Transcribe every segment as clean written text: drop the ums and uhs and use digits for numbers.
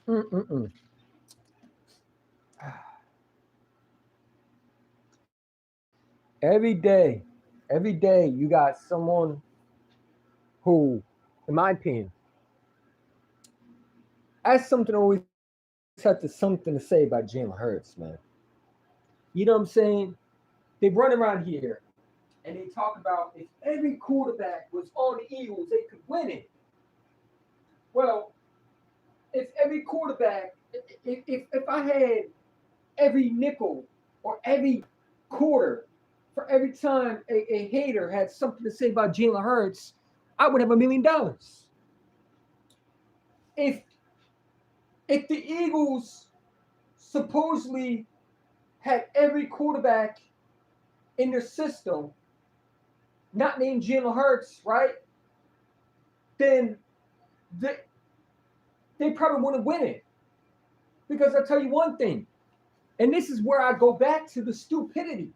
Mm-mm-mm. Every day, you got someone who, in my opinion, has something always had something to say about Jalen Hurts, man. You know what I'm saying? They run around here and they talk about if every quarterback was on the Eagles, they could win it. Well, if every quarterback, if I had every nickel or every quarter for every time a hater had something to say about Jalen Hurts, I would have $1 million. If if the Eagles supposedly had every quarterback in their system, not named Jalen Hurts, right? Then they, they probably wouldn't win it. Because I'll tell you one thing, and this is where I go back to the stupidity.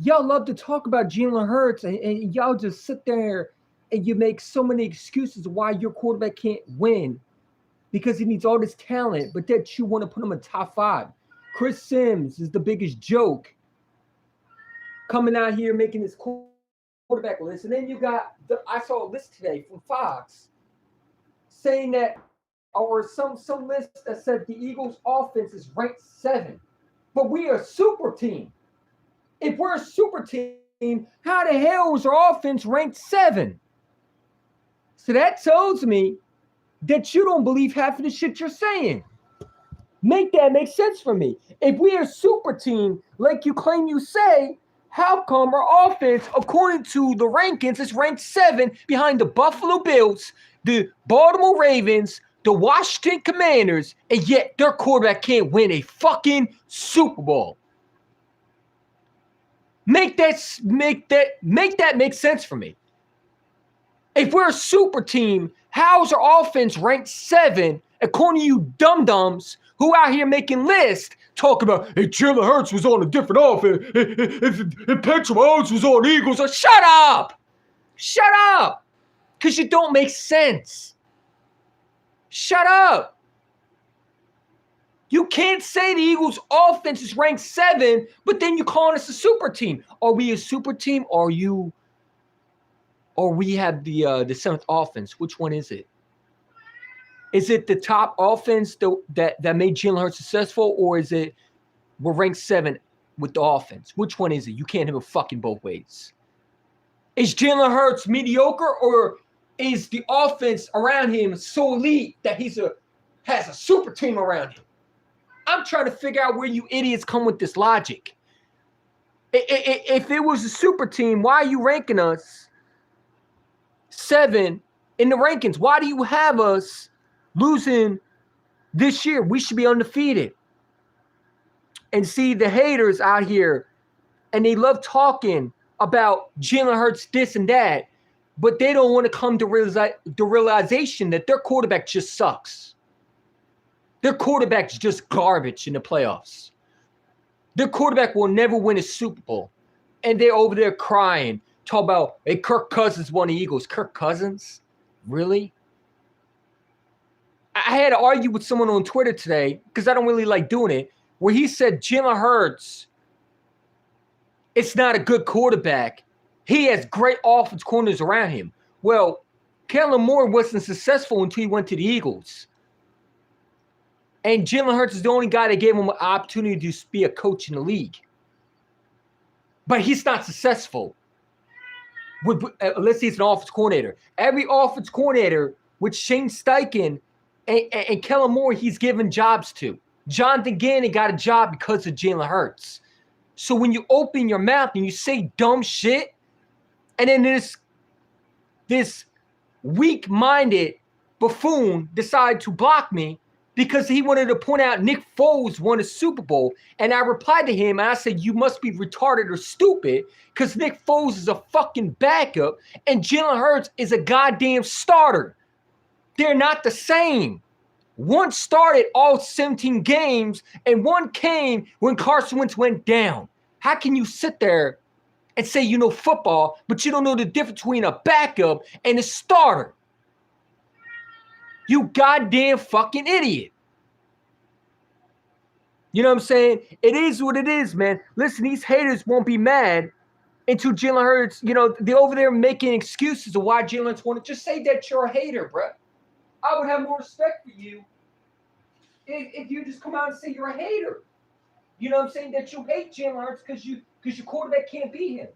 Y'all love to talk about Jalen Hurts, and y'all just sit there and you make so many excuses why your quarterback can't win because he needs all this talent, but that you want to put him in top five. Chris Sims is the biggest joke coming out here making this quarterback list. And then you got, I saw a list today from Fox saying that, or some list that said the Eagles' offense is ranked 7. But we are a super team. If we're a super team, how the hell is our offense ranked 7? So that tells me that you don't believe half of the shit you're saying. Make that make sense for me. If we're a super team, like you claim you say, how come our offense, according to the rankings, is ranked 7 behind the Buffalo Bills, the Baltimore Ravens, the Washington Commanders, and yet their quarterback can't win a fucking Super Bowl? Make that make sense for me. If we're a super team, how's our offense ranked 7 according to you dum-dums who out here making lists talking about if Jalen Hurts was on a different offense, if Patrick Mahomes was on the Eagles? Shut up! Shut up! Because you don't make sense. Shut up! You can't say the Eagles' offense is ranked 7, but then you calling us a super team. Are we a super team, or we have the 7th offense? Which one is it? Is it the top offense that made Jalen Hurts successful, or is it we're ranked 7 with the offense? Which one is it? You can't have it fucking both ways. Is Jalen Hurts mediocre, or is the offense around him so elite that has a super team around him? I'm trying to figure out where you idiots come with this logic. If it was a super team, why are you ranking us 7 in the rankings? Why do you have us losing this year? We should be undefeated. And see the haters out here, and they love talking about Jalen Hurts this and that, but they don't want to come to the realization that their quarterback just sucks. Their quarterback's just garbage in the playoffs. Their quarterback will never win a Super Bowl. And they're over there crying, talk about, hey, Kirk Cousins won the Eagles. Kirk Cousins? Really? I had to argue with someone on Twitter today, because I don't really like doing it, where he said Jalen Hurts, it's not a good quarterback. He has great offense corners around him. Well, Kellen Moore wasn't successful until he went to the Eagles. And Jalen Hurts is the only guy that gave him an opportunity to be a coach in the league. But he's not successful. Let's say he's an offense coordinator. Every offense coordinator with Shane Steichen and Kellen Moore, he's given jobs to. Jonathan Gannon got a job because of Jalen Hurts. So when you open your mouth and you say dumb shit, and then this weak-minded buffoon decide to block me because he wanted to point out Nick Foles won a Super Bowl, and I replied to him and I said, you must be retarded or stupid because Nick Foles is a fucking backup and Jalen Hurts is a goddamn starter. They're not the same. One started all 17 games and one came when Carson Wentz went down. How can you sit there and say you know football, but you don't know the difference between a backup and a starter? You goddamn fucking idiot. You know what I'm saying? It is what it is, man. Listen, these haters won't be mad until Jalen Hurts, they're over there making excuses of why Jalen's won. Just say that you're a hater, bro. I would have more respect for you if you just come out and say you're a hater. You know what I'm saying? That you hate Jalen Hurts because your quarterback can't beat him.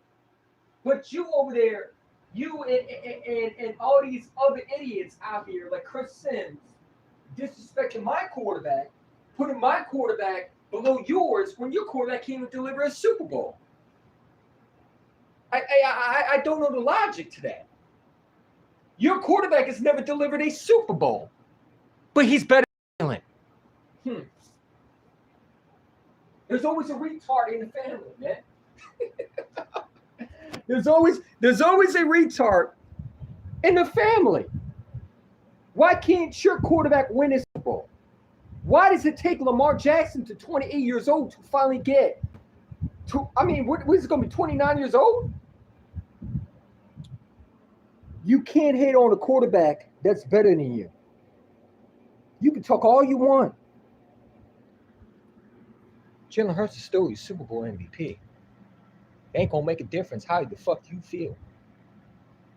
But you over there, you and all these other idiots out here, like Chris Sims, disrespecting my quarterback, putting my quarterback below yours when your quarterback can't even deliver a Super Bowl. I don't know the logic to that. Your quarterback has never delivered a Super Bowl, but he's better than Jalen. There's always a retard in the family, man. There's always a retard in the family. Why can't your quarterback win a Super Bowl? Why does it take Lamar Jackson to 28 years old to finally get to? I mean, what is it going to be? 29 years old? You can't hate on a quarterback that's better than you. You can talk all you want. Jalen Hurts is still your Super Bowl MVP. It ain't gonna make a difference how the fuck you feel.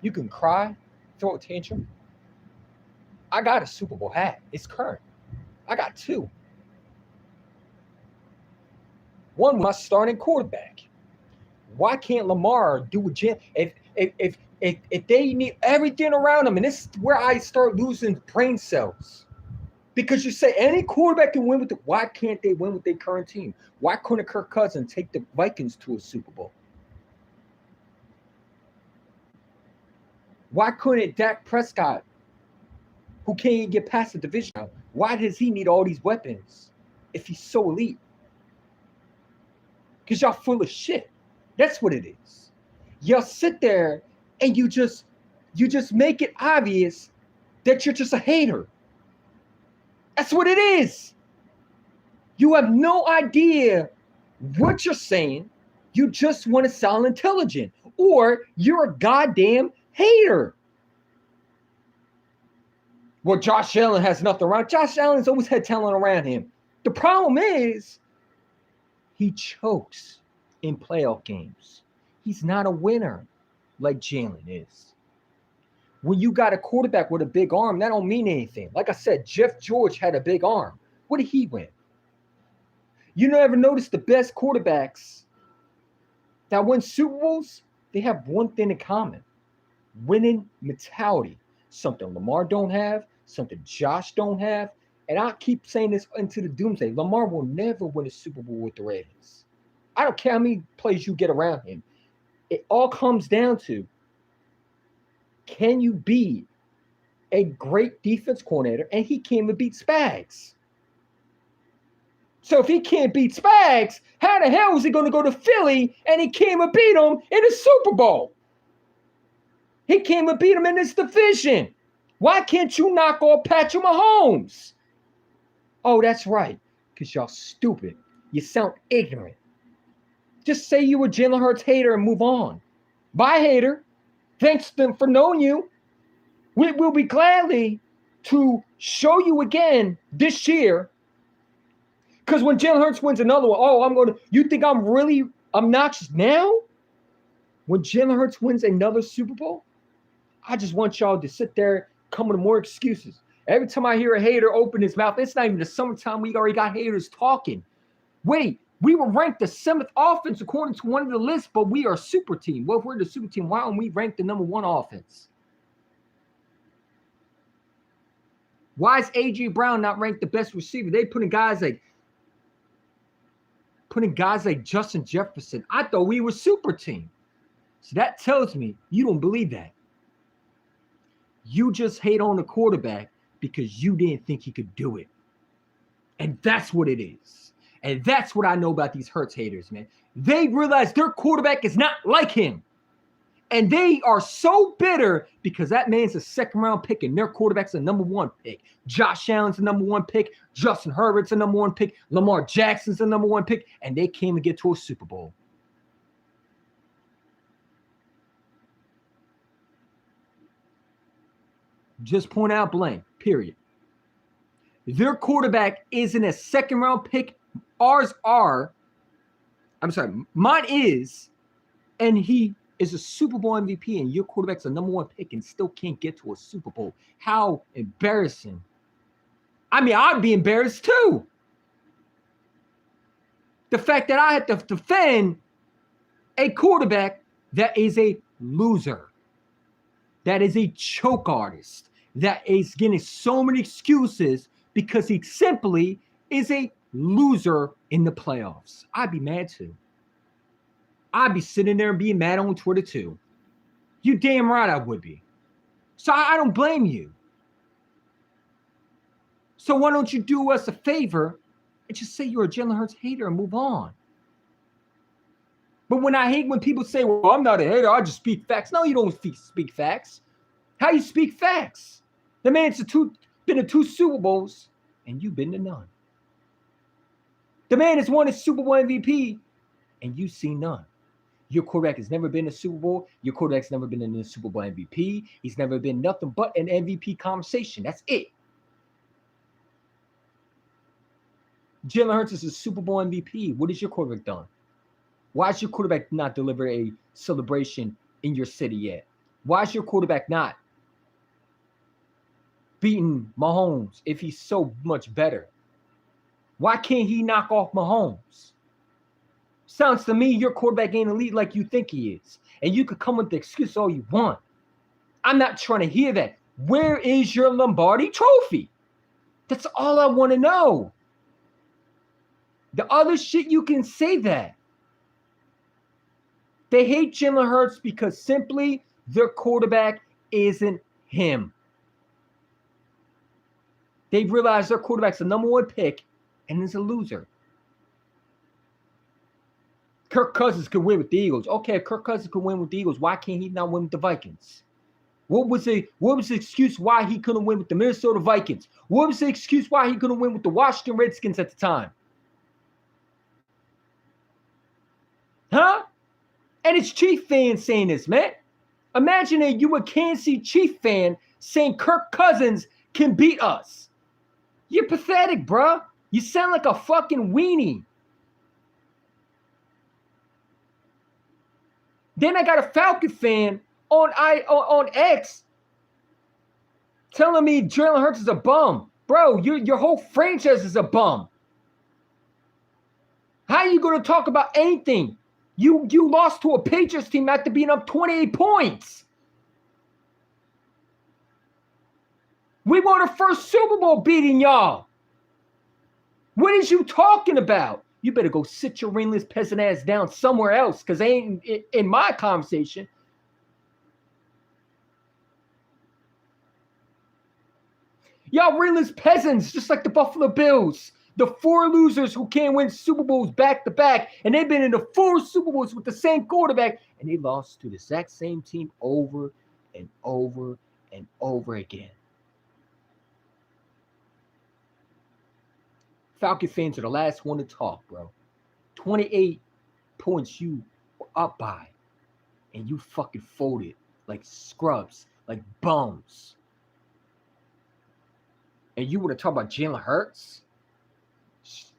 You can cry, throw a tantrum. I got a Super Bowl hat. It's current. I got two. One was my starting quarterback. Why can't Lamar do a jam? If they need everything around them, and this is where I start losing brain cells. Because you say any quarterback can win with it. Why can't they win with their current team? Why couldn't Kirk Cousins take the Vikings to a Super Bowl? Why couldn't Dak Prescott, who can't even get past the division, why does he need all these weapons if he's so elite? Because y'all full of shit. That's what it is. Y'all sit there and you just make it obvious that you're just a hater. That's what it is. You have no idea what you're saying. You just want to sound intelligent, or you're a goddamn hater. Well, Josh Allen has nothing around. Josh Allen's always had talent around him. The problem is he chokes in playoff games. He's not a winner like Jalen is. When you got a quarterback with a big arm, that don't mean anything. Like I said, Jeff George had a big arm. What did he win? You never notice the best quarterbacks that win Super Bowls? They have one thing in common: winning mentality. Something Lamar don't have, something Josh don't have. And I keep saying this into the doomsday. Lamar will never win a Super Bowl with the Ravens. I don't care how many plays you get around him. It all comes down to, can you be a great defense coordinator? And he can't even beat Spags. So if he can't beat Spags, how the hell is he going to go to Philly and he can't even beat him in the Super Bowl? He can't even beat him in this division. Why can't you knock off Patrick Mahomes? Oh, that's right, because y'all stupid. You sound ignorant. Just say you were Jalen Hurts hater and move on. Bye, hater. Thanks them for knowing you. We will be gladly to show you again this year. Because when Jalen Hurts wins another one, you think I'm really obnoxious now? When Jalen Hurts wins another Super Bowl, I just want y'all to sit there, come with more excuses. Every time I hear a hater open his mouth, it's not even the summertime. We already got haters talking. Wait, we were ranked the 7th offense according to one of the lists, but we are a super team. Well, if we're the super team, why don't we rank the number 1 offense? Why is A.J. Brown not ranked the best receiver? They putting guys like Justin Jefferson. I thought we were super team. So that tells me you don't believe that. You just hate on the quarterback because you didn't think he could do it. And that's what it is. And that's what I know about these Hurts haters, man. They realize their quarterback is not like him. And they are so bitter because that man's a 2nd-round pick and their quarterback's a number 1 pick. Josh Allen's the number 1 pick. Justin Herbert's the number 1 pick. Lamar Jackson's the number 1 pick. And they came and get to a Super Bowl. Just point out blank, period. Their quarterback isn't a 2nd-round pick Mine is, and he is a Super Bowl MVP, and your quarterback's a number 1 pick and still can't get to a Super Bowl. How embarrassing. I mean, I'd be embarrassed too. The fact that I have to defend a quarterback that is a loser, that is a choke artist, that is getting so many excuses because he simply is a loser in the playoffs. I'd be mad too. I'd be sitting there and being mad on Twitter too. You damn right I would be. So I don't blame you. So why don't you do us a favor and just say you're a Jalen Hurts hater and move on? But when I hate when people say, well, I'm not a hater, I just speak facts. No, you don't speak facts. How you speak facts? The man's been to 2 Super Bowls and you've been to none. The man has won a Super Bowl MVP and you've seen none. Your quarterback has never been to Super Bowl. Your quarterback's never been in the Super Bowl MVP. He's never been nothing but an MVP conversation. That's it. Jalen Hurts is a Super Bowl MVP. What has your quarterback done? Why is your quarterback not deliver a celebration in your city yet? Why is your quarterback not beating Mahomes if he's so much better? Why can't he knock off Mahomes? Sounds to me your quarterback ain't elite like you think he is. And you could come with the excuse all you want. I'm not trying to hear that. Where is your Lombardi trophy? That's all I want to know. The other shit, you can say that. They hate Jalen Hurts because simply their quarterback isn't him. They realize their quarterback's the number 1 pick and is a loser. Kirk Cousins could win with the Eagles. Okay, if Kirk Cousins could win with the Eagles, why can't he not win with the Vikings? What was the excuse why he couldn't win with the Minnesota Vikings? What was the excuse why he couldn't win with the Washington Redskins at the time? Huh? And it's Chief fans saying this, man. Imagine that you a Kansas City Chief fan saying Kirk Cousins can beat us. You're pathetic, bruh. You sound like a fucking weenie. Then I got a Falcon fan on X telling me Jalen Hurts is a bum. Bro, your whole franchise is a bum. How are you going to talk about anything? You lost to a Patriots team after being up 28 points. We won the first Super Bowl beating y'all. What is you talking about? You better go sit your ringless peasant ass down somewhere else because they ain't in my conversation. Y'all ringless peasants, just like the Buffalo Bills. The 4 losers who can't win Super Bowls back to back, and they've been in the 4 Super Bowls with the same quarterback, and they lost to the exact same team over and over and over again. Falcon fans are the last one to talk, bro. 28 points you were up by, and you fucking folded like scrubs, like bums. And you want to talk about Jalen Hurts?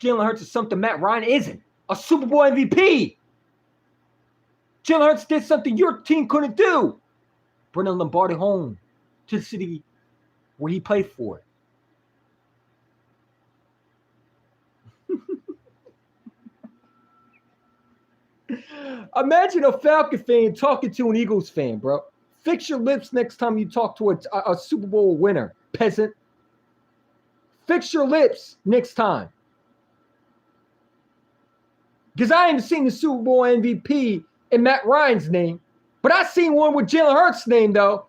Jalen Hurts is something Matt Ryan isn't. A Super Bowl MVP. Jalen Hurts did something your team couldn't do. Bring Lombardi home to the city where he played for. Imagine a Falcon fan talking to an Eagles fan, bro. Fix your lips next time you talk to a Super Bowl winner, peasant. Fix your lips next time. Because I haven't seen the Super Bowl MVP in Matt Ryan's name, but I seen one with Jalen Hurts' name, though.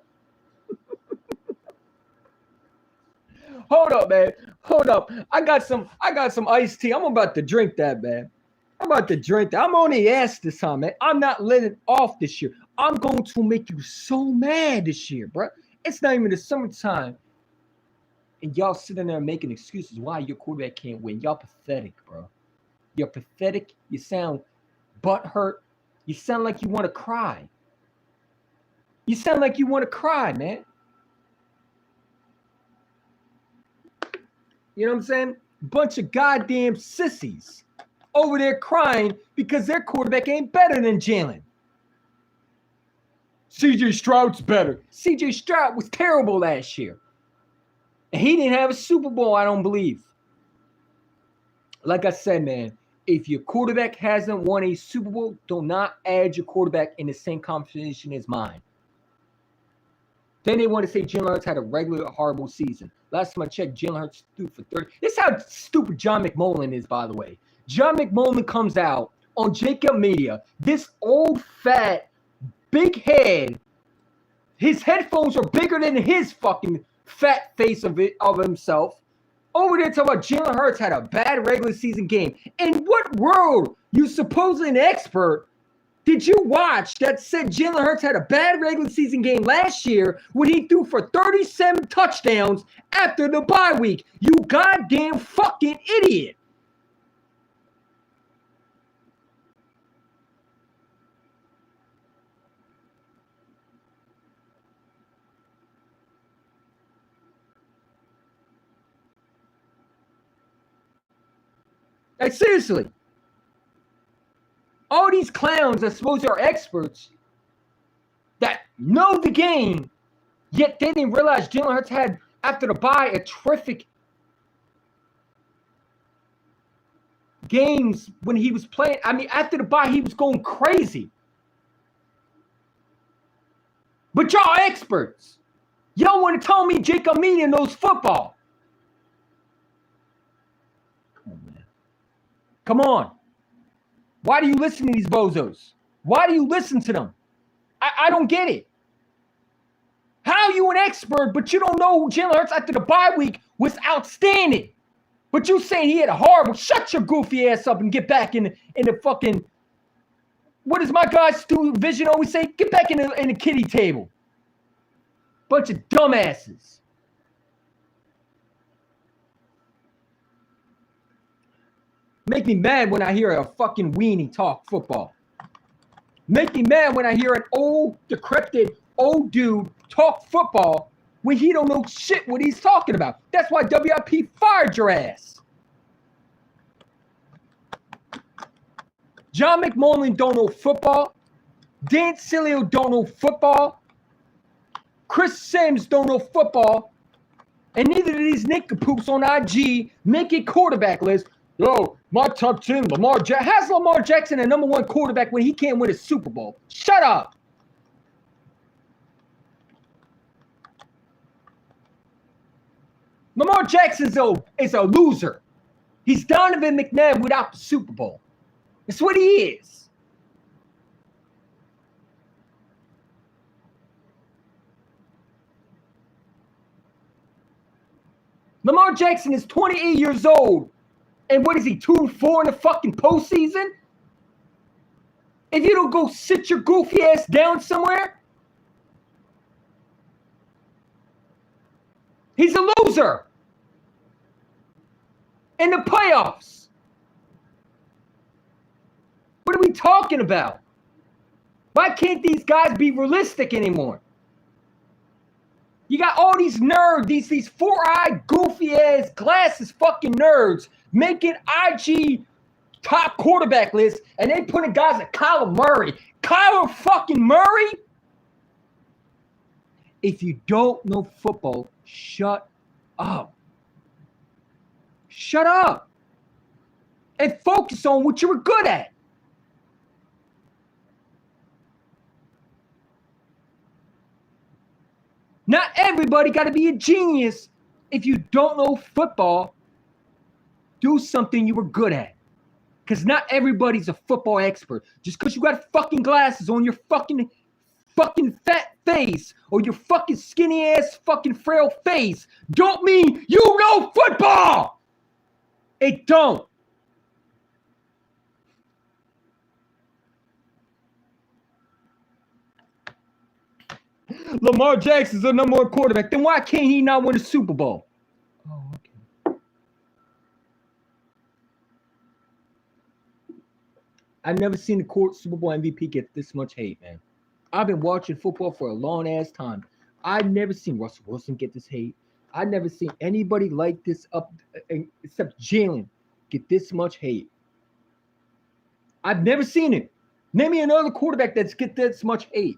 Hold up, man. Hold up. I got some iced tea. I'm about to drink that, man. I'm about to drink that. I'm on the ass this time, man. I'm not letting off this year. I'm going to make you so mad this year, bro. It's not even the summertime. And y'all sitting there making excuses why your quarterback can't win. Y'all pathetic, bro. You're pathetic. You sound butthurt. You sound like you want to cry. You sound like you want to cry, man. You know what I'm saying? Bunch of goddamn sissies. over there crying because their quarterback ain't better than Jalen. CJ Stroud's better. CJ Stroud was terrible last year. And he didn't have a Super Bowl, I don't believe. Like I said, man, if your quarterback hasn't won a Super Bowl, do not add your quarterback in the same conversation as mine. Then they want to say Jalen Hurts had a regular horrible season. Last time I checked, Jalen Hurts threw for 30. This is how stupid John McMullen is, by the way. John McMullen comes out on Jacob Media, this old, fat, big head. His headphones are bigger than his fucking fat face of himself. Over there talking about Jalen Hurts had a bad regular season game. In what world, you supposedly an expert, did you watch that said Jalen Hurts had a bad regular season game last year when he threw for 37 touchdowns after the bye week? You goddamn fucking idiot. Like, seriously. All these clowns that suppose are experts that know the game, yet they didn't realize Jalen Hurts had, after the bye, a terrific games when he was playing. I mean, after the bye, he was going crazy. But y'all experts. Y'all want to tell me Jacob Media knows football. Come on, man. Come on. Why do you listen to these bozos? Why do you listen to them? I don't get it. How are you an expert, but you don't know who Jalen Hurts after the bye week was outstanding? But you saying he had a horrible, shut your goofy ass up and get back in the fucking, what does my guy Stu Vision always say? Get back in the kiddie table. Bunch of dumbasses. Make me mad when I hear a fucking weenie talk football. Make me mad when I hear an old, decrepit, old dude talk football when he don't know shit what he's talking about. That's why WIP fired your ass. John McMullen don't know football. Dan Sileo don't know football. Chris Sims don't know football. And neither do these nincompoops on IG make a quarterback list. Yo, my top 10, Lamar Jackson. How's Lamar Jackson a number one quarterback when he can't win a Super Bowl? Shut up. Lamar Jackson is a loser. He's Donovan McNabb without the Super Bowl. That's what he is. Lamar Jackson is 28 years old. And what is he, 2-4 in the fucking postseason? If you don't go sit your goofy ass down somewhere, he's a loser in the playoffs. What are we talking about? Why can't these guys be realistic anymore? You got all these nerds, these four-eyed, goofy-ass, glasses fucking nerds making IG top quarterback lists, and they putting guys like Kyler Murray. Kyler fucking Murray? If you don't know football, shut up. Shut up. And focus on what you were good at. Not everybody got to be a genius. If you don't know football, do something you were good at. Because not everybody's a football expert. Just because you got fucking glasses on your fucking fat face or your fucking skinny ass fucking frail face don't mean you know football. It don't. Lamar Jackson's the number one quarterback. Then why can't he not win a Super Bowl? Oh, okay. I've never seen the Super Bowl MVP get this much hate, man. I've been watching football for a long ass time. I've never seen Russell Wilson get this hate. I've never seen anybody like this up except Jalen get this much hate. I've never seen it. Name me another quarterback that's get this much hate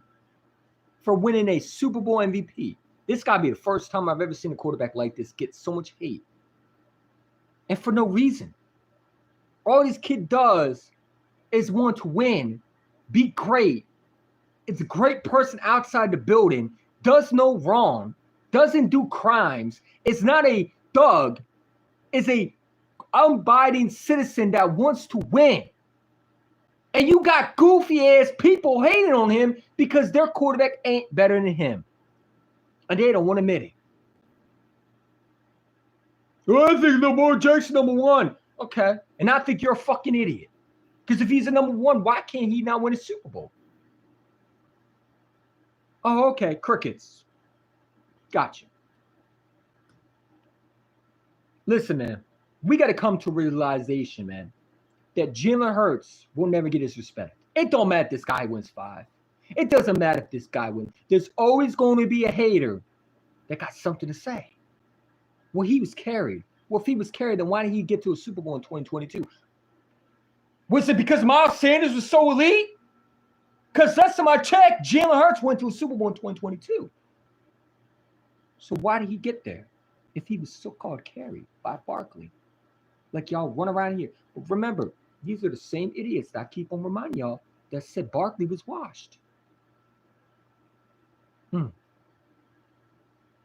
for winning a Super Bowl MVP. This got to be the first time I've ever seen a quarterback like this get so much hate. And for no reason. All this kid does is want to win, be great. It's a great person outside the building, does no wrong, doesn't do crimes, is not a thug, is a abiding citizen that wants to win. And you got goofy ass people hating on him because their quarterback ain't better than him. And they don't want to admit it. Well, I think Lamar Jackson number one. Okay. And I think you're a fucking idiot. Because if he's a number one, why can't he not win a Super Bowl? Oh, okay. Crickets. Gotcha. Listen, man. We got to come to realization, man, that Jalen Hurts will never get his respect. It don't matter if this guy wins 5. It doesn't matter if this guy wins. There's always going to be a hater that got something to say. Well, he was carried. Well, if he was carried, then why did he get to a Super Bowl in 2022? Was it because Miles Sanders was so elite? Because last time I checked, Jalen Hurts went to a Super Bowl in 2022. So why did he get there if he was so-called carried by Barkley? Like y'all run around here. But remember, these are the same idiots that I keep on reminding y'all that said Barkley was washed. You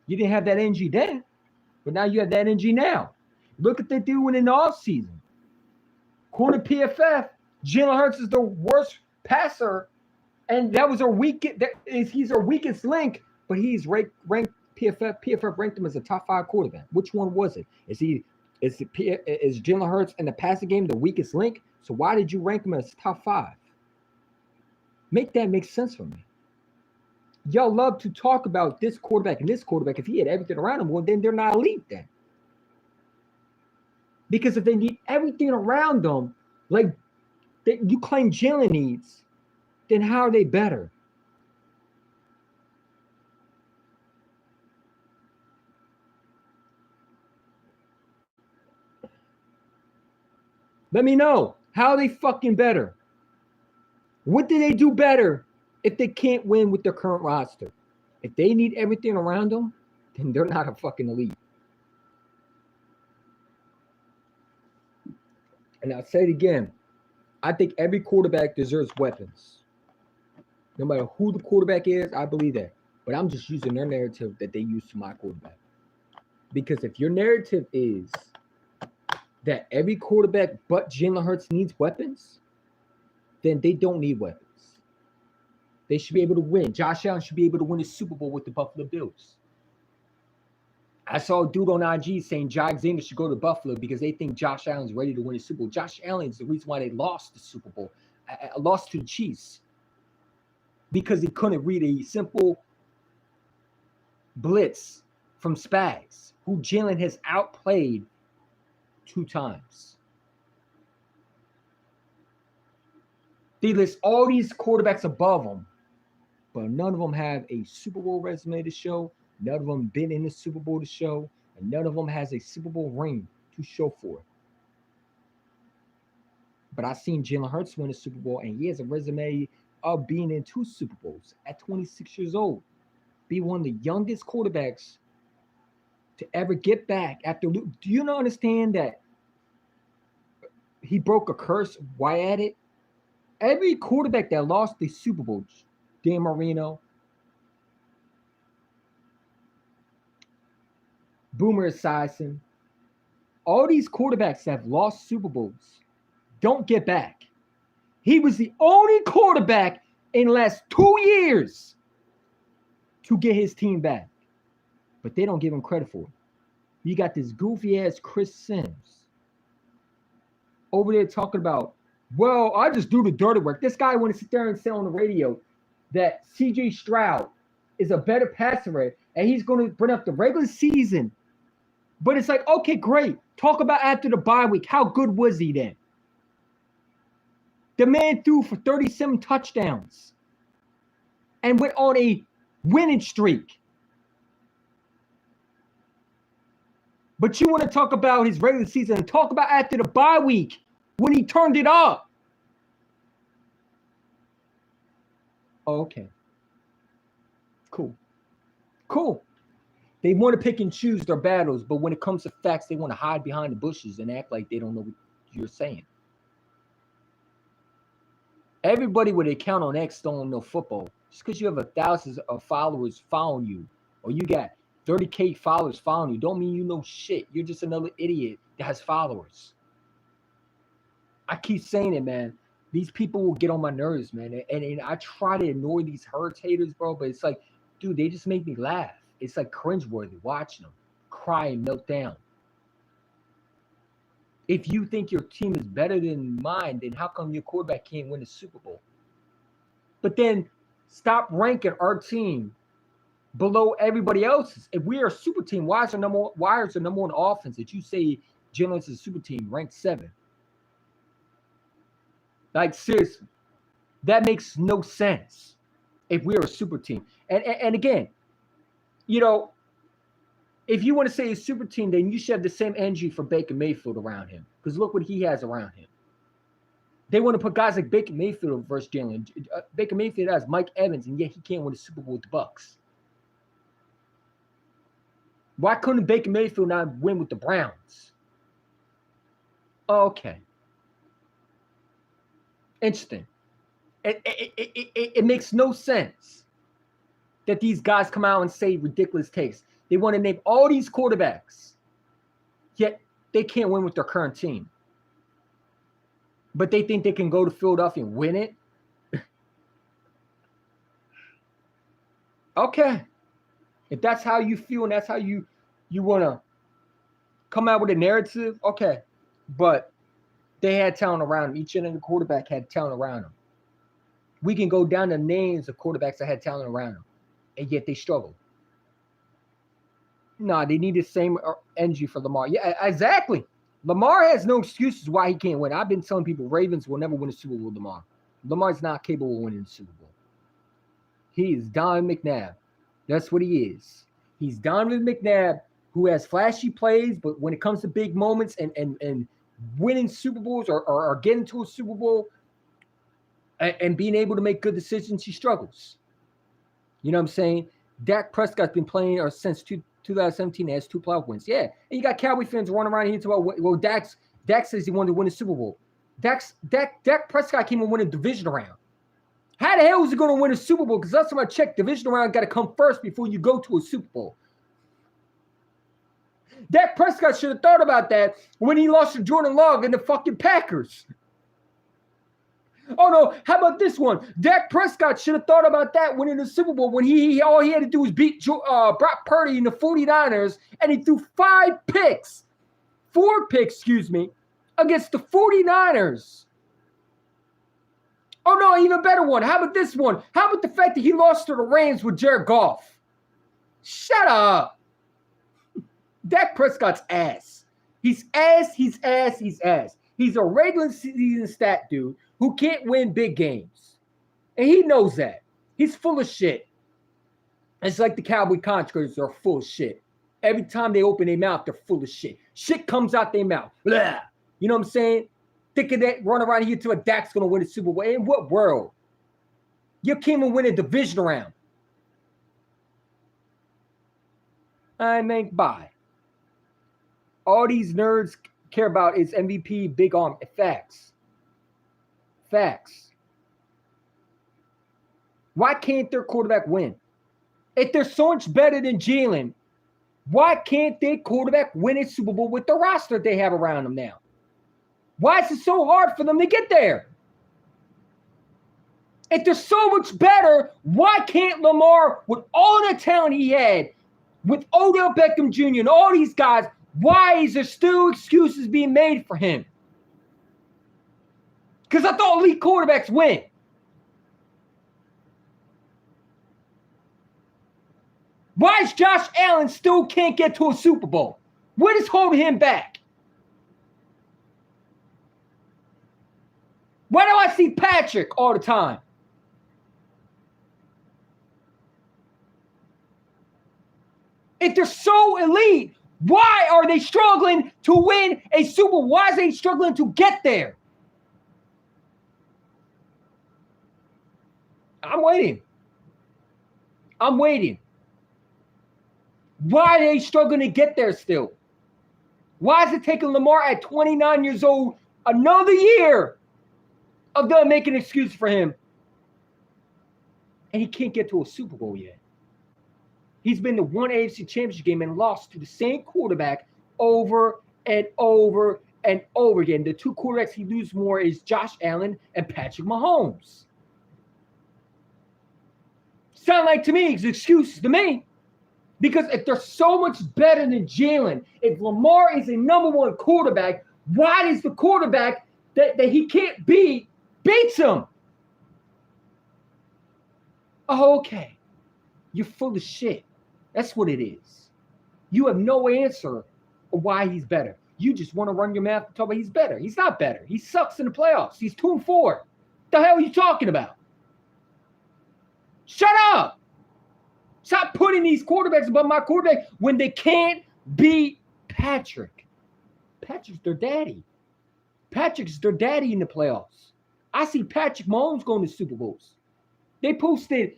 didn't have that energy then, but now you have that energy now. Look at what they're doing in the offseason. According to PFF, Jalen Hurts is the worst passer, and that was he's our weakest link, but he's ranked PFF ranked him as a top 5 quarterback. Which one was it? Is Jalen Hurts in the passing game the weakest link? So why did you rank him as top 5? Make that make sense for me. Y'all love to talk about this quarterback and this quarterback. If he had everything around him, well, then they're not elite then. Because if they need everything around them, like you claim Jalen needs, then how are they better? Let me know. How are they fucking better? What do they do better if they can't win with their current roster? If they need everything around them, then they're not a fucking elite. And I'll say it again. I think every quarterback deserves weapons. No matter who the quarterback is, I believe that. But I'm just using their narrative that they use to my quarterback. Because if your narrative is that every quarterback but Jalen Hurts needs weapons, then they don't need weapons. They should be able to win. Josh Allen should be able to win a Super Bowl with the Buffalo Bills. I saw a dude on IG saying Alexander should go to Buffalo because they think Josh Allen's ready to win a Super Bowl. Josh Allen's the reason why they lost the Super Bowl. Lost to the Chiefs. Because he couldn't read a simple blitz from Spags, who Jalen has outplayed 2 times. They list all these quarterbacks above them, but none of them have a Super Bowl resume to show. None of them been in the Super Bowl to show, and none of them has a Super Bowl ring to show for it. But I've seen Jalen Hurts win a Super Bowl, and he has a resume of being in 2 Super Bowls at 26 years old. Be one of the youngest quarterbacks to ever get back after. Do you not understand that he broke a curse? Why at it? Every quarterback that lost the Super Bowl, Dan Marino, Boomer Esiason, all these quarterbacks that have lost Super Bowls don't get back. He was the only quarterback in the last 2 years to get his team back. But they don't give him credit for it. You got this goofy-ass Chris Sims over there talking about, well, I just do the dirty work. This guy want to sit there and say on the radio that C.J. Stroud is a better passer, and he's going to bring up the regular season. But it's like, okay, great. Talk about after the bye week. How good was he then? The man threw for 37 touchdowns and went on a winning streak. But you want to talk about his regular season and talk about after the bye week when he turned it up. Oh, okay. Cool. Cool. They want to pick and choose their battles, but when it comes to facts, they want to hide behind the bushes and act like they don't know what you're saying. Everybody with an account on X don't know football. Just because you have thousands of followers following you, or you got 30K followers following you, don't mean you know shit. You're just another idiot that has followers. I keep saying it, man. These people will get on my nerves, man. And I try to ignore these hurt haters, bro, but it's like, dude, they just make me laugh. It's like cringeworthy watching them cry and melt down. If you think your team is better than mine, then how come your quarterback can't win a Super Bowl? But then stop ranking our team below everybody else's. If we are a super team, why is the number one offense that you say Jalen is a super team ranked 7? Like, seriously, that makes no sense if we are a super team. And again, you know, if you want to say a super team, then you should have the same energy for Baker Mayfield around him. Because look what he has around him. They want to put guys like Baker Mayfield versus Jalen. Baker Mayfield has Mike Evans, and yet he can't win a Super Bowl with the Bucs. Why couldn't Baker Mayfield not win with the Browns? Okay. Interesting. It makes no sense that these guys come out and say ridiculous takes. They want to name all these quarterbacks, yet they can't win with their current team. But they think they can go to Philadelphia and win it? Okay. If that's how you feel and that's how you want to come out with a narrative, okay. But they had talent around them. Each and every quarterback had talent around them. We can go down the names of quarterbacks that had talent around them, and yet they struggled. No, they need the same energy for Lamar. Yeah, exactly. Lamar has no excuses why he can't win. I've been telling people Ravens will never win a Super Bowl with Lamar. Lamar's not capable of winning the Super Bowl. He is Donovan McNabb. That's what he is. He's Donovan McNabb who has flashy plays, but when it comes to big moments and winning Super Bowls or getting to a Super Bowl and being able to make good decisions, he struggles. You know what I'm saying? Dak Prescott's been playing since 2017 has 2 playoff wins. Yeah. And you got Cowboy fans running around here talking about, well, Dak says he wanted to win a Super Bowl. Dak Prescott came and won a division round. How the hell is he going to win a Super Bowl? Because last time I checked, division round got to come first before you go to a Super Bowl. Dak Prescott should have thought about that when he lost to Jordan Love and the fucking Packers. Oh, no. How about this one? Dak Prescott should have thought about that winning the Super Bowl when all he had to do was beat Brock Purdy in the 49ers, and he threw 4 picks, against the 49ers. Oh, no, even better one. How about this one? How about the fact that he lost to the Rams with Jared Goff? Shut up. Dak Prescott's ass. He's ass. He's a regular season stat dude who can't win big games. And he knows that. He's full of shit. It's like the Cowboy contractors are full of shit. Every time they open their mouth, they're full of shit. Shit comes out their mouth. Blah. You know what I'm saying? Thinking that run around here to a Dak's going to win a Super Bowl. In what world? You can't even win a division round. I mean, bye. All these nerds care about is MVP, big arm. Facts. Why can't their quarterback win? If they're so much better than Jalen, why can't their quarterback win a Super Bowl with the roster they have around them now? Why is it so hard for them to get there? If they're so much better, why can't Lamar, with all the talent he had, with Odell Beckham Jr. and all these guys, why is there still excuses being made for him? Because I thought elite quarterbacks win. Why is Josh Allen still can't get to a Super Bowl? What is holding him back? Why do I see Patrick all the time? If they're so elite, why are they struggling to win a Super Bowl? Why are they struggling to get there? I'm waiting. Why are they struggling to get there still? Why is it taking Lamar at 29 years old another year of them making an excuse for him? And he can't get to a Super Bowl yet. He's been to one AFC Championship game and lost to the same quarterback over and over and over again. The two quarterbacks he loses more is Josh Allen and Patrick Mahomes. Sound like to me, it's excuses to me. Because if they're so much better than Jalen, if Lamar is a number one quarterback, why does the quarterback that he can't beat beats him? Oh, okay. You're full of shit. That's what it is. You have no answer of why he's better. You just want to run your mouth and talk about he's better. He's not better. He sucks in the playoffs. He's 2-4. What the hell are you talking about? Shut up. Stop putting these quarterbacks above my quarterback when they can't beat Patrick. Patrick's their daddy. Patrick's their daddy in the playoffs. I see Patrick Mahomes going to Super Bowls. They posted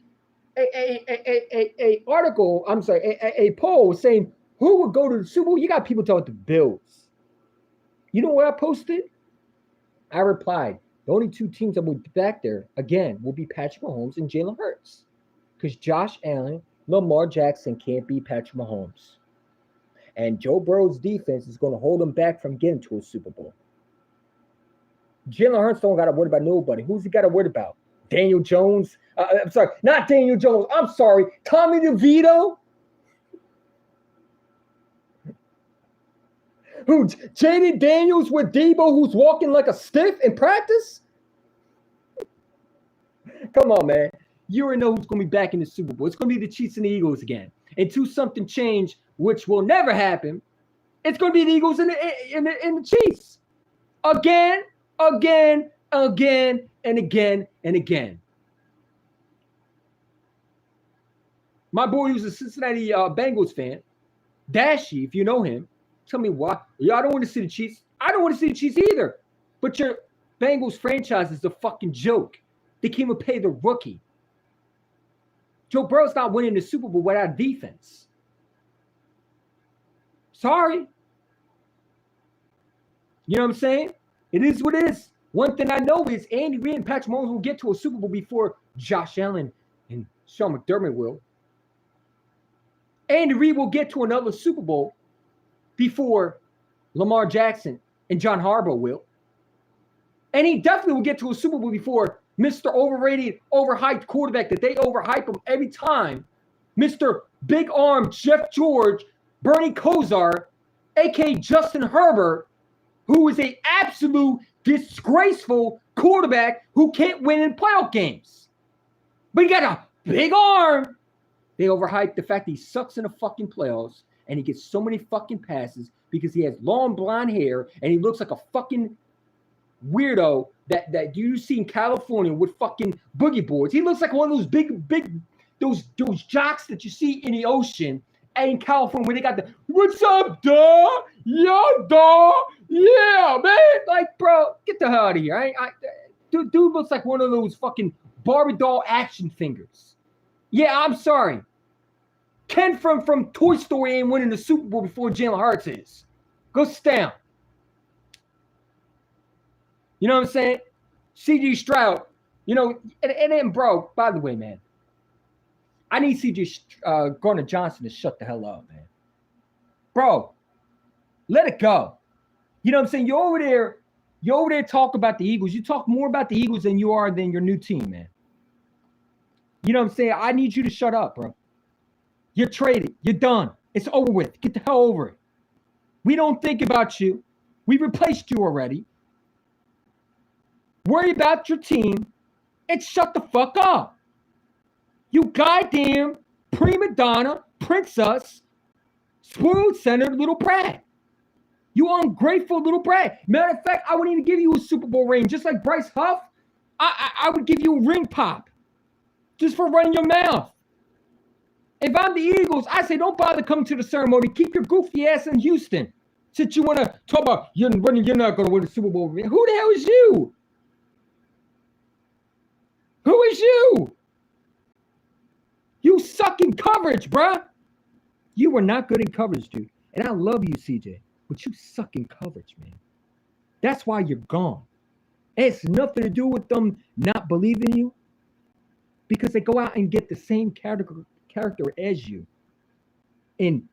a article, a poll saying who would go to the Super Bowl. You got people talking the Bills. You know what I posted? I replied, the only two teams that will be back there, again, will be Patrick Mahomes and Jalen Hurts. Because Josh Allen, Lamar Jackson can't beat Patrick Mahomes. And Joe Burrow's defense is going to hold him back from getting to a Super Bowl. Jalen Hurts don't got to worry about nobody. Who's he got to worry about? Daniel Jones? I'm sorry, not Daniel Jones. I'm sorry, Tommy DeVito? Who? Jaden Daniels with Debo, who's walking like a stiff in practice? Come on, man. You already know who's going to be back in the Super Bowl. It's going to be the Chiefs and the Eagles again. Until something change, which will never happen, it's going to be the Eagles and the Chiefs. Again, and again. My boy who's a Cincinnati Bengals fan, Dashy, if you know him, tell me why. Yeah, I don't want to see the Chiefs. I don't want to see the Chiefs either. But your Bengals franchise is a fucking joke. They can't even pay the rookie. Joe Burrow's not winning the Super Bowl without defense. Sorry. You know what I'm saying? It is what it is. One thing I know is Andy Reid and Patrick Mahomes will get to a Super Bowl before Josh Allen and Sean McDermott will. Andy Reid will get to another Super Bowl before Lamar Jackson and John Harbaugh will. And he definitely will get to a Super Bowl before Mr. Overrated, overhyped quarterback that they overhype him every time, Mr. Big Arm Jeff George, Bernie Kosar, a.k.a. Justin Herbert, who is an absolute disgraceful quarterback who can't win in playoff games. But he got a big arm. They overhyped the fact that he sucks in the fucking playoffs and he gets so many fucking passes because he has long blonde hair and he looks like a fucking weirdo that you see in California with fucking boogie boards. He looks like one of those big those jocks that you see in the ocean and in California where they got the "What's up, dawg? Yeah, dawg. Yeah, man." Like, bro, get the hell out of here. Dude looks like one of those fucking Barbie doll action fingers. Yeah, I'm sorry. Ken from Toy Story ain't winning the Super Bowl before Jalen Hurts is. Go sit down. You know what I'm saying? C.J. Stroud, you know, and then, bro, by the way, man, I need C.J. Gardner-Johnson to shut the hell up, man. Bro, let it go. You know what I'm saying? You're over there talk about the Eagles. You talk more about the Eagles than you are than your new team, man. You know what I'm saying? I need you to shut up, bro. You're traded. You're done. It's over with. Get the hell over it. We don't think about you. We replaced you already. Worry about your team and shut the fuck up. You goddamn prima donna, princess, spoon-centered little brat. You ungrateful little brat. Matter of fact, I wouldn't even give you a Super Bowl ring. Just like Bryce Huff, I would give you a ring pop. Just for running your mouth. If I'm the Eagles, I say don't bother coming to the ceremony. Keep your goofy ass in Houston. Since you want to talk about you're not going to win the Super Bowl. Who the hell is you? Who is you? You suck in coverage, bruh. You were not good in coverage, dude. And I love you, CJ, but you suck in coverage, man. That's why you're gone. It's nothing to do with them not believing you, because they go out and get the same character as you in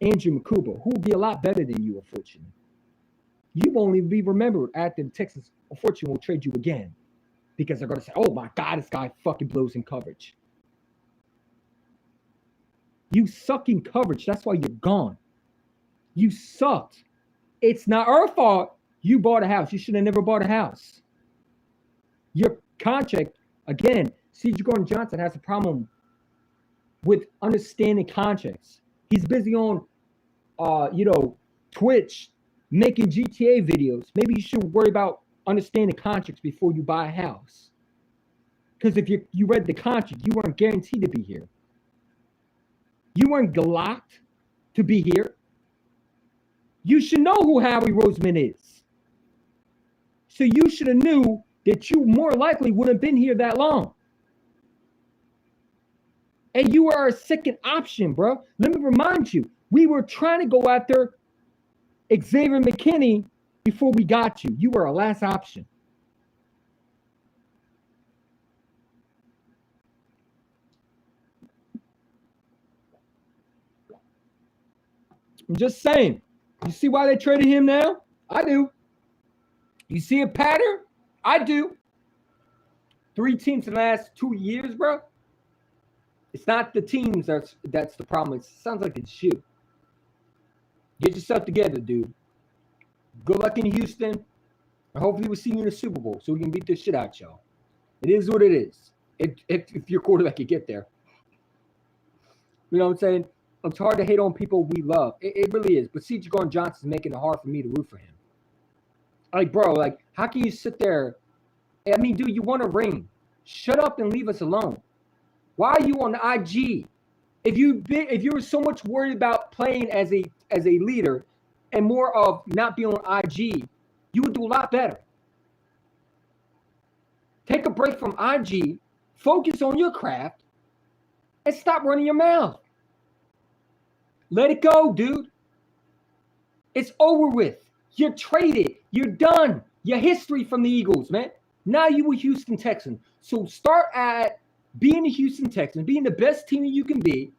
Andrew McCuba, who will be a lot better than you, unfortunately. You won't even be remembered after the Texans, unfortunately, will trade you again, because they're going to say, oh my God, this guy fucking blows in coverage. You suck in coverage. That's why you're gone. You sucked. It's not our fault. You bought a house. You should have never bought a house. Your contract, again, C.J. Gardner-Johnson has a problem with understanding contracts. He's busy on, Twitch, making GTA videos. Maybe you should worry about understanding contracts before you buy a house. Because if you read the contract, you weren't guaranteed to be here. You weren't locked to be here. You should know who Howie Roseman is. So you should have knew that you more likely wouldn't have been here that long. And you are a second option, bro. Let me remind you, we were trying to go after Xavier McKinney before we got you. You were our last option. I'm just saying. You see why they traded him now? I do. You see a pattern? I do. 3 teams in the last 2 years, bro. It's not the teams that's the problem. It sounds like it's you. Get yourself together, dude. Good luck in Houston. And hopefully we'll see you in the Super Bowl so we can beat this shit out y'all. It is what it is. If your quarterback can get there. You know what I'm saying? It's hard to hate on people we love. It really is. But C.J. Gardner-Johnson is making it hard for me to root for him. Like, bro, like, how can you sit there? I mean, dude, you want a ring. Shut up and leave us alone. Why are you on IG? If you were so much worried about playing as a leader and more of not being on IG, you would do a lot better. Take a break from IG, focus on your craft, and stop running your mouth. Let it go, dude. It's over with. You're traded. You're done. Your history from the Eagles, man. Now you a Houston Texan. So start at being a Houston Texan, being the best team you can be,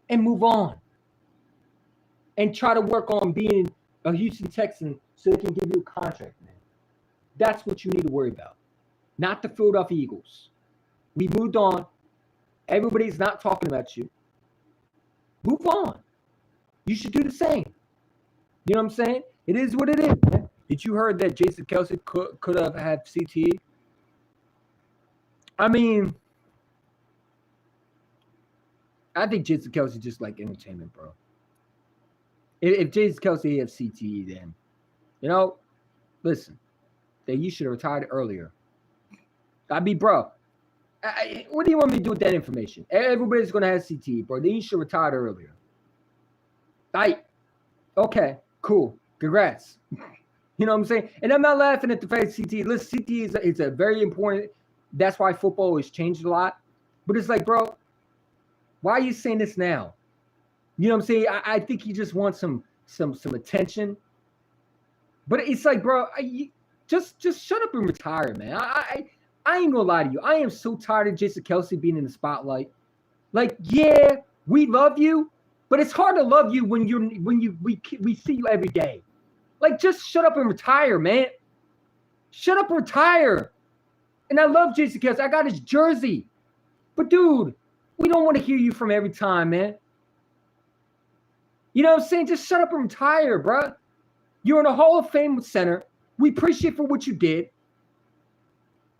and move on. And try to work on being a Houston Texan so they can give you a contract, man. That's what you need to worry about. Not the Philadelphia Eagles. We moved on. Everybody's not talking about you. Move on. You should do the same. You know what I'm saying? It is what it is, man. Did you heard that Jason Kelce could have had CTE? I mean, I think Jason Kelce just like entertainment, bro. If Jason Kelce has CTE, then, listen, then you should have retired earlier. I mean, bro, what do you want me to do with that information? Everybody's going to have CTE, bro. Then you should have retired earlier. Okay, cool. Congrats. You know what I'm saying? And I'm not laughing at the fact CTE. Listen, CTE is a very important. That's why football has changed a lot. But it's like, bro, why are you saying this now? You know what I'm saying? I think he just wants some attention. But it's like, bro, just shut up and retire, man. I ain't gonna lie to you. I am so tired of Jason Kelce being in the spotlight. Like, yeah, we love you, but it's hard to love you when we see you every day. Like, just shut up and retire, man. Shut up and retire. And I love Jason Kelce. I got his jersey. But, dude, we don't want to hear you from every time, man. You know what I'm saying? Just shut up and retire, bro. You're in a Hall of Fame center. We appreciate for what you did.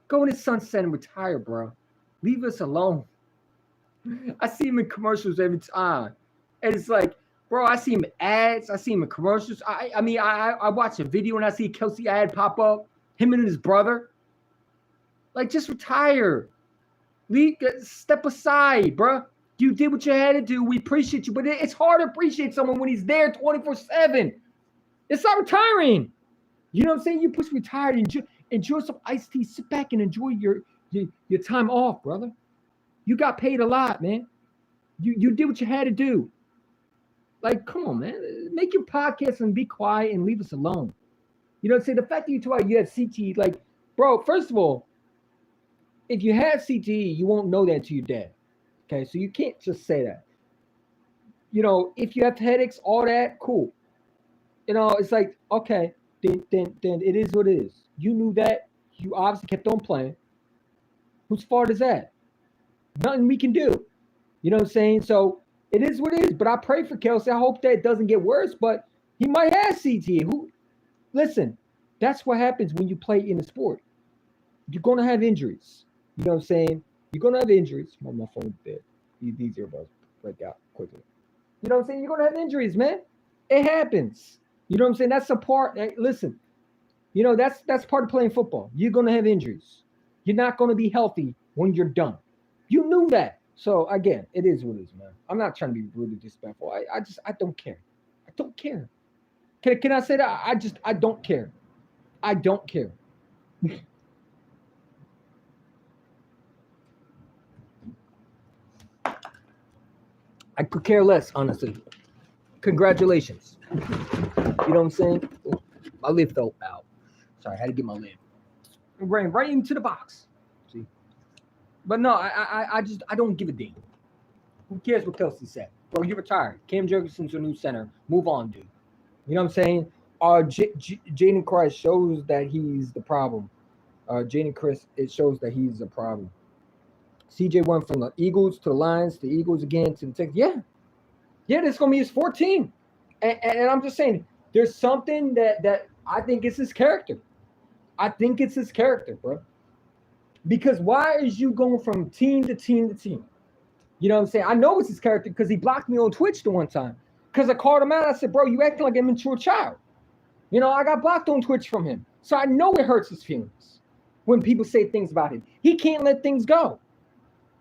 Go in the sunset and retire, bro. Leave us alone. I see him in commercials every time. And it's like, bro, I see him in ads. I see him in commercials. I watch a video and I see a Kelce ad pop up. Him and his brother. Like, just retire. Step aside, bro. You did what you had to do. We appreciate you. But it's hard to appreciate someone when he's there 24/7. It's not retiring. You know what I'm saying? You push retired. Enjoy some iced tea. Sit back and enjoy your time off, brother. You got paid a lot, man. You did what you had to do. Like, come on, man. Make your podcast and be quiet and leave us alone. You know what I'm saying? The fact that you talk about you had CTE, like, bro, first of all, if you have CTE, you won't know that until you're dead. Okay, so you can't just say that. You know, if you have headaches, all that, cool. You know, it's like, okay, then it is what it is. You knew that. You obviously kept on playing. Whose fault is that? Nothing we can do. You know what I'm saying? So it is what it is. But I pray for Kelce. I hope that it doesn't get worse, but he might have CTE. Listen, that's what happens when you play in a sport. You're going to have injuries. You know what I'm saying? You're going to have injuries. My phone's dead. These earbuds break out quickly. You know what I'm saying? You're going to have injuries, man. It happens. You know what I'm saying? That's a part. Listen, you know, that's part of playing football. You're going to have injuries. You're not going to be healthy when you're done. You knew that. So, again, it is what it is, man. I'm not trying to be rude or disrespectful. I don't care. I don't care. Can I say that? I don't care. I don't care. I could care less, honestly. Congratulations. You know what I'm saying? My lid fell out. Sorry, I had to get my lid. It ran right into the box. See? But no, I don't give a damn. Who cares what Kelce said? Bro, you're retired. Cam Jurgensen's your new center. Move on, dude. You know what I'm saying? Jaden Christ shows that he's the problem. Jaden Christ, it shows that he's the problem. CJ went from the Eagles to the Lions, to the Eagles again, to the Texans. Yeah, this is going to be his 14th. And I'm just saying, there's something that I think it's his character. I think it's his character, bro. Because why is you going from team to team to team? You know what I'm saying? I know it's his character because he blocked me on Twitch the one time. Because I called him out. I said, bro, you acting like an immature child. You know, I got blocked on Twitch from him. So I know it hurts his feelings when people say things about him. He can't let things go.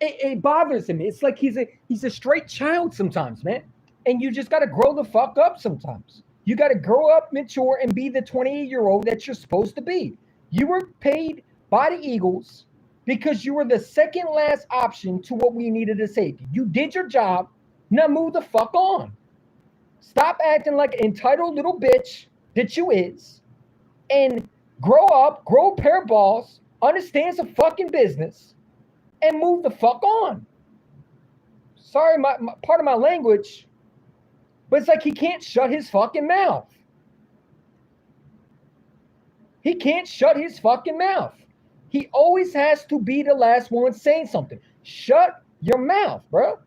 It bothers him. It's like he's a straight child sometimes, man. And you just got to grow the fuck up sometimes. You got to grow up, mature, and be the 28-year-old that you're supposed to be. You were paid by the Eagles because you were the second last option to what we needed a safety. You did your job. Now move the fuck on. Stop acting like an entitled little bitch that you is, and grow up, grow a pair of balls, understand some fucking business, and move the fuck on. Sorry, my part of my language, but it's like he can't shut his fucking mouth. He can't shut his fucking mouth. He always has to be the last one saying something. Shut your mouth, bro.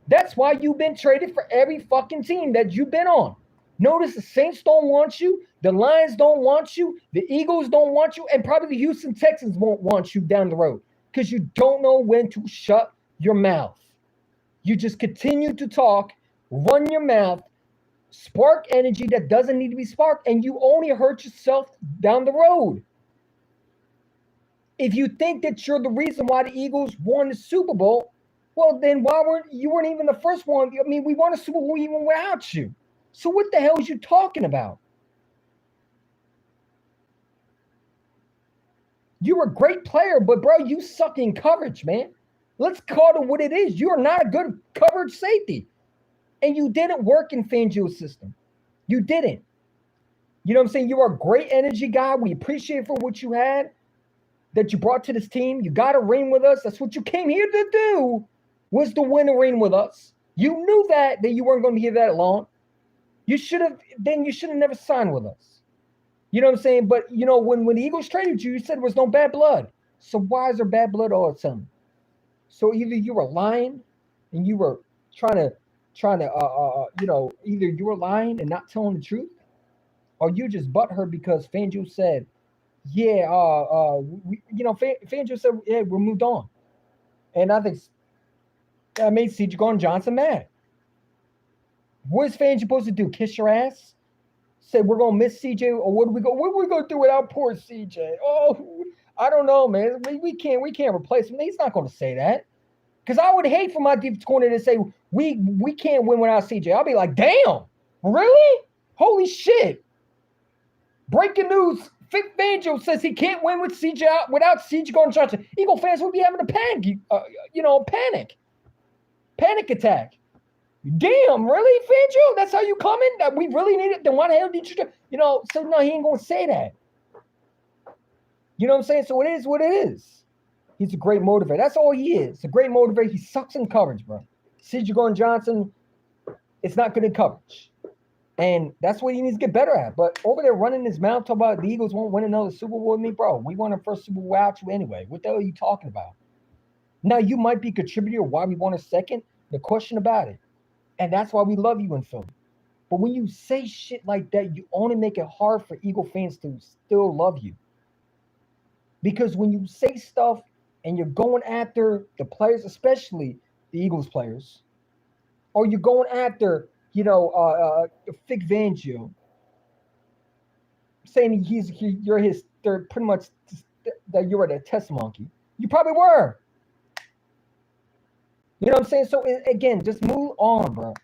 That's why you've been traded for every fucking team that you've been on. Notice the Saints don't want you, the Lions don't want you, the Eagles don't want you, and probably the Houston Texans won't want you down the road because you don't know when to shut your mouth. You just continue to talk, run your mouth, spark energy that doesn't need to be sparked, and you only hurt yourself down the road. If you think that you're the reason why the Eagles won the Super Bowl, well, then why weren't you even the first one? I mean, we won a Super Bowl even without you. So what the hell is you talking about? You're a great player, but bro, you suck in coverage, man. Let's call it what it is. You are not a good coverage safety. And you didn't work in Fangio's system. You didn't. You know what I'm saying? You are a great energy guy. We appreciate for what you had that you brought to this team. You got a ring with us. That's what you came here to do, was to win a ring with us. You knew that you weren't going to be here that long. You should have never signed with us. You know what I'm saying? But, you know, when the Eagles traded you, you said there was no bad blood. So why is there bad blood all of a sudden? So either you were lying and you were trying to, either you were lying and not telling the truth, or you just butthurt because Fangio said, Fangio said, yeah, we're moved on. And I think that made CJ Gardner-Johnson mad. What is Fangio supposed to do? Kiss your ass? Say we're gonna miss CJ, or what are we gonna do without poor CJ? Oh, I don't know, man. We can't replace him. He's not gonna say that. Because I would hate for my defense corner to say we can't win without CJ. I'll be like, damn, really? Holy shit. Breaking news. Vic Fangio says he can't win with CJ without CJ Gardner-Johnson. Eagle fans would be having a panic. Panic attack. Damn, really, Fangio? That's how you coming? That we really need it? Then why the hell did you do? You know, so no, he ain't gonna say that. You know what I'm saying? So it is what it is. He's a great motivator. That's all he is. A great motivator. He sucks in coverage, bro. CJ Gardner-Johnson, it's not good in coverage. And that's what he needs to get better at. But over there running his mouth, talking about the Eagles won't win another Super Bowl with me, bro. We won our first Super Bowl without you anyway. What the hell are you talking about? Now, you might be a contributor why we won a second. The question about it. And that's why we love you in Philly. But when you say shit like that, you only make it hard for Eagle fans to still love you. Because when you say stuff and you're going after the players, especially the Eagles players, or you're going after, Vic Fangio, saying you're his third, pretty much that you were the test monkey. You probably were. You know what I'm saying? So again, just move on, bro.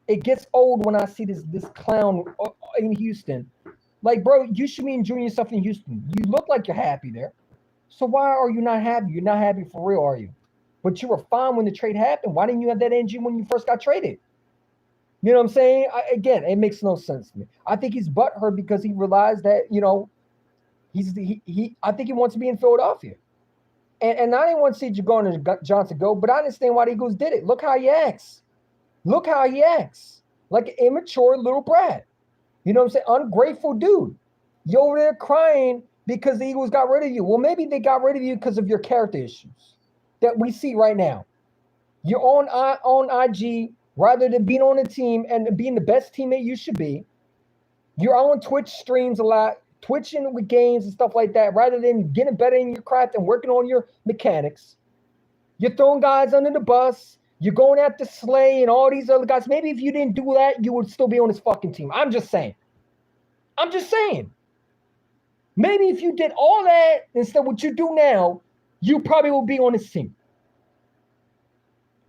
It gets old when I see this clown in Houston. Like, bro, you should be enjoying yourself in Houston. You look like you're happy there. So why are you not happy? You're not happy for real, are you? But you were fine when the trade happened. Why didn't you have that energy when you first got traded? You know what I'm saying? Again, it makes no sense to me. I think he's butthurt because he realized that, I think he wants to be in Philadelphia. And I didn't want to see Gardner-Johnson go, but I understand why the Eagles did it. Look how he acts. Look how he acts. Like an immature little brat. You know what I'm saying? Ungrateful dude. You're over there crying because the Eagles got rid of you. Well, maybe they got rid of you because of your character issues that we see right now. You're on IG rather than being on the team and being the best teammate you should be. You're on Twitch streams a lot, twitching with games and stuff like that, rather than getting better in your craft and working on your mechanics. You're throwing guys under the bus. You're going after Slay and all these other guys. Maybe if you didn't do that, you would still be on this fucking team. I'm just saying. Maybe if you did all that instead of what you do now, you probably will be on this team.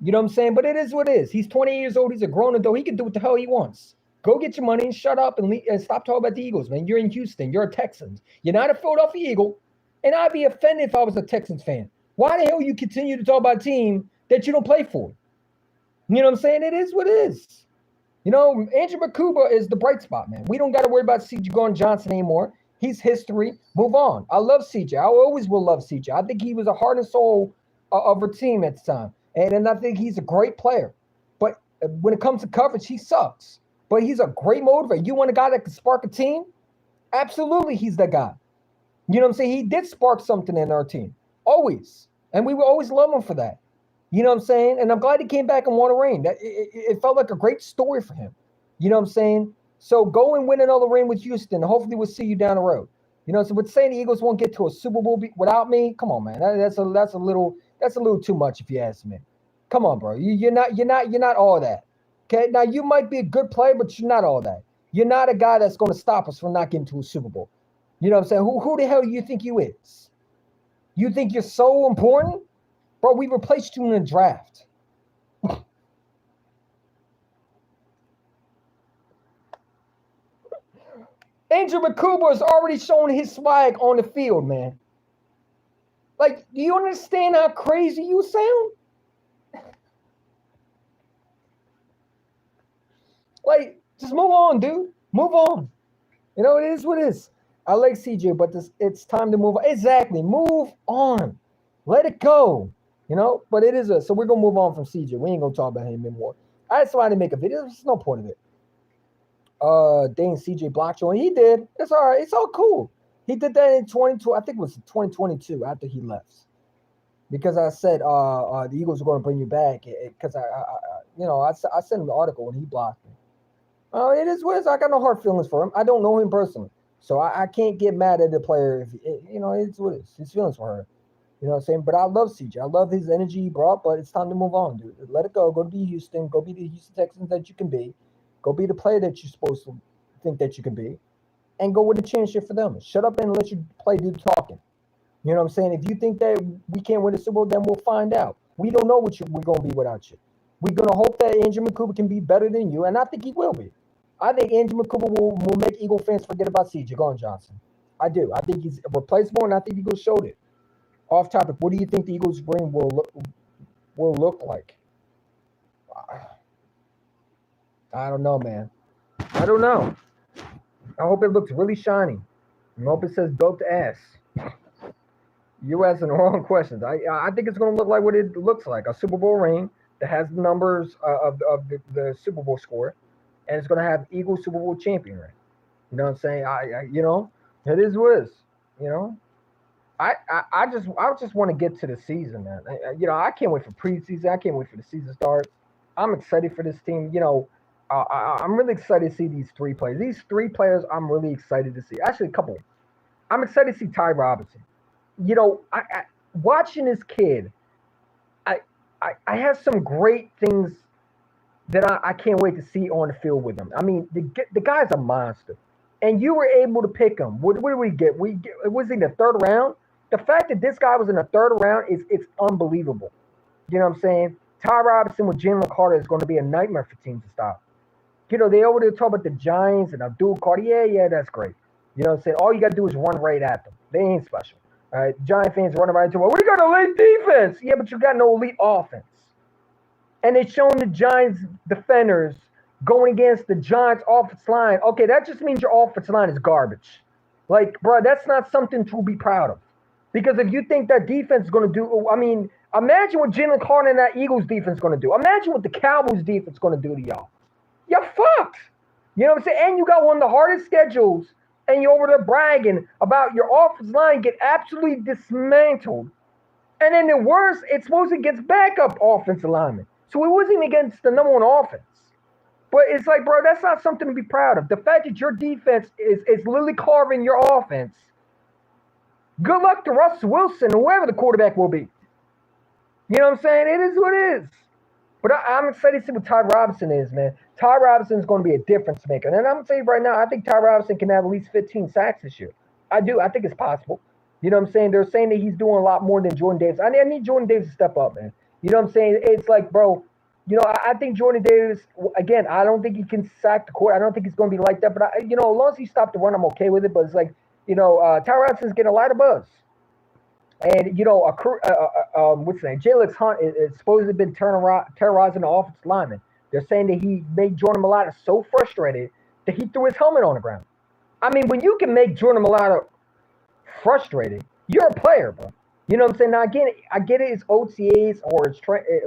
You know what I'm saying? But it is what it is. He's 20 years old. He's a grown adult. He can do what the hell he wants. Go get your money and shut up and stop talking about the Eagles, man. You're in Houston. You're a Texans. You're not a Philadelphia Eagle. And I'd be offended if I was a Texans fan. Why the hell you continue to talk about a team that you don't play for? You know what I'm saying? It is what it is. Andrew Makuba is the bright spot, man. We don't got to worry about CJ Gardner-Johnson anymore. He's history. Move on. I love CJ. I always will love CJ. I think he was a heart and soul of our team at the time. And I think he's a great player. But when it comes to coverage, he sucks. But he's a great motivator. You want a guy that can spark a team? Absolutely, he's that guy. You know what I'm saying? He did spark something in our team. Always. And we will always love him for that. You know what I'm saying? And I'm glad he came back and won a ring. It felt like a great story for him. You know what I'm saying? So go and win another ring with Houston. Hopefully we'll see you down the road. So with saying the Eagles won't get to a Super Bowl without me, come on, man. That's a little too much if you ask me. Come on, bro. You're not all that. Okay? Now you might be a good player, but you're not all that. You're not a guy that's going to stop us from not getting to a Super Bowl. You know what I'm saying? Who the hell do you think you is? You think you're so important? Bro, we replaced you in the draft. Andrew Makuba is already showing his swag on the field, man. Like, do you understand how crazy you sound? Like, just move on, dude. Move on. It is what it is. I like CJ, but it's time to move on. Exactly. Move on. Let it go. But it is so we're going to move on from CJ. We ain't going to talk about him anymore. I just wanted to make a video. There's no point of it. Dane CJ blocked you, and he did. It's all right. It's all cool. He did that in 22. I think it was 2022 after he left. Because I said the Eagles were going to bring you back. Because I sent him the article when he blocked me. It is what it is. I got no hard feelings for him. I don't know him personally. So I can't get mad at the player. It's what it is. His feelings for her. You know what I'm saying? But I love CJ. I love his energy he brought, but it's time to move on, dude. Let it go. Go be Houston. Go be the Houston Texans that you can be. Go be the player that you're supposed to think that you can be. And go win a championship for them. Shut up and let you play do the talking. You know what I'm saying? If you think that we can't win the Super Bowl, then we'll find out. We don't know what we're going to be without you. We're going to hope that Andrew Makuba can be better than you, and I think he will be. I think Andrew Makuba will make Eagle fans forget about CJ Gardner-Johnson. I do. I think he's replaceable, and I think Eagles showed it. Off topic, what do you think the Eagles ring will look like? I don't know, man. I don't know. I hope it looks really shiny. I hope it says dope ass. You're asking the wrong questions. I think it's going to look like what it looks like, a Super Bowl ring that has the numbers of the Super Bowl score, and it's going to have Eagles Super Bowl champion ring. You know what I'm saying? It is what it is. You know, I just want to get to the season, man. I can't wait for preseason. I can't wait for the season starts. I'm excited for this team. I'm really excited to see these three players. These three players, I'm really excited to see. Actually, a couple. I'm excited to see Ty Robinson. Watching this kid, I, I have some great things that I can't wait to see on the field with him. I mean, the guy's a monster, and you were able to pick him. What did we get? Was he in the third round? The fact that this guy was in the third round it's unbelievable. You know what I'm saying? Ty Robinson with Jalen Carter is going to be a nightmare for teams to stop. They over there talk about the Giants and Abdul Carter. Yeah, that's great. You know what I'm saying? All you got to do is run right at them. They ain't special. All right, Giant fans running right into them. We got elite defense. Yeah, but you got no elite offense. And they showing the Giants defenders going against the Giants offensive line. Okay, that just means your offensive line is garbage. Like, bro, that's not something to be proud of. Because if you think that defense is going to do, I mean, imagine what Jalen Carter and that Eagles defense is going to do. Imagine what the Cowboys defense is going to do to y'all. You're fucked. You know what I'm saying? And you got one of the hardest schedules, and you're over there bragging about your offensive line get absolutely dismantled. And then the worst, it's supposed to get backup offensive linemen. So it wasn't even against the number one offense. But it's like, bro, that's not something to be proud of. The fact that your defense is literally carving your offense, good luck to Russ Wilson, whoever the quarterback will be. You know what I'm saying? It is what it is. But I'm excited to see what Ty Robinson is, man. Ty Robinson is going to be a difference maker. And I'm going to tell you right now, I think Ty Robinson can have at least 15 sacks this year. I do. I think it's possible. You know what I'm saying? They're saying that he's doing a lot more than Jordan Davis. I need Jordan Davis to step up, man. You know what I'm saying? It's like, bro, I think Jordan Davis, again, I don't think he can sack the court. I don't think he's going to be like that. But, as long as he stopped the run, I'm okay with it. But it's like, Ty Robinson's getting a lot of buzz. And, what's his name? Jalen Hunt is supposedly been terrorizing the offensive lineman. They're saying that he made Jordan Mailata so frustrated that he threw his helmet on the ground. I mean, when you can make Jordan Mailata frustrated, you're a player, bro. You know what I'm saying? Now, again, I get it. It's OTAs or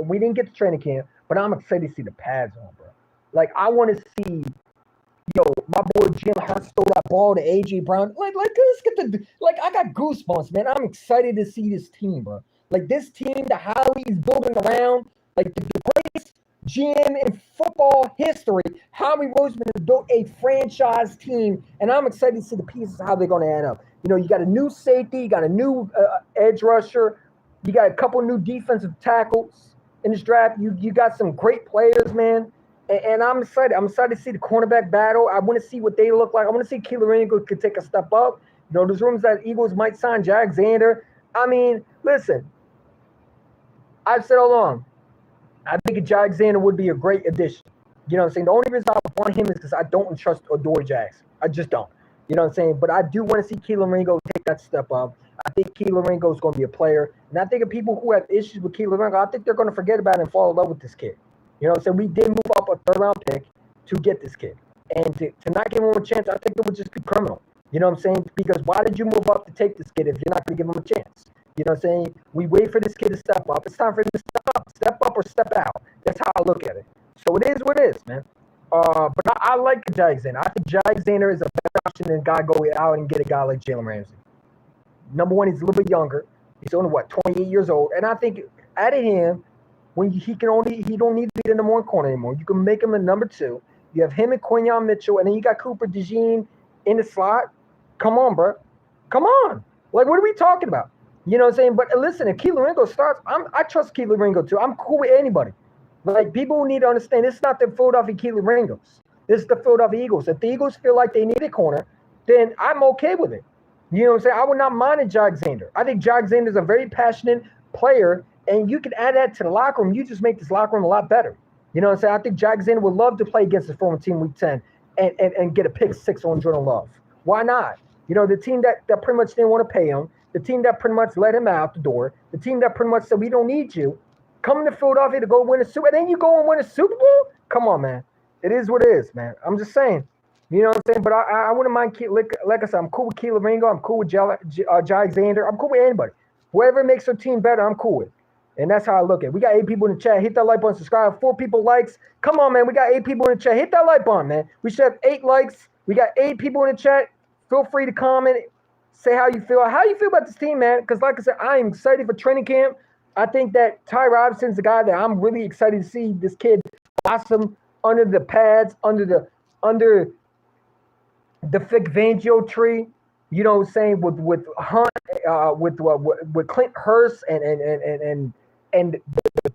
we didn't get to training camp, but I'm excited to see the pads on, bro. Like, I want to see, my boy Jalen Hurts throw that ball to A.J. Brown. Like, let's get I got goosebumps, man. I'm excited to see this team, bro. Like, this team that Howie is building around, like, the greatest GM in football history, Howie Roseman has built a franchise team, and I'm excited to see the pieces, how they're going to add up. You got a new safety, you got a new edge rusher, you got a couple new defensive tackles in this draft. You got some great players, man. And I'm excited. I'm excited to see the cornerback battle. I want to see what they look like. I want to see Keeler Ingram could take a step up. There's rumors that Eagles might sign Alexander. I mean, listen, I've said all along, I think Alexander would be a great addition. You know what I'm saying? The only reason I want him is because I don't trust Adoree Jackson. I just don't. You know what I'm saying? But I do want to see Keeler Ringo take that step up. I think Keeler Ringo is going to be a player. And I think of people who have issues with Keeler Ringo, I think they're going to forget about it and fall in love with this kid. You know what I'm saying? We did move up a third-round pick to get this kid. And to not give him a chance, I think it would just be criminal. You know what I'm saying? Because why did you move up to take this kid if you're not going to give him a chance? You know what I'm saying? We wait for this kid to step up. It's time for him to step up or step out. That's how I look at it. So it is what it is, man. But I like Alexander. I think Alexander is a better option than a guy go out and get a guy like Jalen Ramsey. Number one, he's a little bit younger. He's only 28 years old, and I think out of him, when he don't need to be the number one corner anymore. You can make him a number two. You have him and Quinyon Mitchell, and then you got Cooper DeJean in the slot. Come on, bro. Come on. Like, what are we talking about? You know what I'm saying? But listen, if Keeler Ringo starts, I trust Keeler Ringo too. I'm cool with anybody. Like, people need to understand, this is not the Philadelphia Keeler Ringos. This is the Philadelphia Eagles. If the Eagles feel like they need a corner, then I'm okay with it. You know what I'm saying? I would not mind a Alexander. I think Alexander is a very passionate player, and you can add that to the locker room. You just make this locker room a lot better. You know what I'm saying? I think Alexander would love to play against his former team week 10 and get a pick 6 on Jordan Love. Why not? The team that pretty much didn't want to pay him, the team that pretty much let him out the door, the team that pretty much said, we don't need you, coming to Philadelphia to go win a Super, and then you go and win a Super Bowl? Come on, man. It is what it is, man. I'm just saying. You know what I'm saying? But I wouldn't mind, like I said, I'm cool with Keelan Ringo. I'm cool with Alexander. I'm cool with anybody. Whoever makes their team better, I'm cool with. And that's how I look at it. We got 8 people in the chat. Hit that like button, subscribe. 4 people likes. Come on, man. We got 8 people in the chat. Hit that like button, man. We should have 8 likes. We got 8 people in the chat. Feel free to comment. Say how you feel. How you feel about this team, man? Because like I said, I am excited for training camp. I think that Ty Robinson's the guy that I'm really excited to see this kid blossom under the pads, under the Vic Fangio tree. You know what I'm saying? With Hunt, with Clint Hurst and the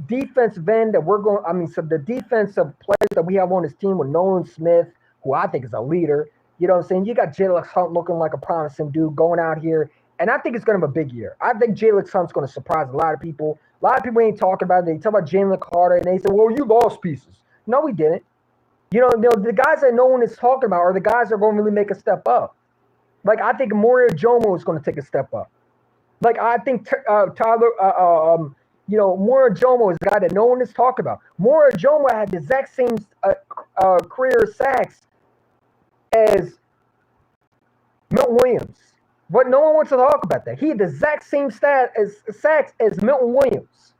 defensive end that we're going. I mean, so the defensive players that we have on this team with Nolan Smith, who I think is a leader. You know what I'm saying? You got Jalen Hunt looking like a promising dude going out here. And I think it's going to be a big year. I think Jalen Hunt's going to surprise a lot of people. A lot of people ain't talking about it. They talk about Jalen Carter, and they say, well, you lost pieces. No, we didn't. You know, the guys that no one is talking about are the guys that are going to really make a step up. Like, I think Mario Jomo is going to take a step up. Like, I think Mario Jomo is the guy that no one is talking about. Mario Jomo had the exact same career sacks as Milton Williams. But no one wants to talk about that. He had the exact same sacks as Milton Williams.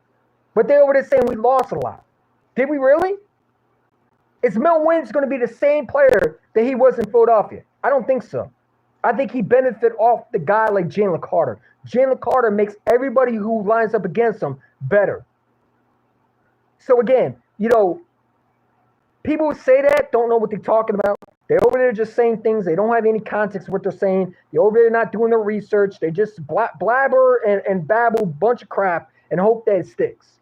But they're over there saying we lost a lot. Did we really? Is Milton Williams going to be the same player that he was in Philadelphia? I don't think so. I think he benefit off the guy like Jalen Carter. Jalen Carter makes everybody who lines up against him better. So again, you know, people who say that don't know what they're talking about. They're over there just saying things. They don't have any context of what they're saying. They're over there not doing their research. They just blabber and babble a bunch of crap and hope that it sticks.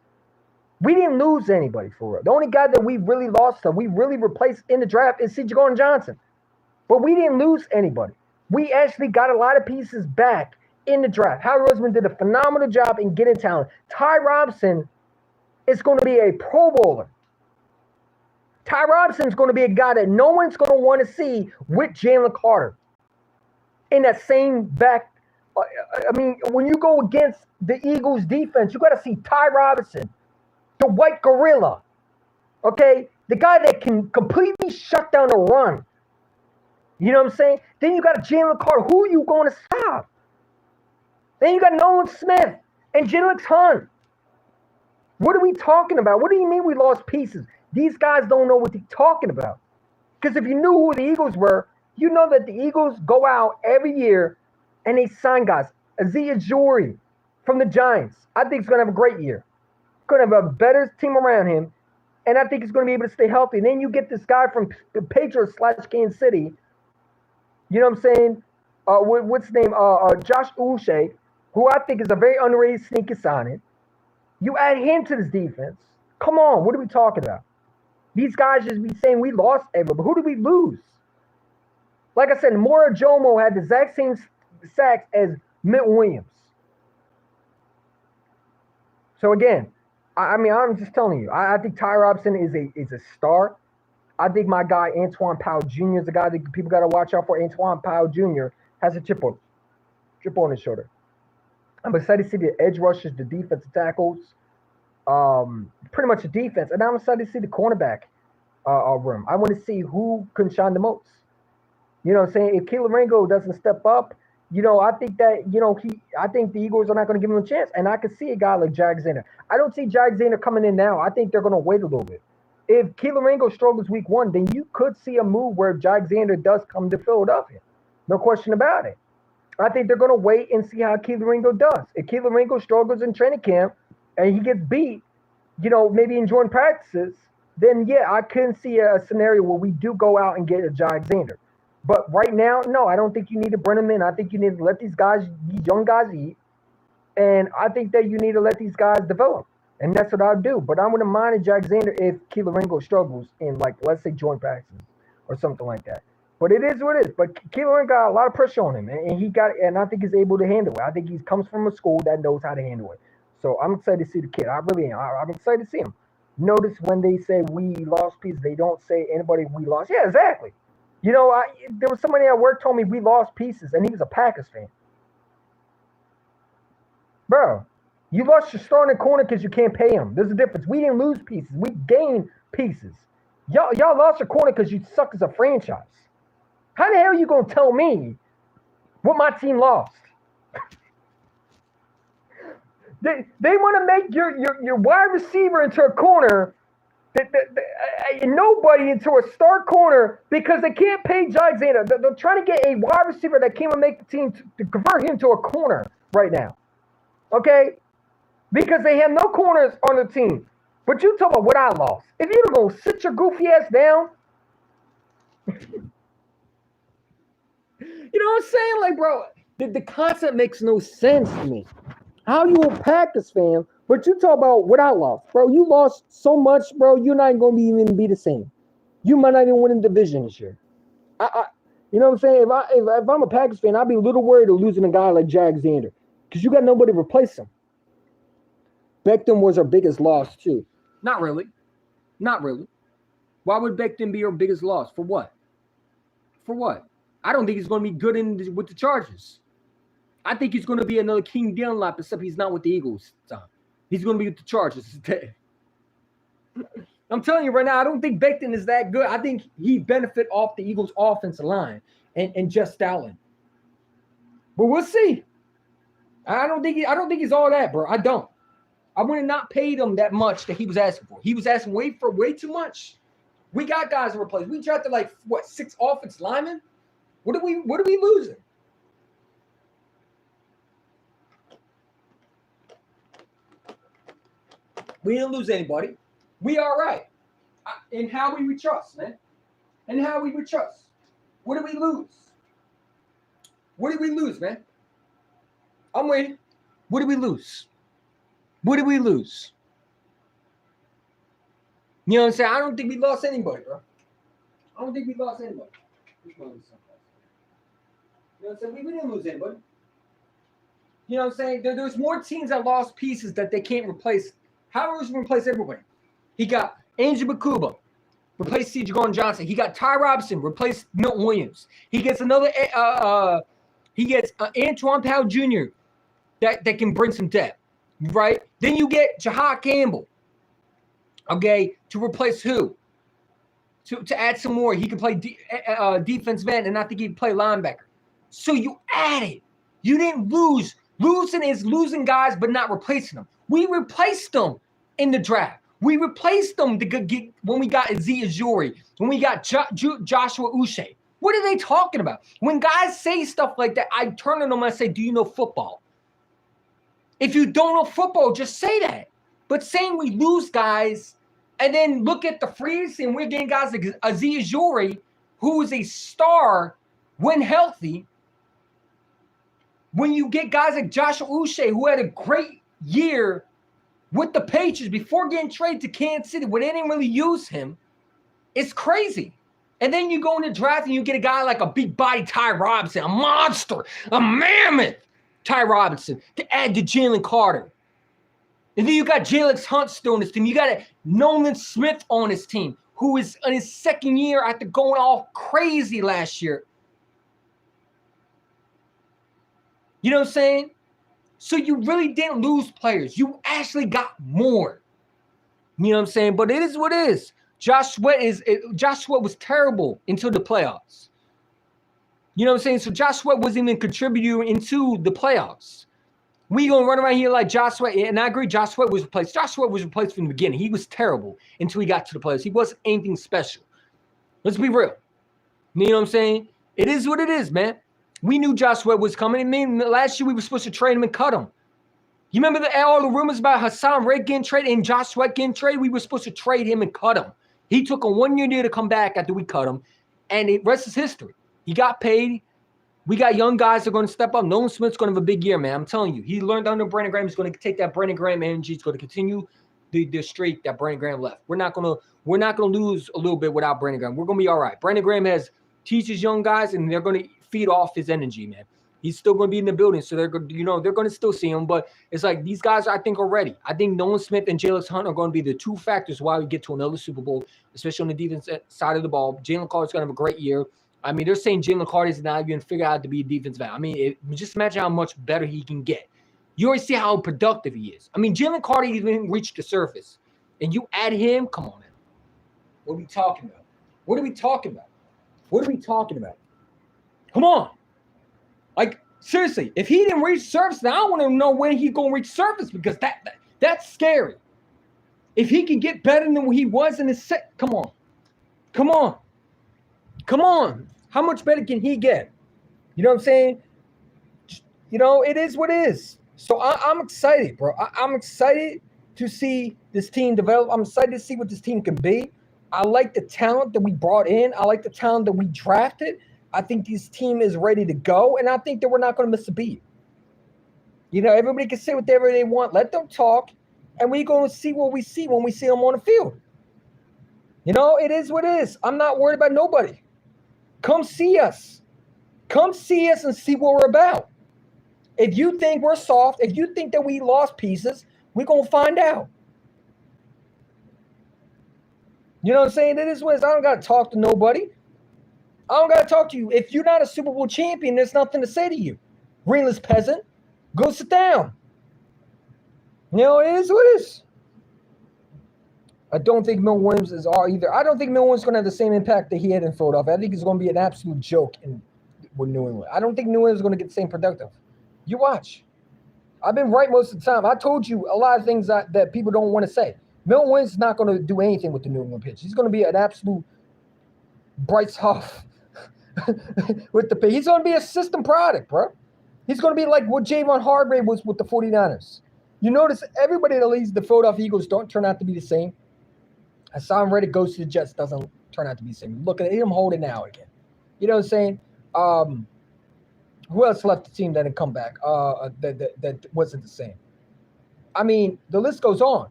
We didn't lose anybody for real. The only guy that we really lost, that we really replaced in the draft is C.J. Gardner-Johnson. But we didn't lose anybody. We actually got a lot of pieces back in the draft. Howie Roseman did a phenomenal job in getting talent. Ty Robinson is going to be a Pro Bowler. Ty Robinson is going to be a guy that no one's going to want to see with Jalen Carter in that same back. I mean, when you go against the Eagles defense, you got to see Ty Robinson, the white gorilla, okay? The guy that can completely shut down a run. You know what I'm saying? Then you got Jalen Carter. Who are you going to stop? Then you got Nolan Smith and Jalen Hunt. What are we talking about? What do you mean we lost pieces? These guys don't know what they're talking about. Because if you knew who the Eagles were, you know that the Eagles go out every year and they sign guys. Azeez Ujulari from the Giants. I think he's going to have a great year. Going to have a better team around him. And I think he's going to be able to stay healthy. And then you get this guy from the Patriots / Kansas City. You know what I'm saying? What's his name? Josh Uche, who I think is a very underrated sneaky signing. You add him to this defense. Come on, what are we talking about? These guys just be saying we lost everybody, but who did we lose? Like I said, Mario Jomo had the exact same sacks as Milton Williams. So again, I mean, I'm just telling you, I think Ty Robinson is a star. I think my guy Antoine Powell Jr. is the guy that people got to watch out for. Antoine Powell Jr. has a chip on his shoulder. I'm excited to see the edge rushers, the defensive tackles, pretty much the defense. And I'm excited to see the cornerback room. I want to see who can shine the most. You know what I'm saying? If Keelan Ringo doesn't step up, you know, I think that, you know, I think the Eagles are not going to give him a chance. And I can see a guy like Alexander. I don't see Alexander coming in now. I think they're going to wait a little bit. If Keelan Ringo struggles week 1, then you could see a move where Alexander does come to Philadelphia. No question about it. I think they're going to wait and see how Keelan Ringo does. If Keelan Ringo struggles in training camp and he gets beat, you know, maybe in joint practices, then yeah, I can see a scenario where we do go out and get a Alexander. But right now, no, I don't think you need to bring him in. I think you need to let these young guys eat. And I think that you need to let these guys develop. And that's what I'll do. But I wouldn't mind Alexander if Keelan Ringo struggles in, like, let's say joint practices or something like that. But it is what it is. But Keelan Ringo got a lot of pressure on him. And I think he's able to handle it. I think he comes from a school that knows how to handle it. So I'm excited to see the kid. I really am. I'm excited to see him. Notice when they say we lost pieces, they don't say anybody we lost. Yeah, exactly. You know, there was somebody at work told me we lost pieces, and he was a Packers fan. Bro, You lost your starting corner because you can't pay him. There's a difference. We didn't lose pieces. We gained pieces. Y'all lost your corner because you suck as a franchise. How the hell are you going to tell me what my team lost? They want to make your wide receiver into a corner, nobody into a star corner because they can't pay Alexander. They're trying to get a wide receiver that can't even make the team to convert him to a corner right now. Okay? Because they have no corners on the team. But you talk about what I lost. If you don't go sit your goofy ass down. You know what I'm saying? Like, bro, the concept makes no sense to me. How you a Packers fan, but you talk about what I lost. Bro, you lost so much, bro, you're not going to even be the same. You might not even win the division this year. You know what I'm saying? If I'm a Packers fan, I'd be a little worried of losing a guy like Alexander because you got nobody to replace him. Beckham was our biggest loss, too. Not really. Not really. Why would Beckham be our biggest loss? For what? For what? I don't think he's going to be good with the Chargers. I think he's going to be another King Dunlap, except he's not with the Eagles. He's going to be with the Chargers instead. I'm telling you right now, I don't think Beckham is that good. I think he benefit off the Eagles' offensive line and just Allen. But we'll see. I don't think he's all that, bro. I don't. I would have not paid him that much that he was asking for. He was asking way too much. We got guys to replace. We drafted 6 offensive linemen? What are we losing? We didn't lose anybody. We all right. In how we trust, man. And how we trust. What did we lose? What did we lose, man? I'm waiting. What did we lose? What did we lose? You know what I'm saying? I don't think we lost anybody, bro. I don't think we lost anybody. You know what I'm saying? We didn't lose anybody. You know what I'm saying? There's more teams that lost pieces that they can't replace. Howard's going to replace everybody. He got Angel Bakuba, replaced C.J. Gardner-Johnson. He got Ty Robinson, replaced Milton Williams. He gets another. He gets Antoine Powell Jr. that can bring some depth, right? Then you get Jahad Campbell, okay, to replace who? To add some more. He can play defensive end, and I think he can play linebacker. So you added. You didn't lose. Losing is losing guys, but not replacing them. We replaced them in the draft. We replaced them when we got Aziz Ujiri, when we got Joshua Uche. What are they talking about? When guys say stuff like that, I turn to them and I say, do you know football? If you don't know football, just say that. But saying we lose guys and then look at the free agency and we're getting guys like Aziz Ujiri, who is a star when healthy, when you get guys like Joshua Uche, who had a great year with the Patriots before getting traded to Kansas City, where they didn't really use him, it's crazy. And then you go in the draft and you get a guy like a big body Ty Robinson, a monster, a mammoth Ty Robinson to add to Jalen Carter. And then you got Jalen Hunt still on his team. You got Nolan Smith on his team, who is in his second year after going all crazy last year. You know what I'm saying? So you really didn't lose players. You actually got more. You know what I'm saying? But it is what it is. Josh Sweat was terrible until the playoffs. You know what I'm saying? So Josh Sweat wasn't even contributing into the playoffs. We gonna run around here like Josh Sweat, and I agree, Josh Sweat was replaced. Josh Sweat was replaced from the beginning. He was terrible until he got to the playoffs. He wasn't anything special. Let's be real. You know what I'm saying? It is what it is, man. We knew Josh Sweat was coming. I mean, last year we were supposed to trade him and cut him. You remember all the rumors about Hassan Reddick getting traded and Josh Sweat getting traded? We were supposed to trade him and cut him. He took a 1 year deal to come back after we cut him, and the rest is history. He got paid. We got young guys that are going to step up. Nolan Smith's going to have a big year, man. I'm telling you. He learned under Brandon Graham. He's going to take that Brandon Graham energy. He's going to continue the streak that Brandon Graham left. We're not going to lose a little bit without Brandon Graham. We're going to be all right. Brandon Graham teaches young guys, and they're going to feed off his energy, man. He's still going to be in the building, so they're going to still see him. But it's like these guys, I think, are ready. I think Nolan Smith and Jalen Hunt are going to be the two factors why we get to another Super Bowl, especially on the defense side of the ball. Jalen Carter's going to have a great year. I mean, they're saying Jalen Carter is not even figured out to be a defensive end. I mean, just imagine how much better he can get. You already see how productive he is. I mean, Jalen Carter even reached the surface. And you add him, come on now. What are we talking about? What are we talking about? What are we talking about? Come on. Like, seriously, if he didn't reach surface, now I want to know when he's going to reach surface because that's scary. If he can get better than he was in his set, come on. Come on. Come on. How much better can he get? You know what I'm saying? You know, it is what it is. So I'm excited, bro. I'm excited to see this team develop. I'm excited to see what this team can be. I like the talent that we brought in. I like the talent that we drafted. I think this team is ready to go, and I think that we're not going to miss a beat. You know, everybody can say whatever they want. Let them talk, and we're going to see what we see when we see them on the field. You know, it is what it is. I'm not worried about nobody. Come see us. Come see us and see what we're about. If you think we're soft, if you think that we lost pieces, we're going to find out. You know what I'm saying? It is what it is. I don't got to talk to nobody. I don't got to talk to you. If you're not a Super Bowl champion, there's nothing to say to you. Brainless peasant, go sit down. You know, it is what it is. I don't think Mil Williams is all either. I don't think Mil Williams is going to have the same impact that he had in Philadelphia. I think it's going to be an absolute joke with New England. I don't think New England is going to get the same productive. You watch. I've been right most of the time. I told you a lot of things that people don't want to say. Mil Williams is not going to do anything with the New England pitch. He's going to be an absolute bright soft with the pitch. He's going to be a system product, bro. He's going to be like what Javon Hargrave was with the 49ers. You notice everybody that leads the Philadelphia Eagles don't turn out to be the same. Hassan Reddick goes to the Jets, doesn't turn out to be the same. Look at him holding now again. You know what I'm saying? Who else left the team that didn't come back? That wasn't the same. I mean, the list goes on.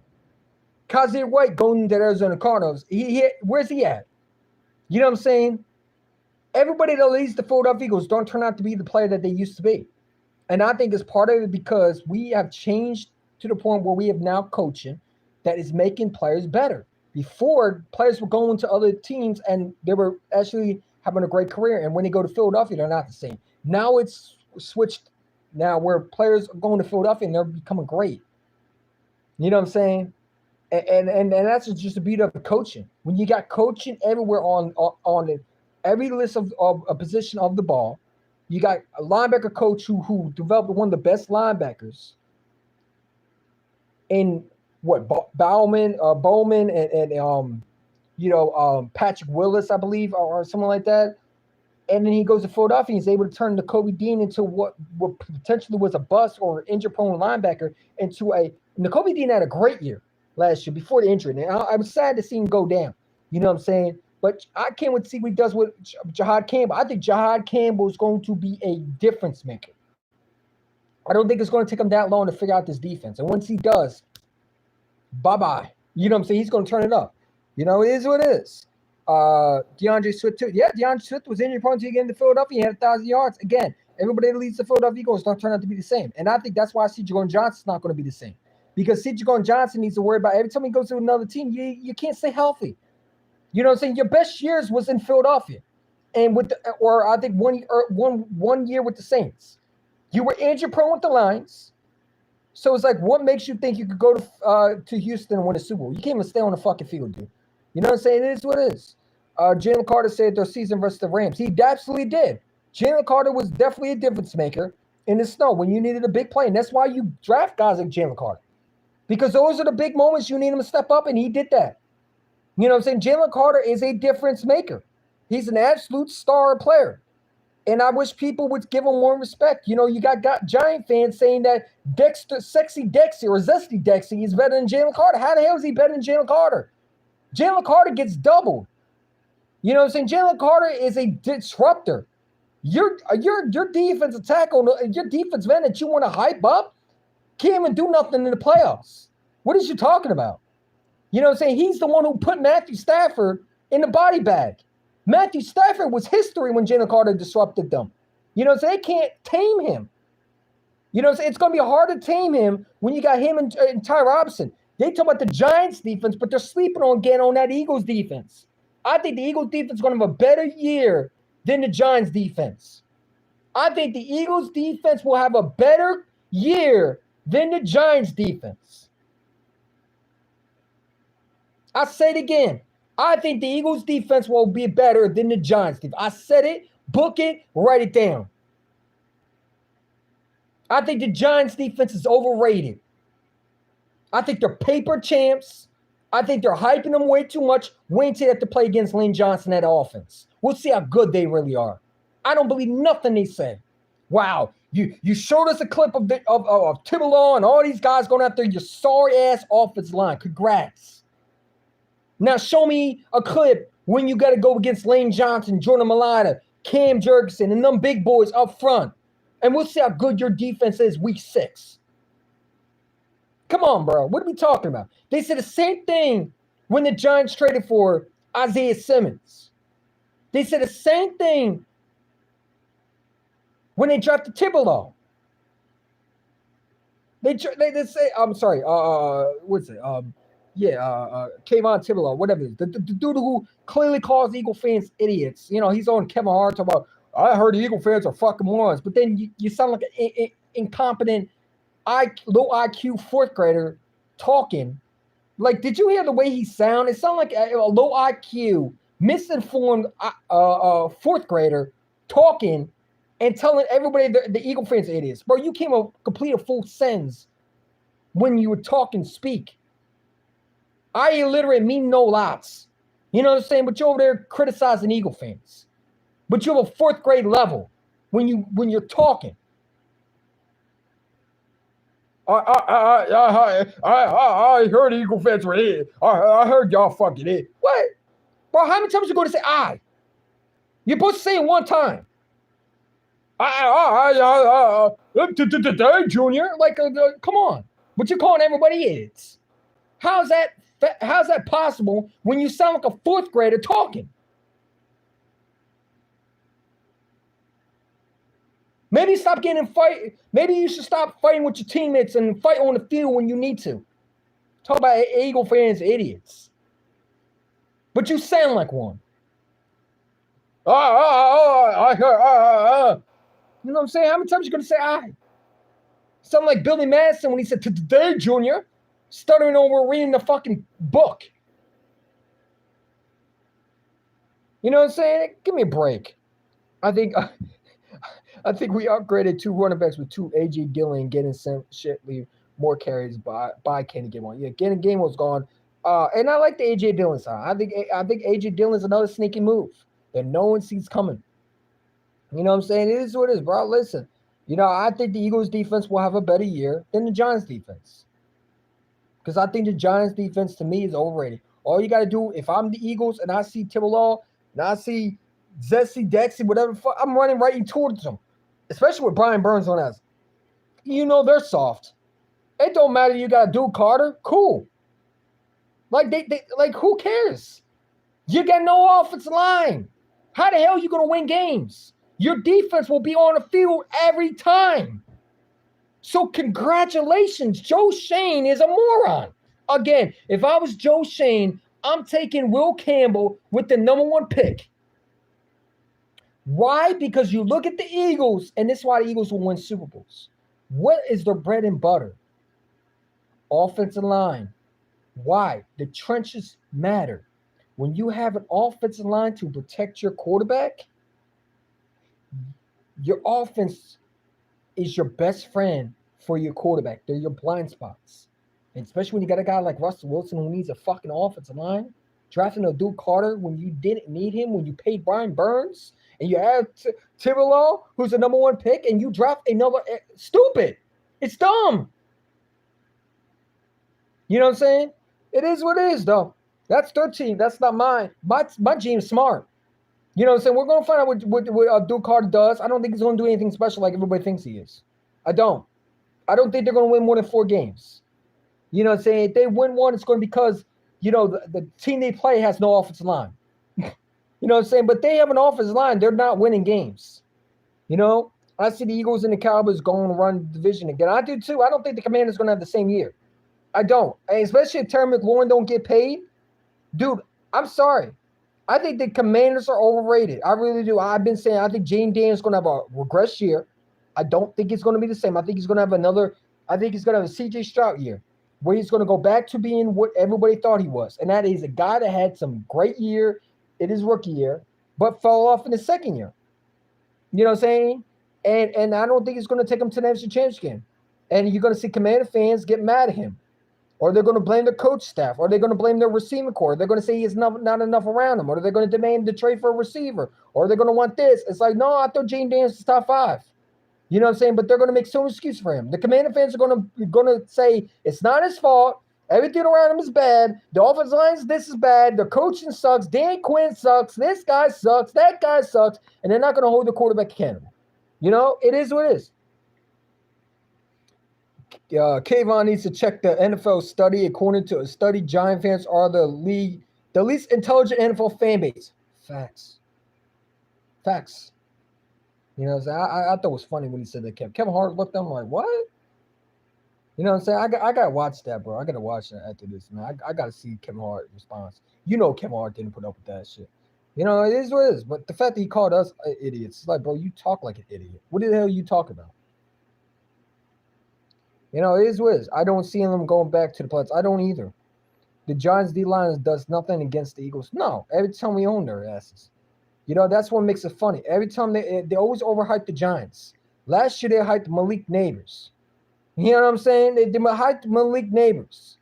Kazir White going to the Arizona Cardinals. Where's he at? You know what I'm saying? Everybody that leads the Philadelphia Eagles don't turn out to be the player that they used to be. And I think it's part of it because we have changed to the point where we have now coaching that is making players better. Before, players were going to other teams and they were actually having a great career. And when they go to Philadelphia, they're not the same. Now it's switched now where players are going to Philadelphia and they're becoming great. You know what I'm saying? And that's just the beauty of the coaching. When you got coaching everywhere on every list of a position of the ball, you got a linebacker coach who developed one of the best linebackers in Bowman and Patrick Willis, I believe, or something like that. And then he goes to Philadelphia and he's able to turn the Kobe Dean into what potentially was a bust or injury-prone linebacker into a – Kobe Dean had a great year last year before the injury. And I was sad to see him go down. You know what I'm saying? But I can't wait to see what he does with Jahad Campbell. I think Jahad Campbell is going to be a difference maker. I don't think it's going to take him that long to figure out this defense. And once he does, bye-bye. You know what I'm saying? He's going to turn it up. You know, it is what it is. DeAndre Swift too. Yeah, DeAndre Swift was injured prone to get into Philadelphia. He had 1,000 yards. Again, everybody that leads the Philadelphia Eagles don't turn out to be the same. And I think that's why C.J. Gardner-Johnson's not going to be the same. Because C.J. Gardner-Johnson needs to worry about every time he goes to another team, you can't stay healthy. You know what I'm saying? Your best years was in Philadelphia. And I think one year with the Saints. You were injured prone with the Lions. So it's like, what makes you think you could go to Houston and win a Super Bowl? You can't even stay on the fucking field, dude. You know what I'm saying? It is what it is. Jalen Carter said their season versus the Rams. He absolutely did. Jalen Carter was definitely a difference maker in the snow when you needed a big play. And that's why you draft guys like Jalen Carter. Because those are the big moments you need him to step up, and he did that. You know what I'm saying? Jalen Carter is a difference maker. He's an absolute star player. And I wish people would give him more respect. You know, you got Giant fans saying that Sexy Dexy or Zesty Dexy is better than Jalen Carter. How the hell is he better than Jalen Carter? Jalen Carter gets doubled. You know what I'm saying? Jalen Carter is a disruptor. Your defensive tackle, your defensive end that you want to hype up can't even do nothing in the playoffs. What is you talking about? You know what I'm saying? He's the one who put Matthew Stafford in the body bag. Matthew Stafford was history when Jalen Carter disrupted them. You know what I'm saying? They can't tame him. You know what I'm saying? It's going to be hard to tame him when you got him and Ty Robinson. They talk about the Giants defense, but they're sleeping on that Eagles defense. I think the Eagles defense is going to have a better year than the Giants defense. I think the Eagles defense will have a better year than the Giants defense. I say it again. I think the Eagles defense will be better than the Giants defense. I said it, book it, write it down. I think the Giants defense is overrated. I think they're paper champs. I think they're hyping them way too much. Wait until they have to play against Lane Johnson at offense. We'll see how good they really are. I don't believe nothing they say. Wow, you showed us a clip of Thibodeau and all these guys going out there. Your sorry-ass offensive line. Congrats. Now show me a clip when you got to go against Lane Johnson, Jordan Mailata, Cam Jurgensen, and them big boys up front. And we'll see how good your defense is week 6. Come on, bro. What are we talking about? They said the same thing when the Giants traded for Isaiah Simmons. They said the same thing when they drafted Thibodeau. They say, I'm sorry, what's it? Kayvon Thibodeau, whatever it is. The dude who clearly calls Eagle fans idiots. You know, he's on Kevin Hart talking about, I heard the Eagle fans are fucking morons. But then you sound like an incompetent, low IQ 4th grader talking. Like, did you hear the way he sound? It sounded like a low IQ, misinformed 4th grader talking and telling everybody the Eagle fans are idiots. Bro, you came up complete a full sentence when you were talking speak. I illiterate mean no lots. You know what I'm saying? But you're over there criticizing Eagle fans. But you're a 4th grade level when you're talking. I heard Eagle fans were here. I heard y'all fucking it. What? Bro, how many times are you going to say I? You're supposed to say it one time. Junior. Like, come on. But you're calling everybody idiots. How's that possible when you sound like a 4th grader talking? Maybe stop getting fight. Maybe you should stop fighting with your teammates and fight on the field when you need to. Talk about Eagle fans, idiots. But you sound like one. You know what I'm saying? How many times are you going to say I? Sound like Billy Madison when he said, today, Junior, stuttering over reading the fucking book. You know what I'm saying? Give me a break. I think we upgraded 2 running backs with 2 A.J. Dillon getting Shipley more carries by Kenny Gainwell. Yeah, Kenny Gainwell's gone. And I like the A.J. Dillon side. I think A.J. Dillon's another sneaky move that no one sees coming. You know what I'm saying? It is what it is, bro. Listen, you know, I think the Eagles defense will have a better year than the Giants defense. Because I think the Giants defense, to me, is overrated. All you got to do, if I'm the Eagles and I see Thibodeau and I see Zessie, Dexy, whatever, I'm running right towards them. Especially with Brian Burns on us. You know they're soft. It don't matter you got to do Carter. Cool. Like, like, who cares? You got no offensive line. How the hell are you going to win games? Your defense will be on the field every time. So congratulations. Joe Shane is a moron. Again, if I was Joe Shane, I'm taking Will Campbell with the number 1 pick. Why? Because you look at the Eagles, and this is why the Eagles will win Super Bowls. What is their bread and butter? Offensive line. Why? The trenches matter. When you have an offensive line to protect your quarterback, your offense is your best friend for your quarterback. They're your blind spots. And especially when you got a guy like Russell Wilson who needs a fucking offensive line. Drafting a Duke Carter when you didn't need him, when you paid Brian Burns, and you have Thibodeau, who's the number 1 pick, and you draft another. Stupid. It's dumb. You know what I'm saying? It is what it is, though. That's their team. That's not mine. My team's smart. You know what I'm saying? We're going to find out what Duke Carter does. I don't think he's going to do anything special like everybody thinks he is. I don't think they're going to win more than 4 games. You know what I'm saying? If they win one, it's going to be because, you know, the team they play has no offensive line. You know what I'm saying? But they have an offensive line. They're not winning games. You know? I see the Eagles and the Cowboys going to run the division again. I do too. I don't think the Commanders are going to have the same year. I don't. And especially if Terry McLaurin don't get paid. Dude, I'm sorry. I think the Commanders are overrated. I really do. I've been saying I think Jane Daniels is going to have a regress year. I don't think it's going to be the same. I think he's going to have another I think he's going to have a CJ Stroud year where he's going to go back to being what everybody thought he was. And that is a guy that had some great year in his rookie year, but fell off in his second year. You know what I'm saying? And I don't think it's going to take him to the NFC Championship game. And you're going to see Commander fans get mad at him. Or they're going to blame the coach staff. Or they're going to blame their receiving core. They're going to say he's not enough around him. Or they're going to demand the trade for a receiver. Or they're going to want this. It's like, no, I thought Jaden Daniels was top 5. You know what I'm saying? But they're going to make some excuse for him. The Commander fans are going to say it's not his fault. Everything around him is bad. The offensive line, this is bad. The coaching sucks. Dan Quinn sucks. This guy sucks. That guy sucks. And they're not going to hold the quarterback accountable. You know, it is what it is. Kayvon needs to check the NFL study. According to a study, Giant fans are the least intelligent NFL fan base. Facts. You know what I'm saying? I thought it was funny when he said that. Kevin Hart looked at him like, what? You know what I'm saying? I got to watch that, bro. I got to watch that after this, man. I got to see Kevin Hart response. You know Kevin Hart didn't put up with that shit. You know, it is what it is. But the fact that he called us idiots, it's like, bro, you talk like an idiot. What the hell you talk about? You know, it is what it is. I don't see them going back to the playoffs. I don't either. The Giants D-line does nothing against the Eagles. No, every time we own their asses. You know, that's what makes it funny. Every time they always overhype the Giants. Last year they hyped Malik Neighbors. You know what I'm saying? They hyped Malik Neighbors.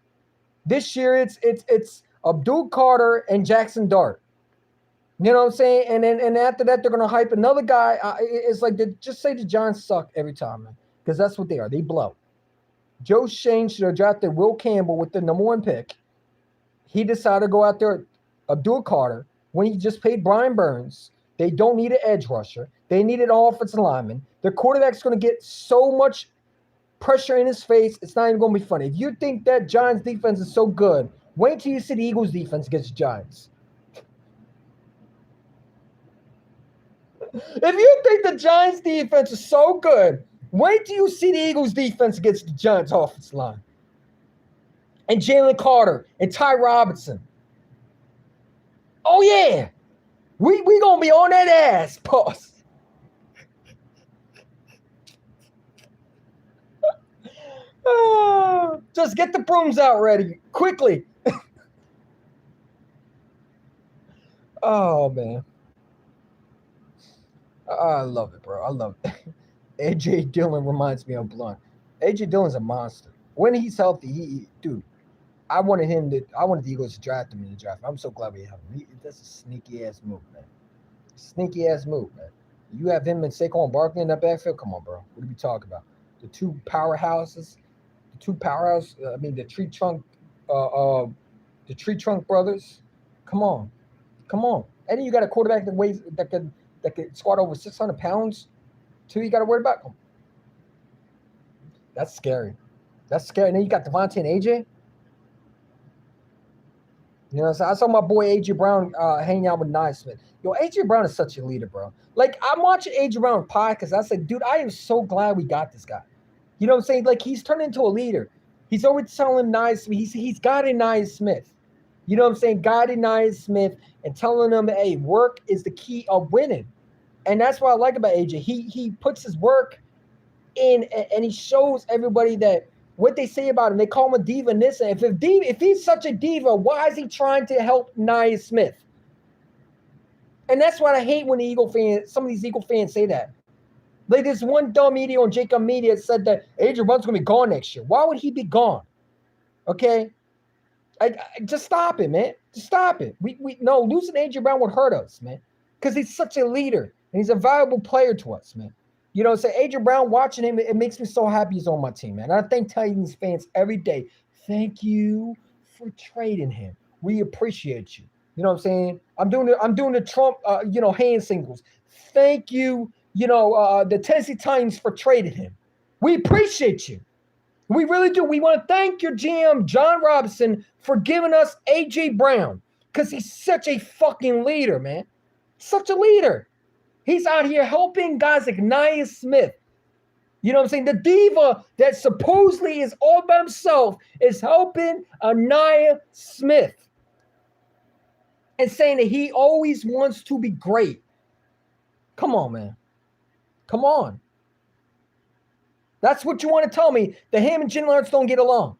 This year it's Abdul Carter and Jackson Dart. You know what I'm saying? And after that they're gonna hype another guy. It's like they just say the Giants suck every time, man. Because that's what they are. They blow. Joe Shane should have drafted Will Campbell with the number 1 pick. He decided to go out there, Abdul Carter, when he just paid Brian Burns. They don't need an edge rusher. They need an offensive lineman. Their quarterback's going to get so much pressure in his face, it's not even going to be funny. If you think that Giants defense is so good, wait till you see the Eagles defense against the Giants. If you think the Giants defense is so good, wait till you see the Eagles defense against the Giants offensive line. And Jalen Carter and Ty Robinson. Oh, yeah. We going to be on that ass, boss. Just get the brooms out ready. Quickly. Oh, man. I love it, bro. I love it. A.J. Dillon reminds me of Blunt. A.J. Dillon's a monster. When he's healthy, dude, I wanted the Eagles to draft him in the draft. I'm so glad we have him. That's a sneaky-ass move, man. Sneaky-ass move, man. You have him and Saquon Barkley in that backfield? Come on, bro. What are we talking about? The two powerhouses? The tree trunk brothers? Come on. And then you got a quarterback that could squat over 600 pounds. Two you got to worry about. That's scary. And then you got Devontae and AJ. You know, so I saw my boy AJ Brown hanging out with Nye Smith. Yo, AJ Brown is such a leader, bro. Like, I'm watching AJ Brown podcast. I said, dude, I am so glad we got this guy. You know what I'm saying? Like, he's turned into a leader. He's always telling Nye Smith. He's guiding Nye Smith. You know what I'm saying? Guiding Nye Smith and telling him, hey, work is the key of winning. And that's what I like about AJ. He puts his work in, and he shows everybody that what they say about him. They call him a diva and this. And if he's such a diva, why is he trying to help Nia Smith? And that's what I hate when some of these Eagle fans say that. Like, this one dumb idiot on Jacob Media said that Adrian Brown's going to be gone next year. Why would he be gone? Okay? I just stop it, man. Just stop it. No, losing Adrian Brown would hurt us, man. Because he's such a leader. And he's a valuable player to us, man. You know, so Adrian Brown, watching him, it makes me so happy he's on my team, man. And I thank Titans fans every day. Thank you for trading him. We appreciate you. You know what I'm saying? I'm doing the Trump, hand signals. Thank you, the Tennessee Titans for trading him. We appreciate you. We really do. We want to thank your GM, John Robinson, for giving us A.J. Brown, because he's such a fucking leader, man. Such a leader. He's out here helping guys like Nia Smith. You know what I'm saying? The diva that supposedly is all by himself is helping Nia Smith and saying that he always wants to be great. Come on, man. Come on. That's what you want to tell me, that him and Jalen Hurts don't get along.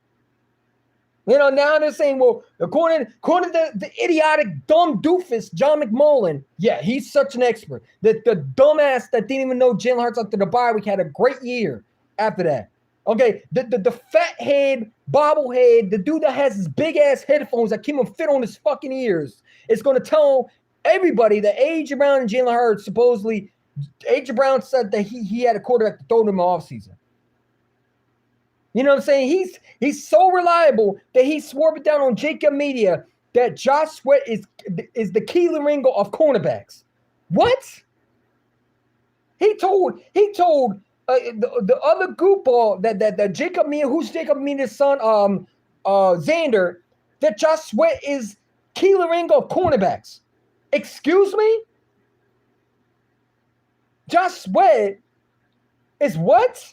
Now they're saying, well, according to the idiotic, dumb doofus, John McMullen, yeah, he's such an expert. The dumbass that didn't even know Jalen Hurts after the bye week had a great year after that. Okay, the fat head, bobblehead, the dude that has his big-ass headphones that can't even fit on his fucking ears is going to tell everybody that A.J. Brown and Jalen Hurts, supposedly, A.J. Brown said that he had a quarterback to throw to him offseason. You know what I'm saying? He's so reliable that he swore it down on Jacob Media that Josh Sweat is the Keelan Ringo of cornerbacks. What? He told the other goofball that Jacob Media, who's Jacob Media's son, Xander, that Josh Sweat is Keelan Ringo of cornerbacks. Excuse me? Josh Sweat is what?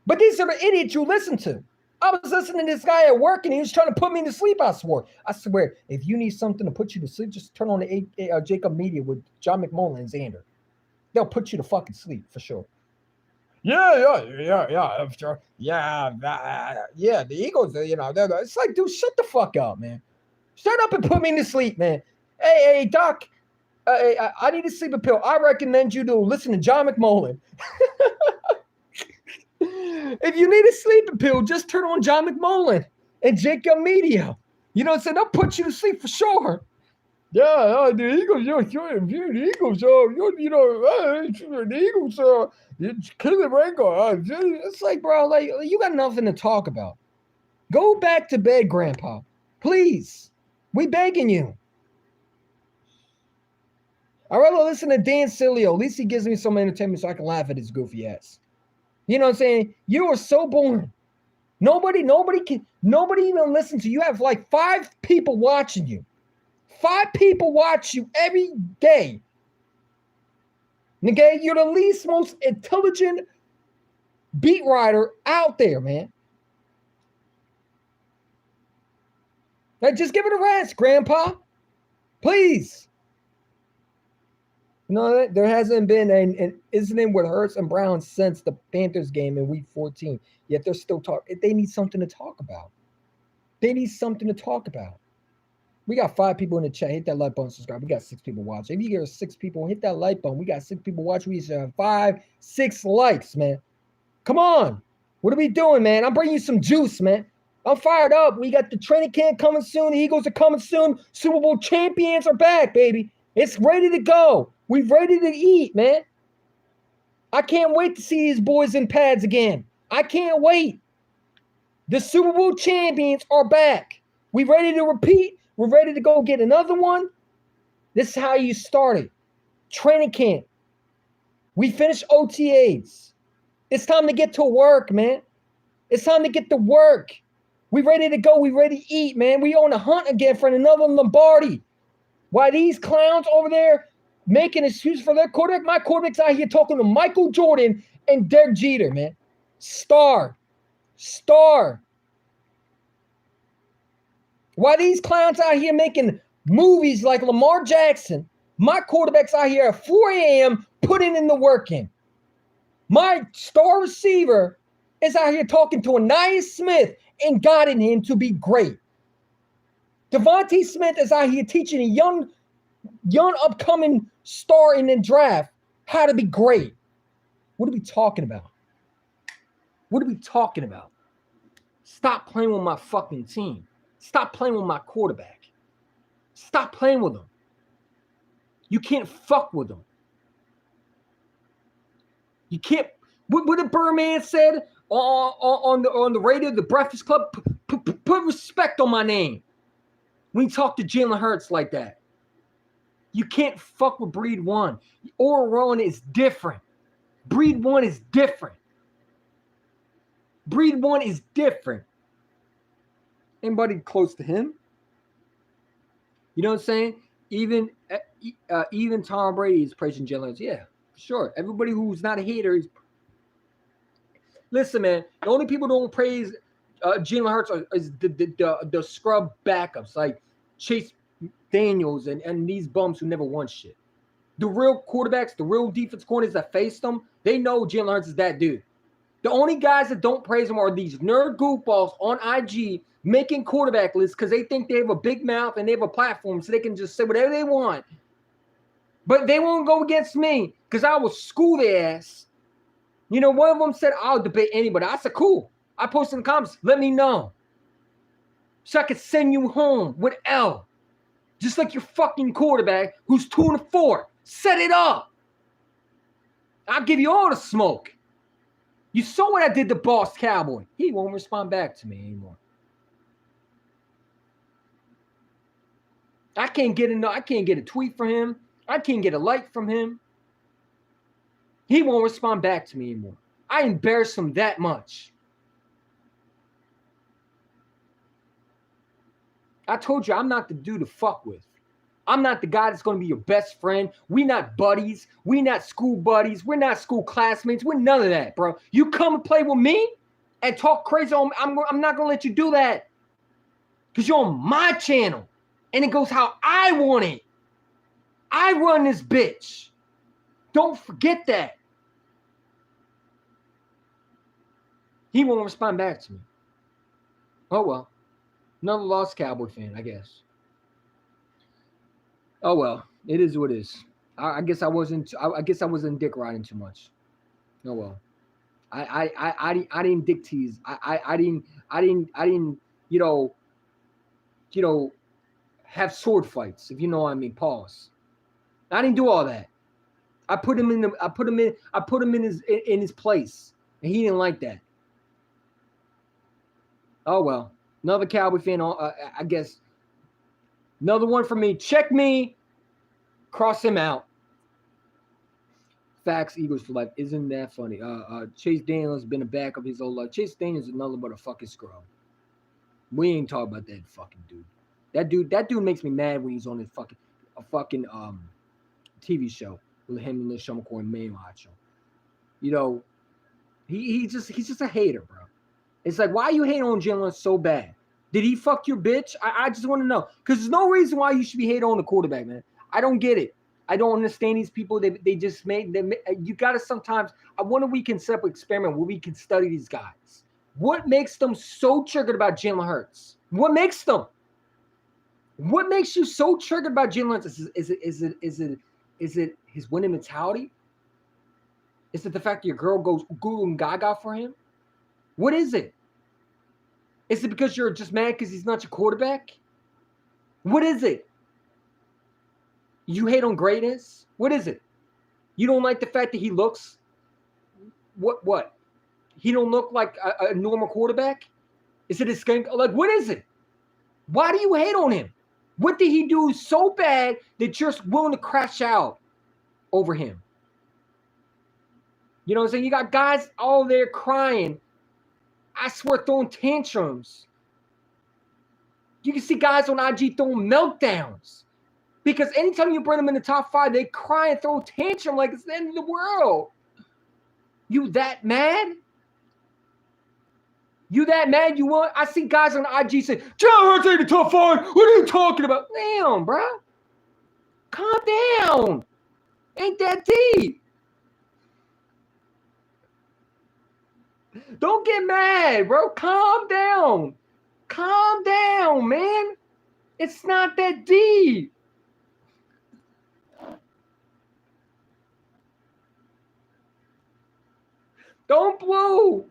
But these are the idiots you listen to. I was listening to this guy at work, and he was trying to put me to sleep, I swear. I swear, if you need something to put you to sleep, just turn on the Jacob Media with John McMullen and Xander. They'll put you to fucking sleep, for sure. Yeah, sure. Yeah, the Eagles, it's like, dude, shut the fuck up, man. Shut up and put me to sleep, man. Hey, Doc, I need a sleeping pill. I recommend you to listen to John McMullen. If you need a sleeping pill, just turn on John McMullen and Jacob Media. You know what I'm saying? They'll put you to sleep for sure. Yeah, the Eagles, the Eagles, the Eagles, it's Keelan Ringo. It's like, bro, like, you got nothing to talk about. Go back to bed, Grandpa. Please. We begging you. I'd rather listen to Dan Sileo. At least he gives me some entertainment so I can laugh at his goofy ass. You know what I'm saying? You are so boring. Nobody even listen to you. You have like 5 people watching you. 5 people watch you every day. Okay? You're the least most intelligent beat writer out there, man. Now just give it a rest, Grandpa. Please. There hasn't been an incident with Hurts and Brown since the Panthers game in Week 14. Yet they're still talking. They need something to talk about. We got 5 people in the chat. Hit that like button, subscribe. We got 6 people watching. If you get 6 people, hit that like button. We got 6 people watching. We should have 5, 6 likes, man. Come on. What are we doing, man? I'm bringing you some juice, man. I'm fired up. We got the training camp coming soon. The Eagles are coming soon. Super Bowl champions are back, baby. It's ready to go. We're ready to eat, man. I can't wait to see these boys in pads again. I can't wait. The Super Bowl champions are back. We ready to repeat? We're ready to go get another one. This is how you started. Training camp. We finished OTAs. It's time to get to work, man. It's time to get to work. We ready to go. We ready to eat, man. We on a hunt again for another Lombardi. Why these clowns over there making excuses for their quarterback? My quarterback's out here talking to Michael Jordan and Derek Jeter, man. Star. Why these clowns out here making movies like Lamar Jackson? My quarterback's out here at 4 a.m. putting in the work in. My star receiver is out here talking to Anais Smith and guiding him to be great. Devontae Smith is out here teaching a young upcoming star in the draft how to be great. What are we talking about? Stop playing with my fucking team. Stop playing with my quarterback. Stop playing with him. You can't fuck with him. You can't. What the Birdman said on the radio, the Breakfast Club, put respect on my name. When you talk to Jalen Hurts like that, you can't fuck with Breed 1. Oral Rowan is different. Breed 1 is different. Anybody close to him? You know what I'm saying? Even Tom Brady is praising Jalen Hurts. Yeah, for sure. Everybody who's not a hater is. Listen, man. The only people who don't praise Jalen Hurts is the scrub backups like Chase Daniels and these bums who never won shit. The real quarterbacks, the real defense corners that faced them, they know Jalen Hurts is that dude. The only guys that don't praise him are these nerd goofballs on IG making quarterback lists because they think they have a big mouth and they have a platform so they can just say whatever they want. But they won't go against me because I will school their ass. You know, one of them said, I'll debate anybody. I said, cool. I posted in the comments, let me know. So I can send you home with L. Just like your fucking quarterback who's 2-4. Set it up. I'll give you all the smoke. You saw what I did to Boss Cowboy. He won't respond back to me anymore. I can't get a tweet from him. I can't get a like from him. He won't respond back to me anymore. I embarrass him that much. I told you I'm not the dude to fuck with. I'm not the guy that's going to be your best friend. We not buddies. We not school buddies. We're not school classmates. We're none of that, bro. You come and play with me and talk crazy on me, I'm not going to let you do that. Because you're on my channel. And it goes how I want it. I run this bitch. Don't forget that. He won't respond back to me. Oh, well. Another lost Cowboy fan, I guess. Oh well, it is what it is. I guess I wasn't dick riding too much. Oh well. I didn't dick tease. I didn't have sword fights, if you know what I mean. Pause. I didn't do all that. I put him in his place, and he didn't like that. Oh well. Another Cowboy fan, I guess. Another one for me. Check me. Cross him out. Facts, Eagles for life. Isn't that funny? Chase Daniel has been a back of his whole life. Chase Daniel is another motherfucking scrub. We ain't talking about that fucking dude. That dude makes me mad when he's on his fucking TV show with him and Lil McCoy and May Macho. You know, he's just a hater, bro. It's like, why are you hating on Jalen so bad? Did he fuck your bitch? I just want to know. Because there's no reason why you should be hating on the quarterback, man. I don't get it. I don't understand these people. They just made them. You got to sometimes. I wonder if we can set up an experiment where we can study these guys. What makes them so triggered about Jalen Hurts? What makes them? What makes you so triggered about Jalen Hurts? Is it his winning mentality? Is it the fact that your girl goes goo and gaga for him? What is it? Is it because you're just mad because he's not your quarterback? What is it? You hate on greatness? What is it? You don't like the fact that he looks? What? He don't look like a normal quarterback? Is it his skin? Like, what is it? Why do you hate on him? What did he do so bad that you're willing to crash out over him? You know what I'm saying? You got guys all there crying. I swear, throwing tantrums. You can see guys on IG throwing meltdowns. Because anytime you bring them in the top 5, they cry and throw a tantrum like it's the end of the world. You that mad? You that mad? You want? I see guys on IG say, Jalen Hurts ain't the top 5. What are you talking about? Damn, bro. Calm down. Ain't that deep. Don't get mad, bro. Calm down. Calm down, man. It's not that deep. Don't blow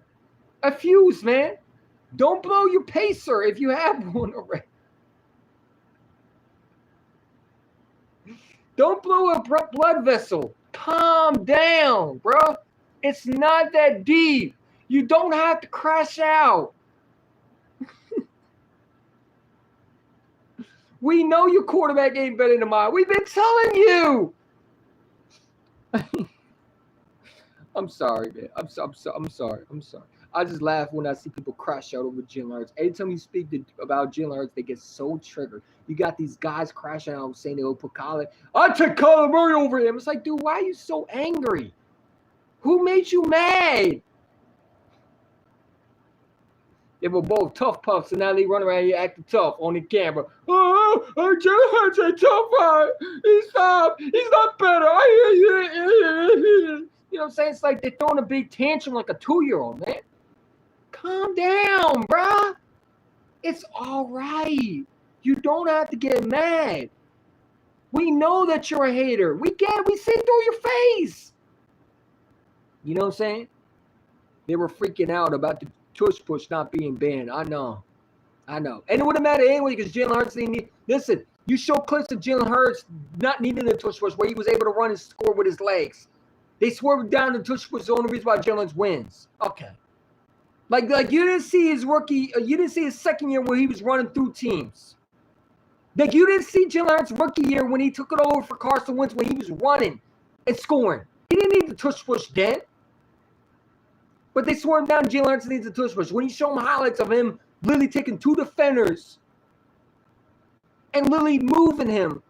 a fuse, man. Don't blow your pacer if you have one already. Don't blow a blood vessel. Calm down, bro. It's not that deep. You don't have to crash out. We know your quarterback ain't better than mine. We've been telling you. I'm sorry, man. I'm sorry. I just laugh when I see people crash out over Jalen Hurts. Every time you speak about Jalen Hurts, they get so triggered. You got these guys crashing out saying they'll put Kyler. I take Kyler Murray over him. It's like, dude, why are you so angry? Who made you mad? They were both tough puffs, and now they run around here acting tough on the camera. Oh, Jalen Hurts ain't tough. He's not better. You know know what I'm saying? It's like they're throwing a big tantrum like a 2-year-old, man. Calm down, bruh. It's all right. You don't have to get mad. We know that you're a hater. We see through your face. You know what I'm saying? They were freaking out about the Tush Push not being banned. I know. And it wouldn't matter anyway because Jalen Hurts didn't need. Listen, you show clips of Jalen Hurts not needing the Tush Push where he was able to run and score with his legs. They swerved down the Tush Push. The only reason why Jalen wins. Okay. Like you didn't see his rookie. You didn't see his second year where he was running through teams. Like you didn't see Jalen Hurts' rookie year when he took it over for Carson Wentz when he was running and scoring. He didn't need the Tush Push then. But they swore him down. Jalen Hurts needs a Tush Push. When you show him highlights of him literally taking 2 defenders and literally moving them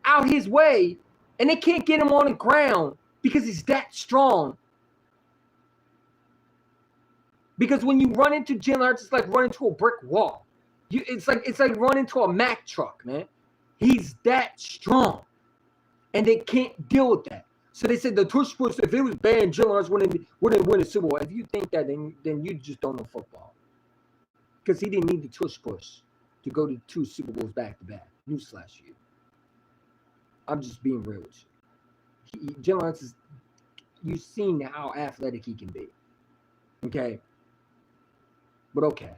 out his way, and they can't get him on the ground because he's that strong. Because when you run into Jalen Hurts, it's like running into a brick wall. It's like running into a Mack truck, man. He's that strong, and they can't deal with that. So they said the Tush Push, if it was banned, Jalen Hurts wouldn't win a Super Bowl. If you think that, then you just don't know football. Because he didn't need the Tush Push to go to 2 Super Bowls back to back. Newsflash you. I'm just being real with you. Jalen Hurts is, you've seen how athletic he can be. Okay? But okay.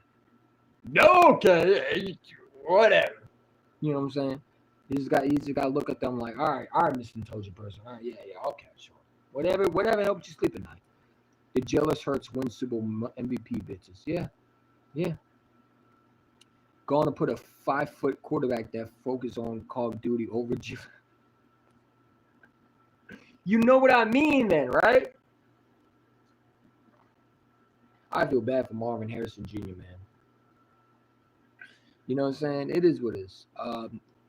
Okay. Whatever. You know what I'm saying? You just got to look at them like, all right, Mr. Intelligent person. All right, yeah, okay, sure. Whatever helps you sleep at night. The jealous Hurts win Super Bowl MVP bitches. Yeah. Going to put a 5-foot quarterback that focus on Call of Duty over you. You know what I mean then, right? I feel bad for Marvin Harrison Jr., man. You know what I'm saying? It is what it is.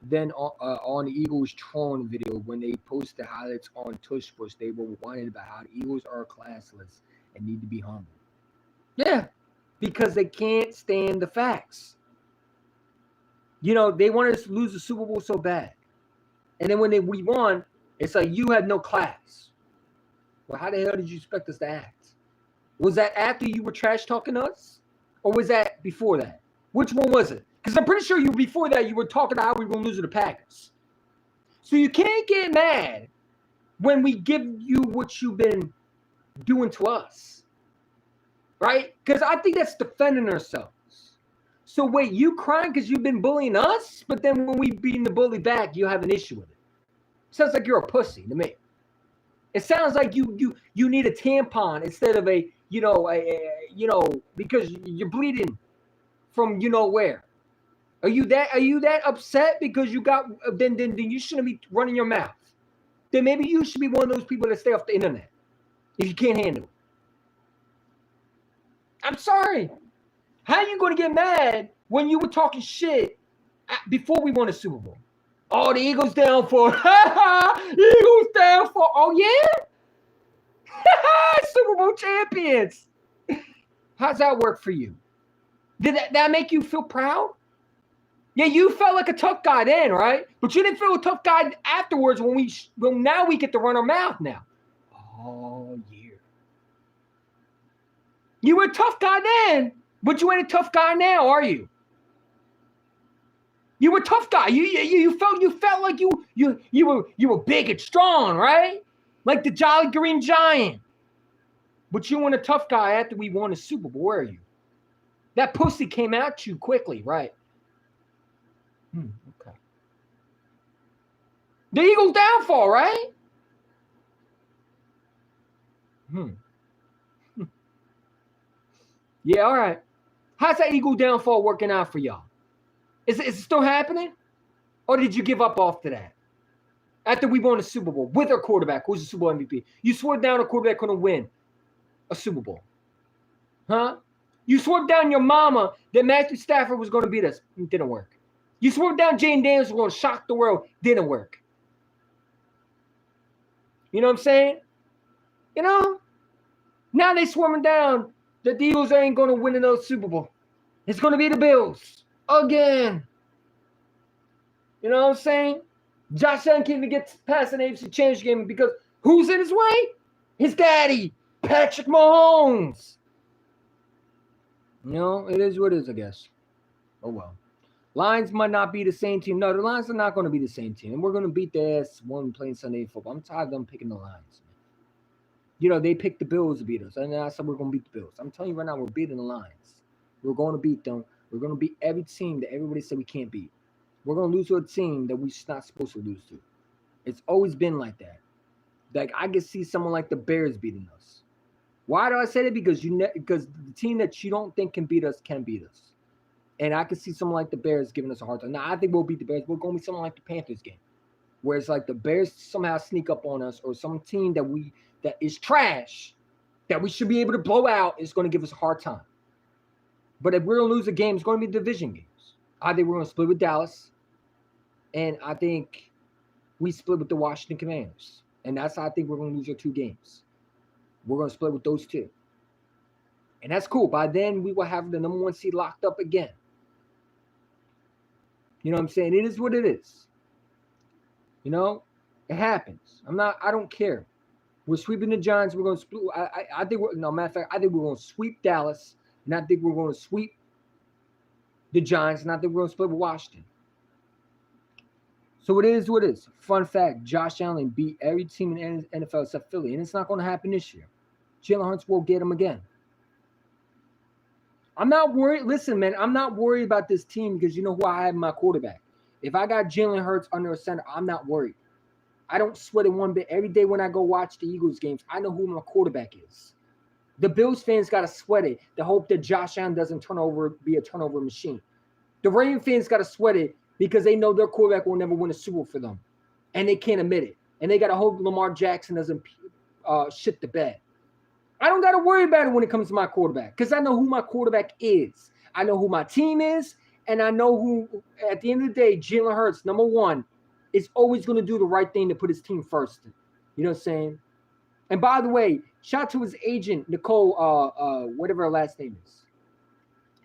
Then on the Eagles Tron video, when they posted highlights on Tush Push, they were whining about how the Eagles are classless and need to be humble. Yeah, because they can't stand the facts. You know, they wanted us to lose the Super Bowl so bad. And then when we won, it's like, you had no class. Well, how the hell did you expect us to act? Was that after you were trash talking us? Or was that before that? Which one was it? Because I'm pretty sure before that you were talking about how we were going to lose to the Packers. So you can't get mad when we give you what you've been doing to us. Right? Because I think that's defending ourselves. So wait, you crying because you've been bullying us? But then when we beating the bully back, you have an issue with it. Sounds like you're a pussy to me. It sounds like you need a tampon instead of because you're bleeding from you know where. Are you that upset because you got then you shouldn't be running your mouth. Then maybe you should be one of those people that stay off the internet if you can't handle it. I'm sorry. How are you going to get mad when you were talking shit before we won the Super Bowl? Oh, the Eagles down for Eagles down for. Oh yeah, Super Bowl champions. How's that work for you? Did that make you feel proud? Yeah, you felt like a tough guy then, right? But you didn't feel a tough guy afterwards when now we get to run our mouth now. Oh yeah. You were a tough guy then, but you ain't a tough guy now, are you? You were a tough guy. You felt like you were big and strong, right? Like the Jolly Green Giant. But you weren't a tough guy after we won the Super Bowl, were you? That pussy came at you quickly, right? Okay. The Eagles' downfall, right? Yeah, all right. How's that Eagle downfall working out for y'all? Is it still happening? Or did you give up after that? After we won the Super Bowl with our quarterback, who's the Super Bowl MVP, you swore down a quarterback couldn't win a Super Bowl. Huh? You swore down your mama that Matthew Stafford was going to beat us. It didn't work. You swore down Jane Daniels was going to shock the world. Didn't work. You know what I'm saying? You know? Now they swarming down that the Eagles ain't going to win another Super Bowl. It's going to be the Bills. Again. You know what I'm saying? Josh Allen can't even get past an AFC Championship game because who's in his way? His daddy, Patrick Mahomes. You know, it is what it is, I guess. Oh, well. Lions might not be the same team. No, the Lions are not going to be the same team. And we're going to beat their ass when playing Sunday football. I'm tired of them picking the Lions. You know, they picked the Bills to beat us. And I said we're going to beat the Bills. I'm telling you right now, we're beating the Lions. We're going to beat them. We're going to beat every team that everybody said we can't beat. We're going to lose to a team that we're not supposed to lose to. It's always been like that. Like, I can see someone like the Bears beating us. Why do I say that? Because the team that you don't think can beat us can beat us. And I can see someone like the Bears giving us a hard time. Now, I think we'll beat the Bears. We're going to be someone like the Panthers game, where it's like the Bears somehow sneak up on us, or some team that is trash, that we should be able to blow out, is going to give us a hard time. But if we're going to lose a game, it's going to be division games. I think we're going to split with Dallas, and I think we split with the Washington Commanders. And that's how I think we're going to lose our 2 games. We're going to split with those 2. And that's cool. By then, we will have the number 1 seed locked up again. You know what I'm saying? It is what it is. You know, it happens. I don't care. We're sweeping the Giants. We're going to split. I think matter of fact, I think we're going to sweep Dallas. And I think we're going to sweep the Giants. And I think we're going to split with Washington. So it is what it is. Fun fact, Josh Allen beat every team in the NFL except Philly. And it's not going to happen this year. Jalen Hurts will get him again. I'm not worried. Listen, man, I'm not worried about this team because you know who I have in my quarterback. If I got Jalen Hurts under a center, I'm not worried. I don't sweat it one bit. Every day when I go watch the Eagles games, I know who my quarterback is. The Bills fans got to sweat it to hope that Josh Allen doesn't be a turnover machine. The Ravens fans got to sweat it because they know their quarterback will never win a Super Bowl for them. And they can't admit it. And they got to hope Lamar Jackson doesn't shit the bed. I don't got to worry about it when it comes to my quarterback because I know who my quarterback is. I know who my team is, and I know who, at the end of the day, Jalen Hurts, number 1, is always going to do the right thing to put his team first. You know what I'm saying? And by the way, shout out to his agent, Nicole, whatever her last name is.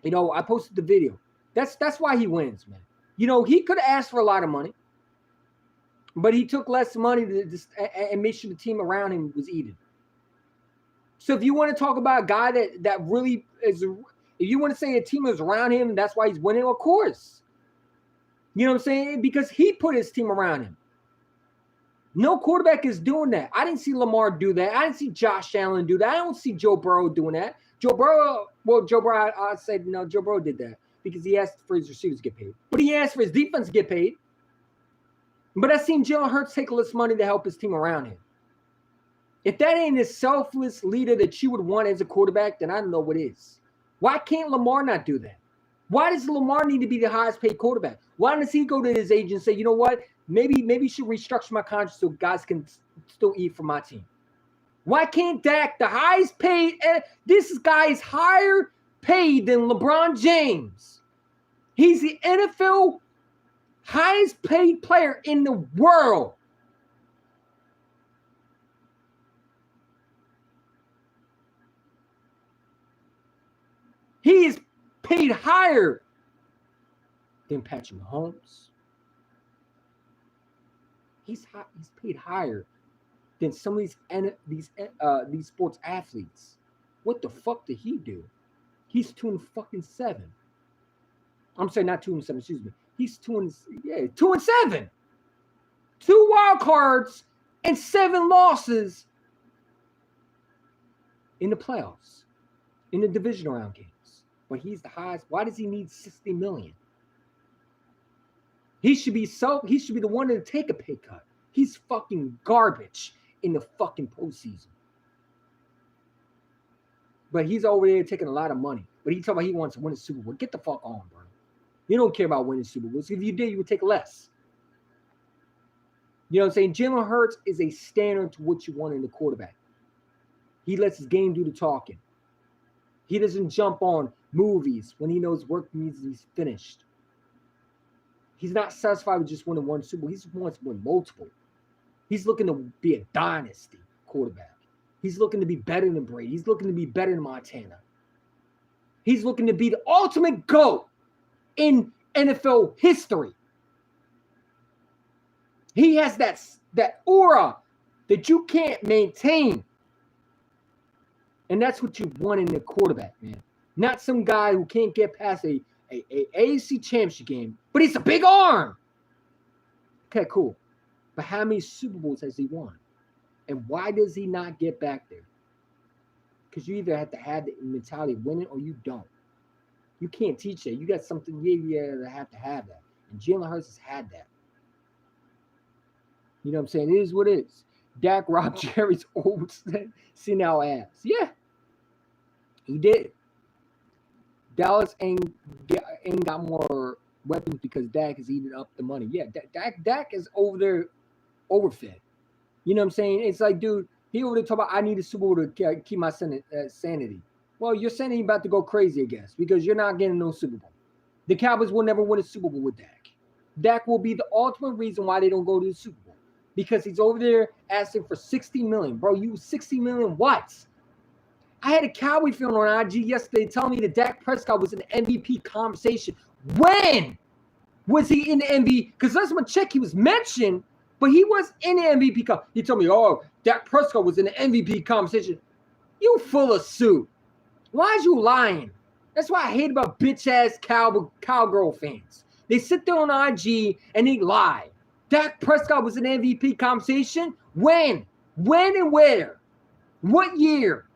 You know, I posted the video. That's why he wins, man. You know, he could have asked for a lot of money, but he took less money and made sure the team around him was eating. So if you want to talk about a guy that really is, if you want to say a team is around him, that's why he's winning, of course. You know what I'm saying? Because he put his team around him. No quarterback is doing that. I didn't see Lamar do that. I didn't see Josh Allen do that. I don't see Joe Burrow doing that. Joe Burrow, I said, no, Joe Burrow did that because he asked for his receivers to get paid. But he asked for his defense to get paid. But I seen Jalen Hurts take less money to help his team around him. If that ain't a selfless leader that you would want as a quarterback, then I don't know what is. Why can't Lamar not do that? Why does Lamar need to be the highest paid quarterback? Why does he go to his agent and say, you know what, maybe you should restructure my contract so guys can still eat for my team? Why can't Dak, the highest paid, this guy is higher paid than LeBron James. He's the NFL highest paid player in the world. He is paid higher than Patrick Mahomes. He's paid higher than some of these sports athletes. What the fuck did he do? He's 2-7. I'm sorry, not 2-7. Excuse me. He's 2-7. 2 wild cards and 7 losses in the playoffs, in the division round games. But he's the highest. Why does he need $60 million? He should be the one to take a pay cut. He's fucking garbage in the fucking postseason. But he's over there taking a lot of money. But he talking about he wants to win a Super Bowl. Get the fuck on, bro. You don't care about winning Super Bowls. If you did, you would take less. You know what I'm saying? Jalen Hurts is a standard to what you want in the quarterback. He lets his game do the talking. He doesn't jump on movies when he knows work needs to be finished. He's not satisfied with just winning one Super Bowl. He wants to win multiple. He's looking to be a dynasty quarterback. He's looking to be better than Brady. He's looking to be better than Montana. He's looking to be the ultimate GOAT in NFL history. He has that aura that you can't maintain. And that's what you want in the quarterback, man. Not some guy who can't get past a AAC championship game, but he's a big arm. Okay, cool. But how many Super Bowls has he won? And why does he not get back there? Because you either have to have the mentality of winning or you don't. You can't teach that. You got something, you have to have that. And Jalen Hurts has had that. You know what I'm saying? It is what it is. Dak robbed Jerry's old senile ass. Yeah, he did. Dallas ain't got more weapons because Dak is eating up the money. Yeah, Dak is over there overfed. You know what I'm saying? It's like, dude, he over there talking about, I need a Super Bowl to keep my sanity. Well, your sanity about to go crazy, I guess, because you're not getting no Super Bowl. The Cowboys will never win a Super Bowl with Dak. Dak will be the ultimate reason why they don't go to the Super Bowl. Because he's over there asking for $60 million. Bro, you $60 million what? I had a Cowboy fan on IG yesterday telling me that Dak Prescott was in the MVP conversation. When was he in the MVP? Because last time I checked, he was mentioned, but he was in the MVP conversation. He told me, oh, Dak Prescott was in the MVP conversation. You full of suit. Why is you lying? That's why I hate about bitch-ass cowgirl fans. They sit there on IG and they lie. Dak Prescott was in MVP conversation? When? When and where? What year?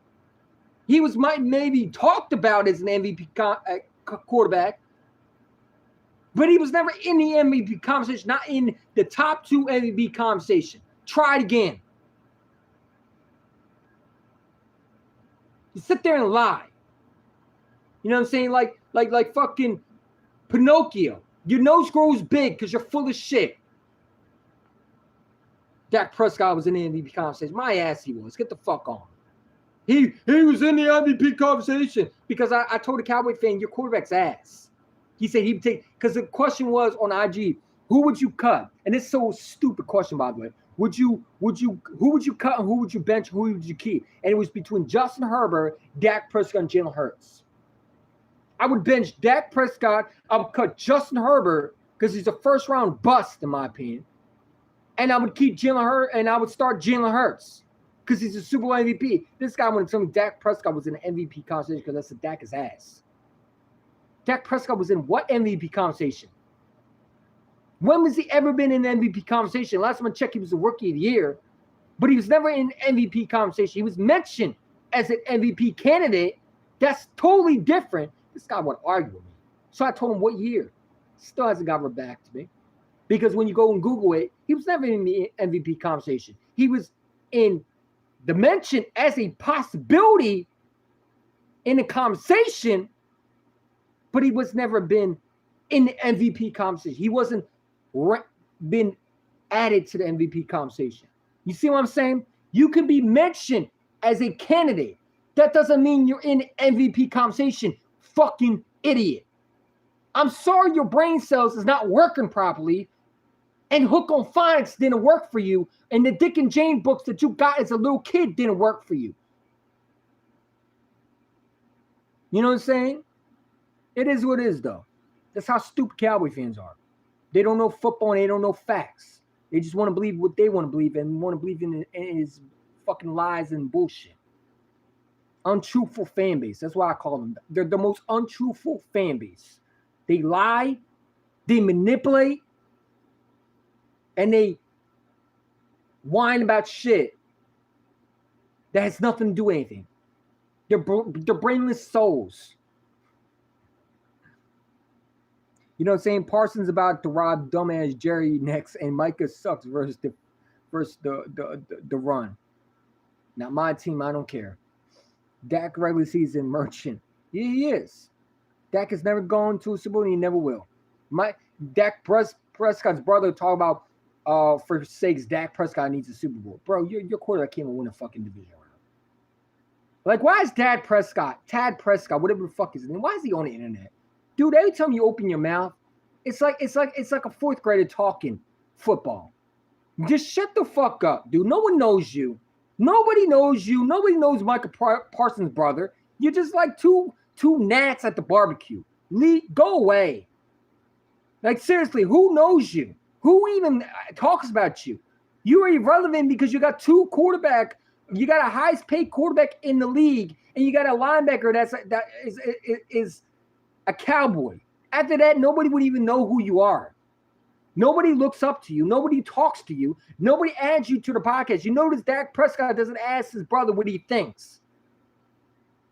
He was maybe talked about as an MVP quarterback, but he was never in the MVP conversation, not in the top 2 MVP conversation. Try it again. You sit there and lie. You know what I'm saying? Like fucking Pinocchio. Your nose grows big because you're full of shit. Dak Prescott was in the MVP conversation. My ass he was. Get the fuck on. He was in the MVP conversation because I told a Cowboy fan, your quarterback's ass. He said he'd take, because the question was on IG, who would you cut? And it's so stupid question, by the way. Who would you cut and who would you bench? Who would you keep? And it was between Justin Herbert, Dak Prescott, and Jalen Hurts. I would bench Dak Prescott. I would cut Justin Herbert because he's a first-round bust, in my opinion. And I would keep Jalen Hurts, and I would start Jalen Hurts because he's a Super Bowl MVP. This guy wanted to tell me Dak Prescott was in an MVP conversation because I said Dak is ass. Dak Prescott was in what MVP conversation? When was he ever been in an MVP conversation? Last time I checked, he was the Rookie of the Year, but he was never in MVP conversation. He was mentioned as an MVP candidate. That's totally different. This guy would argue with me. So I told him what year. Still hasn't got right back to me. Because when you go and Google it, he was never in the MVP conversation. He was in the mention as a possibility in the conversation, but he was never been in the MVP conversation. He wasn't been added to the MVP conversation. You see what I'm saying? You can be mentioned as a candidate. That doesn't mean you're in the MVP conversation. Fucking idiot. I'm sorry your brain cells is not working properly, and Hook on Phonics didn't work for you, and the Dick and Jane books that you got as a little kid didn't work for you. You know what I'm saying? It is what it is, though. That's how stupid Cowboy fans are. They don't know football and they don't know facts. They just want to believe what they want to believe and want to believe in his fucking lies and bullshit. Untruthful fan base. That's why I call them. They're the most untruthful fan base. They lie, they manipulate, and they whine about shit that has nothing to do with anything. They're brainless souls. You know what I'm saying? Parsons about to rob dumbass Jerry next, and Micah sucks versus the run. Not my team. I don't care. Dak regular season merchant. Yeah, he is. Dak has never gone to a Super Bowl and he never will. Dak Prescott's brother talk about for sakes Dak Prescott needs a Super Bowl. Bro, your quarterback can't even win a fucking division round. Like, why is Tad Prescott, whatever the fuck his name, why is he on the internet? Dude, every time you open your mouth, it's like a fourth grader talking football. Just shut the fuck up, dude. No one knows you. Nobody knows you. Nobody knows Michael Parsons' brother. You're just like two gnats at the barbecue. Go away. Like, seriously, who knows you? Who even talks about you? You are irrelevant because you got two quarterback. You got a highest paid quarterback in the league, and you got a linebacker that is a Cowboy. After that, nobody would even know who you are. Nobody looks up to you. Nobody talks to you. Nobody adds you to the podcast. You notice Dak Prescott doesn't ask his brother what he thinks.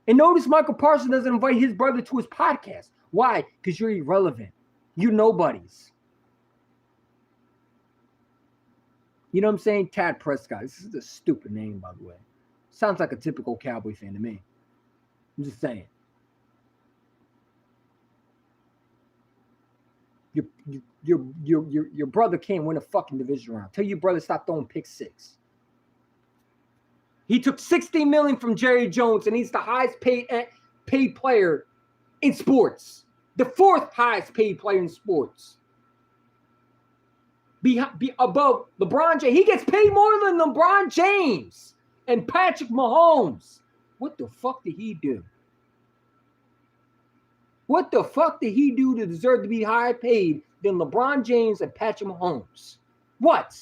And notice Michael Parsons doesn't invite his brother to his podcast. Why? Because you're irrelevant. You're nobodies. You know what I'm saying? Dak Prescott. This is a stupid name, by the way. Sounds like a typical Cowboy fan to me. I'm just saying. Your brother can't win a fucking division round. Tell your brother stop throwing pick six. He took $60 million from Jerry Jones, and he's the highest paid player in sports. The fourth highest paid player in sports. Be above LeBron James. He gets paid more than LeBron James and Patrick Mahomes. What the fuck did he do? What the fuck did he do to deserve to be higher paid than LeBron James and Patrick Mahomes? What?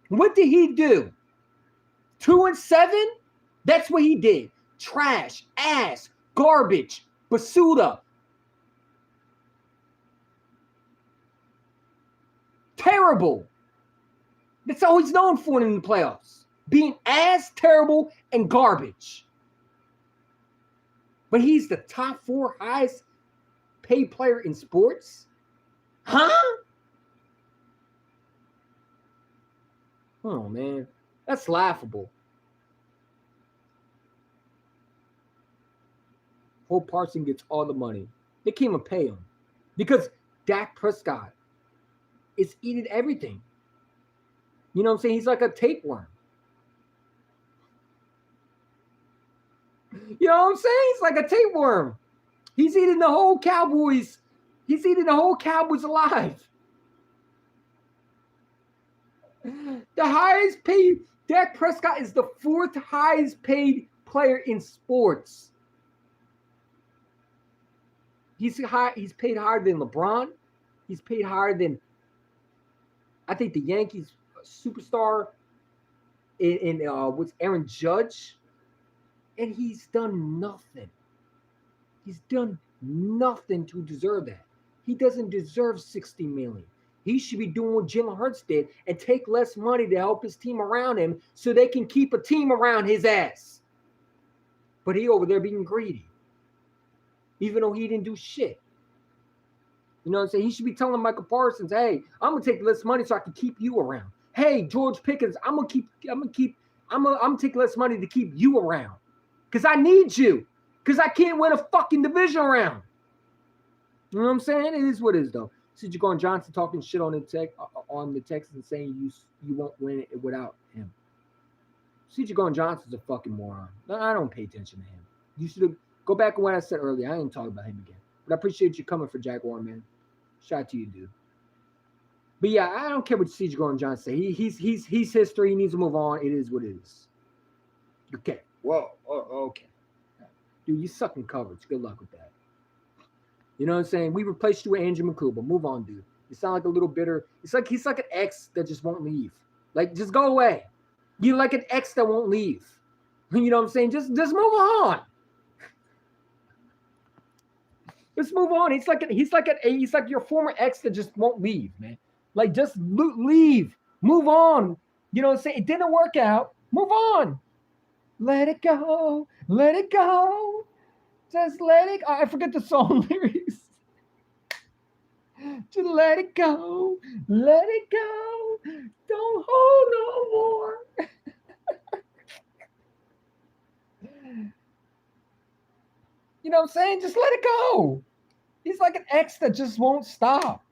What did he do? 2-7? That's what he did. Trash, ass, garbage, basuda. Terrible. That's all he's known for in the playoffs. Being ass, terrible, and garbage. But he's the top 4 highest paid player in sports? Huh? Oh, man. That's laughable. Hope Parsons gets all the money. They can't even pay him. Because Dak Prescott is eating everything. You know what I'm saying? He's like a tapeworm. You know what I'm saying? He's like a tapeworm. He's eating the whole Cowboys. He's eating the whole Cowboys alive. The highest paid, Dak Prescott is the 4th highest paid player in sports. He's paid higher than LeBron. He's paid higher than, I think, the Yankees superstar in what's Aaron Judge. And he's done nothing. He's done nothing to deserve that. He doesn't deserve $60 million. He should be doing what Jalen Hurts did and take less money to help his team around him so they can keep a team around his ass. But he over there being greedy. Even though he didn't do shit. You know what I'm saying? He should be telling Michael Parsons, hey, I'm gonna take less money so I can keep you around. Hey, George Pickens, I'm gonna take less money to keep you around. Because I need you. Because I can't win a fucking division round. You know what I'm saying? It is what it is, though. See Gardner-Johnson talking shit on the text and saying you won't win it without him. C.J. Gardner-Johnson's a fucking moron. I don't pay attention to him. You should go back on what I said earlier. I ain't talking about him again. But I appreciate you coming for Jaguar, man. Shout out to you, dude. But yeah, I don't care what C.J. Gardner-Johnson say. He's history. He needs to move on. It is what it is. Okay. Whoa. Oh, okay. Dude, you suck in coverage. Good luck with that. You know what I'm saying? We replaced you with Andrew McCouba. Move on, dude. You sound like a little bitter. It's like he's like an ex that just won't leave. Like, just go away. You're like an ex that won't leave. You know what I'm saying? Just move on. Just move on. He's like your former ex that just won't leave, man. Like, just leave. Move on. You know what I'm saying? It didn't work out. Move on. Let it go. Let it go. Just let it go. I forget the song lyrics. Just let it go. Let it go. Don't hold no more. You know what I'm saying? Just let it go. He's like an ex that just won't stop.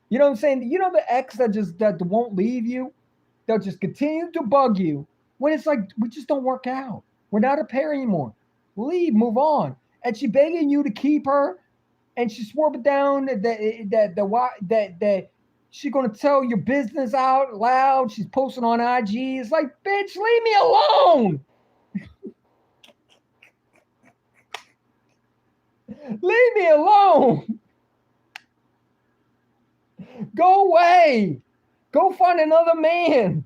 You know what I'm saying? You know the ex that won't leave you? They'll just continue to bug you. When it's like, we just don't work out. We're not a pair anymore. Leave, move on. And she begging you to keep her, and she swore it down that she's gonna tell your business out loud. She's posting on IG. It's like, bitch, leave me alone. Leave me alone. Go away. Go find another man.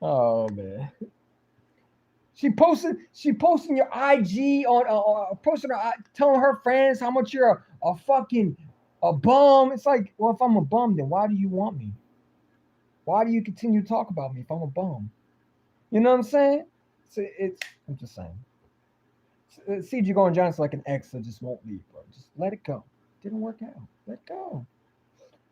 Oh man. She posting your IG on posting her telling her friends how much you're a fucking a bum. It's like, well, if I'm a bum, then why do you want me? Why do you continue to talk about me if I'm a bum? You know what I'm saying? I'm just saying. CG going John's like an ex that just won't leave, bro. Just let it go. Didn't work out. Let it go.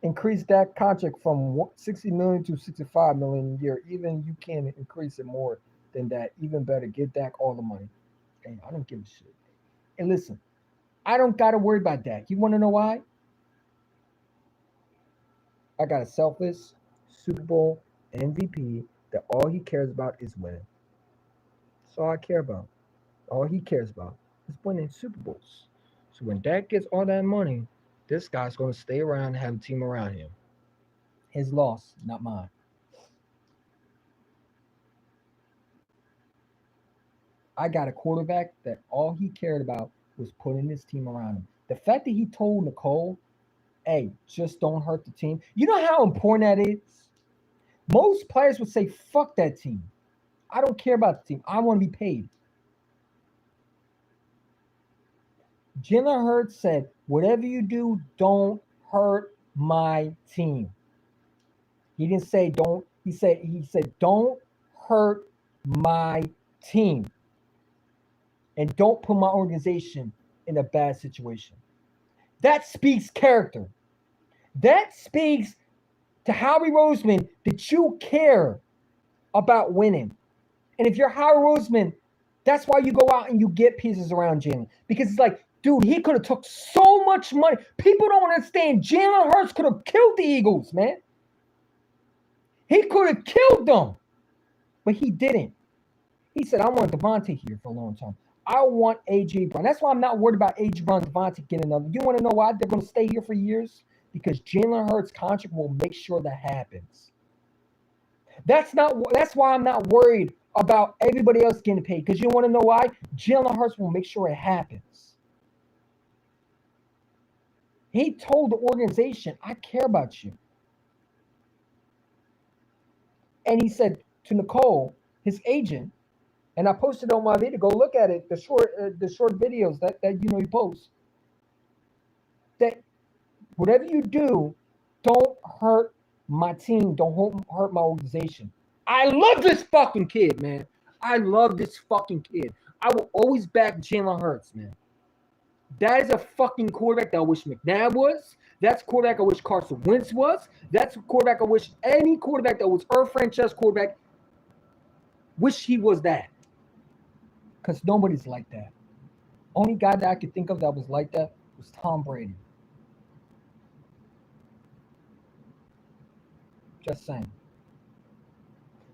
Increase that contract from 60 million to 65 million a year. Even you can increase it more than that. Even better, get Dak all the money. Hey, I don't give a shit. And listen, I don't gotta worry about Dak. You want to know why? I got a selfless Super Bowl MVP that all he cares about is winning. That's all I care about. All he cares about is winning Super Bowls. So when Dak gets all that money, this guy's going to stay around and have a team around him. His loss, not mine. I got a quarterback that all he cared about was putting his team around him. The fact that he told Nicole, hey, just don't hurt the team. You know how important that is? Most players would say, fuck that team. I don't care about the team. I want to be paid. Jalen Hurts said, whatever you do, don't hurt my team. He didn't say don't. He said don't hurt my team. And don't put my organization in a bad situation. That speaks character. That speaks to Howie Roseman that you care about winning. And if you're Howie Roseman, that's why you go out and you get pieces around Jalen. Because it's like, dude, he could have took so much money. People don't understand. Jalen Hurts could have killed the Eagles, man. He could have killed them. But he didn't. He said, I want Devontae here for a long time. I want A.J. Brown. That's why I'm not worried about A.J. Brown and Devontae getting another. You want to know why they're going to stay here for years? Because Jalen Hurts' contract will make sure that happens. That's why I'm not worried about everybody else getting paid. Because you want to know why? Jalen Hurts will make sure it happens. He told the organization, I care about you. And he said to Nicole, his agent, and I posted on my video, go look at it, the short videos that he posts, that whatever you do, don't hurt my team, don't hurt my organization. I love this fucking kid, man. I love this fucking kid. I will always back Jalen Hurts, man. That is a fucking quarterback that I wish McNabb was. That's a quarterback I wish Carson Wentz was. That's a quarterback I wish any quarterback that was our franchise quarterback, wish he was that. Because nobody's like that. Only guy that I could think of that was like that was Tom Brady. Just saying.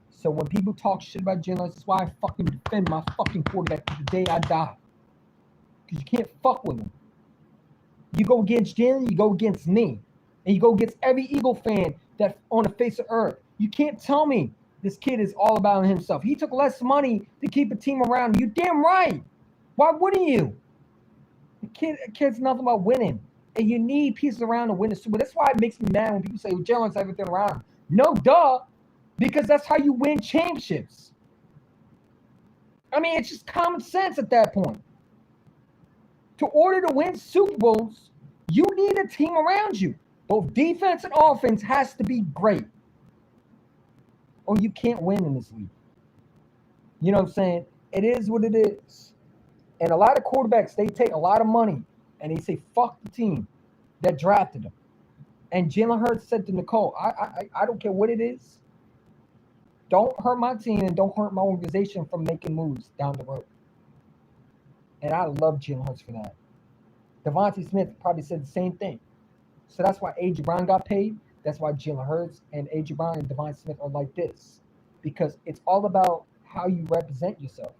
So when people talk shit about Jalen, that's why I fucking defend my fucking quarterback to the day I die. Because you can't fuck with him. You go against Jalen, you go against me. And you go against every Eagle fan that's on the face of earth. You can't tell me this kid is all about himself. He took less money to keep a team around him. You damn right. Why wouldn't you? The kid's nothing about winning. And you need pieces around to win the Super Bowl. That's why it makes me mad when people say, well, Jalen's everything around him. No, duh. Because that's how you win championships. I mean, it's just common sense at that point. To order to win Super Bowls, you need a team around you. Both defense and offense has to be great. Or you can't win in this league. You know what I'm saying? It is what it is. And a lot of quarterbacks, they take a lot of money and they say, fuck the team that drafted them. And Jalen Hurts said to Nicole, I don't care what it is. Don't hurt my team and don't hurt my organization from making moves down the road. And I love Jalen Hurts for that. Devontae Smith probably said the same thing. So that's why A.J. Brown got paid. That's why Jalen Hurts and A.J. Brown and Devontae Smith are like this. Because it's all about how you represent yourself.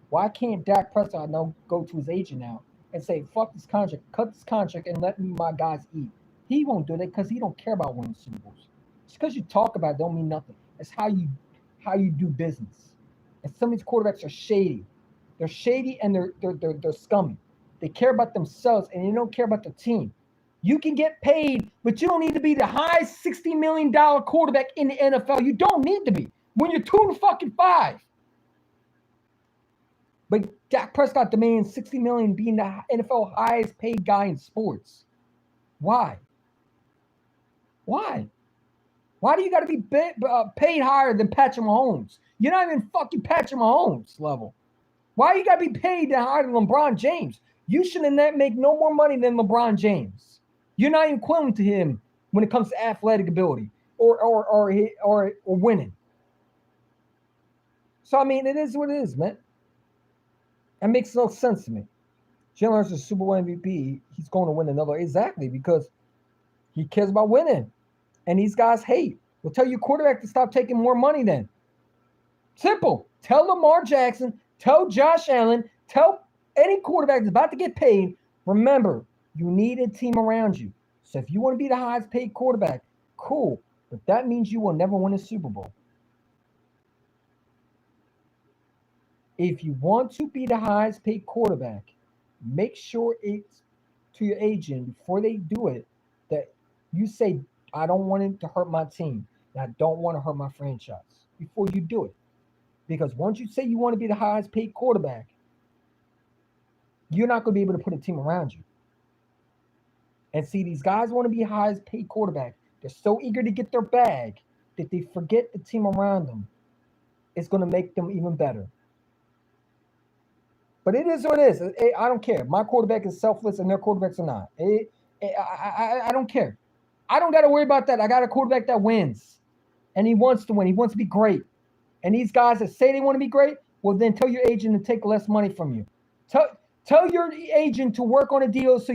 Why can't Dak Prescott now go to his agent now and say, fuck this contract, cut this contract, and let me my guys eat? He won't do that because he don't care about winning Super Bowls. Just because you talk about it don't mean nothing. It's how you do business. And some of these quarterbacks are shady. They're shady and they're scummy. They care about themselves and they don't care about the team. You can get paid, but you don't need to be the highest $60 million quarterback in the NFL. You don't need to be when you're 2-5. But Dak Prescott demands $60 million, being the NFL highest paid guy in sports. Why? Why? Why do you got to be paid higher than Patrick Mahomes? You're not even fucking Patrick Mahomes level. Why you got to be paid higher than LeBron James? You shouldn't make no more money than LeBron James. You're not even equivalent to him when it comes to athletic ability or winning. So I mean, it is what it is, man. That makes no sense to me. Jalen Hurts is Super Bowl MVP. He's going to win another. Exactly, because he cares about winning. And these guys hate. We'll tell your quarterback to stop taking more money then. Simple. Tell Lamar Jackson, tell Josh Allen, tell any quarterback that's about to get paid, remember, you need a team around you. So if you want to be the highest paid quarterback, cool. But that means you will never win a Super Bowl. If you want to be the highest paid quarterback, make sure it's to your agent before they do it that you say, I don't want it to hurt my team. And I don't want to hurt my franchise before you do it. Because once you say you want to be the highest paid quarterback, you're not going to be able to put a team around you. And see, these guys want to be highest paid quarterback. They're so eager to get their bag that they forget the team around them is going to make them even better. But it is what it is. I don't care. My quarterback is selfless and their quarterbacks are not. I don't care. I don't got to worry about that. I got a quarterback that wins. And he wants to win. He wants to be great. And these guys that say they want to be great, well, then tell your agent to take less money from you. Tell your agent to work on a deal so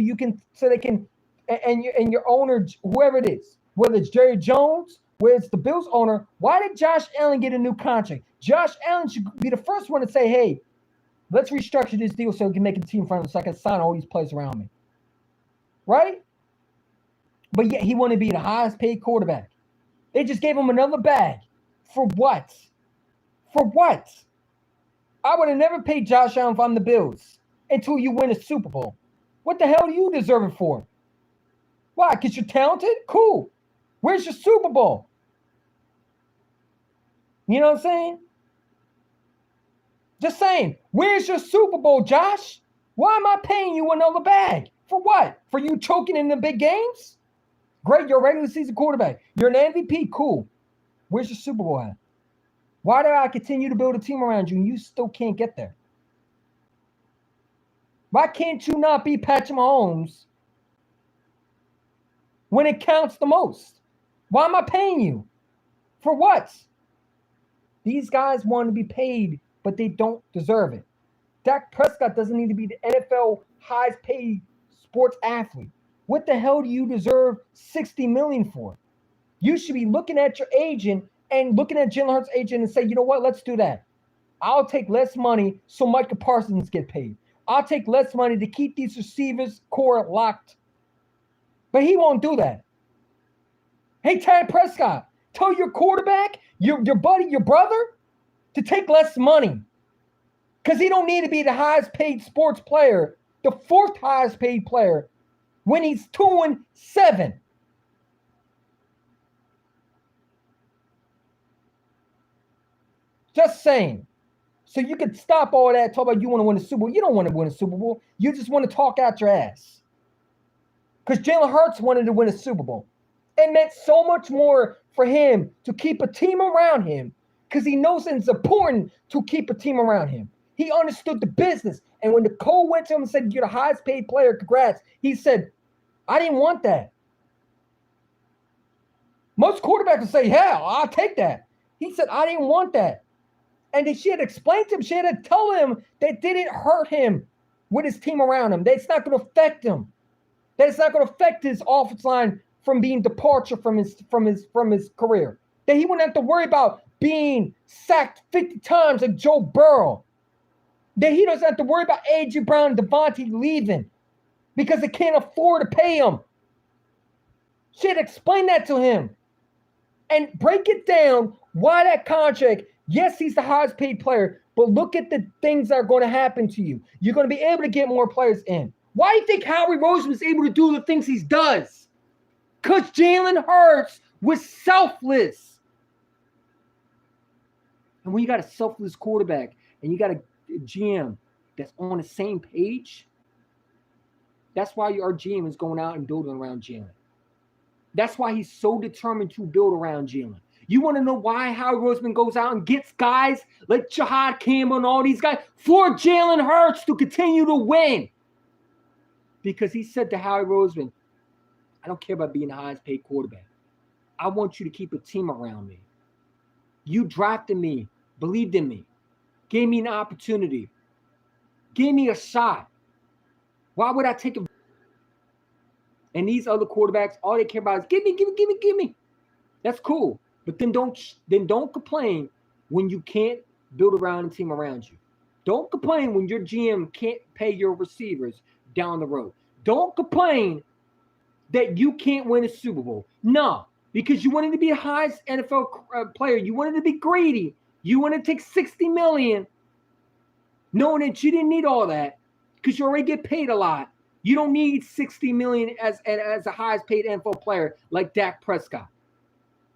they can, and your owner, whoever it is, whether it's Jerry Jones, whether it's the Bills owner. Why did Josh Allen get a new contract? Josh Allen should be the first one to say, hey, let's restructure this deal so we can make a team friendly so I can sign all these players around me. Right? But yet he wanted to be the highest paid quarterback. They just gave him another bag. For what? For what? I would have never paid Josh Allen if I'm the Bills until you win a Super Bowl. What the hell do you deserve it for? Why? Because you're talented? Cool. Where's your Super Bowl? You know what I'm saying? Just saying. Where's your Super Bowl, Josh? Why am I paying you another bag? For what? For you choking in the big games? Great, you're a regular season quarterback. You're an MVP, cool. Where's your Super Bowl at? Why do I continue to build a team around you and you still can't get there? Why can't you not be Patrick Mahomes when it counts the most? Why am I paying you? For what? These guys want to be paid, but they don't deserve it. Dak Prescott doesn't need to be the NFL highest paid sports athlete. What the hell do you deserve $60 million for? You should be looking at your agent and looking at Jalen Hurts' agent and say, you know what, let's do that. I'll take less money so Micah Parsons get paid. I'll take less money to keep these receivers core locked. But he won't do that. Hey, Dak Prescott, tell your quarterback, your buddy, your brother, to take less money. Because he don't need to be the highest paid sports player, the fourth highest paid player, when he's 2-7. Just saying. So you could stop all that, talk about you want to win a Super Bowl. You don't want to win a Super Bowl. You just want to talk out your ass. Because Jalen Hurts wanted to win a Super Bowl. It meant so much more for him to keep a team around him because he knows it's important to keep a team around him. He understood the business. And when the Cole went to him and said, you're the highest paid player, congrats, he said, I didn't want that. Most quarterbacks would say, hell, I'll take that. He said, I didn't want that. And then she had explained to him, she had to tell him that didn't hurt him with his team around him. That it's not going to affect him. That it's not going to affect his offensive line from being departure from his career. That he wouldn't have to worry about being sacked 50 times like Joe Burrow. That he doesn't have to worry about A.J. Brown and Devontae leaving because they can't afford to pay him. She had explained that to him. And break it down why that contract, yes, he's the highest paid player, but look at the things that are going to happen to you. You're going to be able to get more players in. Why do you think Howie Roseman is able to do the things he does? Because Jalen Hurts was selfless. And when you got a selfless quarterback and you got a GM that's on the same page, that's why our GM is going out and building around Jalen. That's why he's so determined to build around Jalen. You want to know why Howie Roseman goes out and gets guys like Jahad Campbell and all these guys for Jalen Hurts to continue to win? Because he said to Howie Roseman, I don't care about being the highest paid quarterback. I want you to keep a team around me. You drafted me, believed in me, gave me an opportunity, gave me a shot. Why would I take a... And these other quarterbacks, all they care about is give me. That's cool. But then don't complain when you can't build around a team around you. Don't complain when your GM can't pay your receivers down the road. Don't complain that you can't win a Super Bowl. No, because you wanted to be the highest NFL player. You wanted to be greedy. You wanted to take $60 million, knowing that you didn't need all that because you already get paid a lot. You don't need $60 million as the highest paid NFL player like Dak Prescott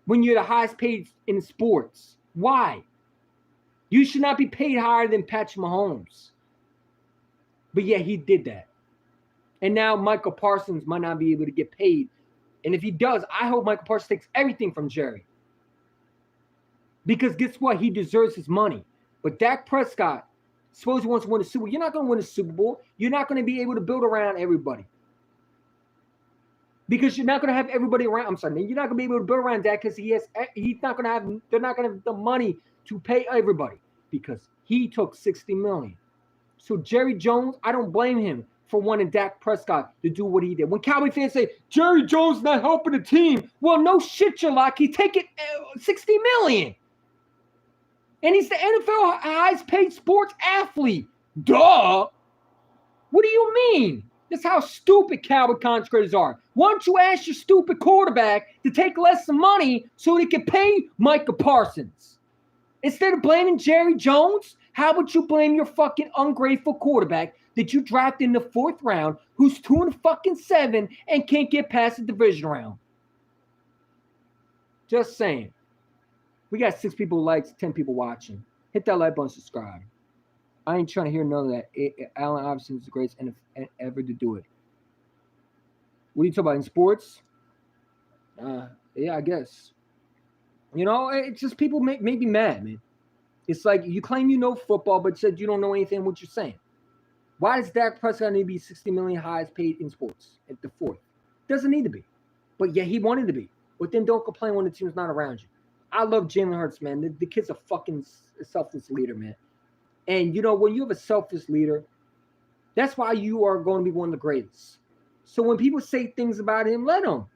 when you're the highest paid in sports. Why? You should not be paid higher than Patrick Mahomes. But yeah, he did that. And now Michael Parsons might not be able to get paid. And if he does, I hope Michael Parsons takes everything from Jerry. Because guess what? He deserves his money. But Dak Prescott, suppose he wants to win a Super Bowl. You're not going to win a Super Bowl. You're not going to be able to build around everybody. Because you're not going to have everybody around. I'm sorry, you're not going to be able to build around Dak because they're not going to have the money to pay everybody because he took $60 million. So Jerry Jones, I don't blame him for wanting Dak Prescott to do what he did. When Cowboy fans say, Jerry Jones not helping the team, well, no shit, Sherlock. He's taking $60 million. And he's the NFL highest paid sports athlete. Duh. What do you mean? That's how stupid Cowboy contractors are. Why don't you ask your stupid quarterback to take less money so they can pay Micah Parsons? Instead of blaming Jerry Jones, how about you blame your fucking ungrateful quarterback that you drafted in the 4th round who's 2-7 and can't get past the division round? Just saying. We got 6 people likes, 10 people watching. Hit that like button, subscribe. I ain't trying to hear none of that. Allen Iverson is the greatest ever to do it. What are you talking about in sports? Yeah, I guess. You know, it's just people make me mad, man. It's like you claim you know football, but said you don't know anything what you're saying. Why does Dak Prescott need to be $60 million highest paid in sports at the 4th? Doesn't need to be. But yeah, he wanted to be. But then don't complain when the team's not around you. I love Jalen Hurts, man. The kid's a fucking selfless leader, man. And, you know, when you have a selfless leader, that's why you are going to be one of the greatest. So when people say things about him, let them.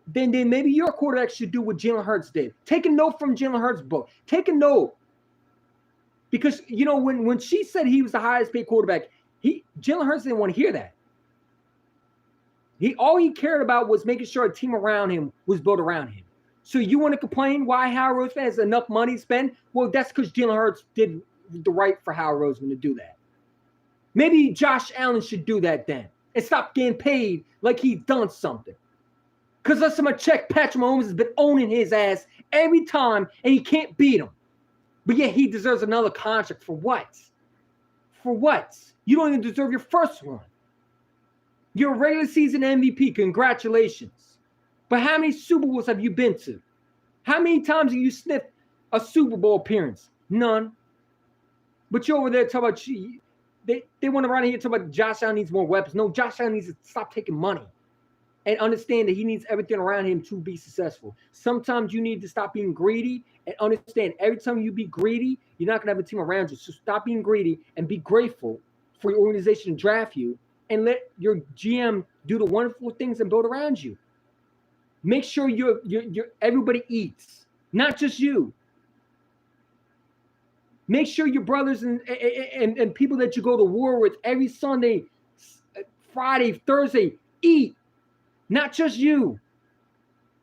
Then maybe your quarterback should do what Jalen Hurts did. Take a note from Jalen Hurts' book. Take a note. Because, you know, when she said he was the highest paid quarterback, Jalen Hurts didn't want to hear that. All he cared about was making sure a team around him was built around him. So you want to complain why Howard Roseman has enough money to spend? Well, that's because Jalen Hurts did the right for Howard Roseman to do that. Maybe Josh Allen should do that then and stop getting paid like he's done something. Because last time I checked, Patrick Mahomes has been owning his ass every time and he can't beat him. But yet he deserves another contract for what? For what? You don't even deserve your first one. You're a regular season MVP. Congratulations. But how many Super Bowls have you been to? How many times have you sniffed a Super Bowl appearance? None. But you're over there talking about they want to run here talking about Josh Allen needs more weapons. No, Josh Allen needs to stop taking money and understand that he needs everything around him to be successful. Sometimes you need to stop being greedy and understand every time you be greedy, you're not going to have a team around you. So stop being greedy and be grateful for your organization to draft you and let your GM do the wonderful things and build around you. Make sure you're everybody eats, not just you. Make sure your brothers and people that you go to war with every Sunday, Friday, Thursday eat, not just you.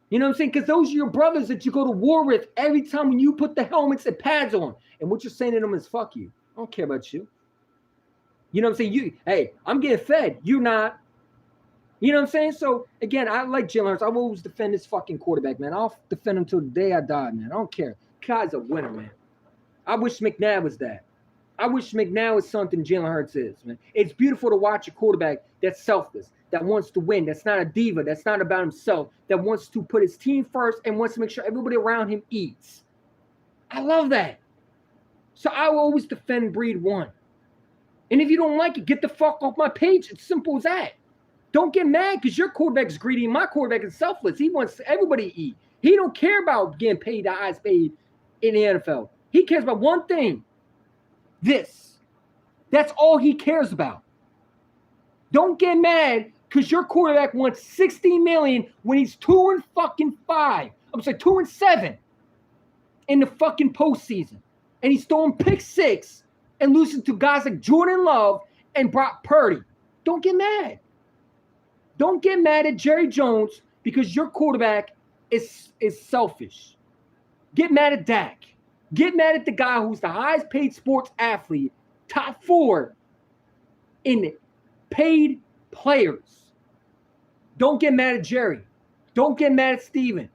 You know what I'm saying? Because those are your brothers that you go to war with every time when you put the helmets and pads on. And what you're saying to them is, fuck you. I don't care about you. You know what I'm saying? Hey, I'm getting fed. You're not. You know what I'm saying? So, again, I like Jalen Hurts. I will always defend this fucking quarterback, man. I'll defend him till the day I die, man. I don't care. Guy's a winner, man. I wish McNabb was that. I wish McNabb was something Jalen Hurts is, man. It's beautiful to watch a quarterback that's selfless, that wants to win, that's not a diva, that's not about himself, that wants to put his team first and wants to make sure everybody around him eats. I love that. So I will always defend breed one. And if you don't like it, get the fuck off my page. It's simple as that. Don't get mad because your quarterback's greedy and my quarterback is selfless. He wants everybody to eat. He don't care about getting paid the highest paid in the NFL. He cares about one thing. This. That's all he cares about. Don't get mad because your quarterback wants $60 million when he's 2-5. I'm sorry, 2-7 in the fucking postseason. And he's throwing pick six and losing to guys like Jordan Love and Brock Purdy. Don't get mad. Don't get mad at Jerry Jones because your quarterback is selfish. Get mad at Dak. Get mad at the guy who's the highest paid sports athlete, top 4 in paid players. Don't get mad at Jerry. Don't get mad at Steven.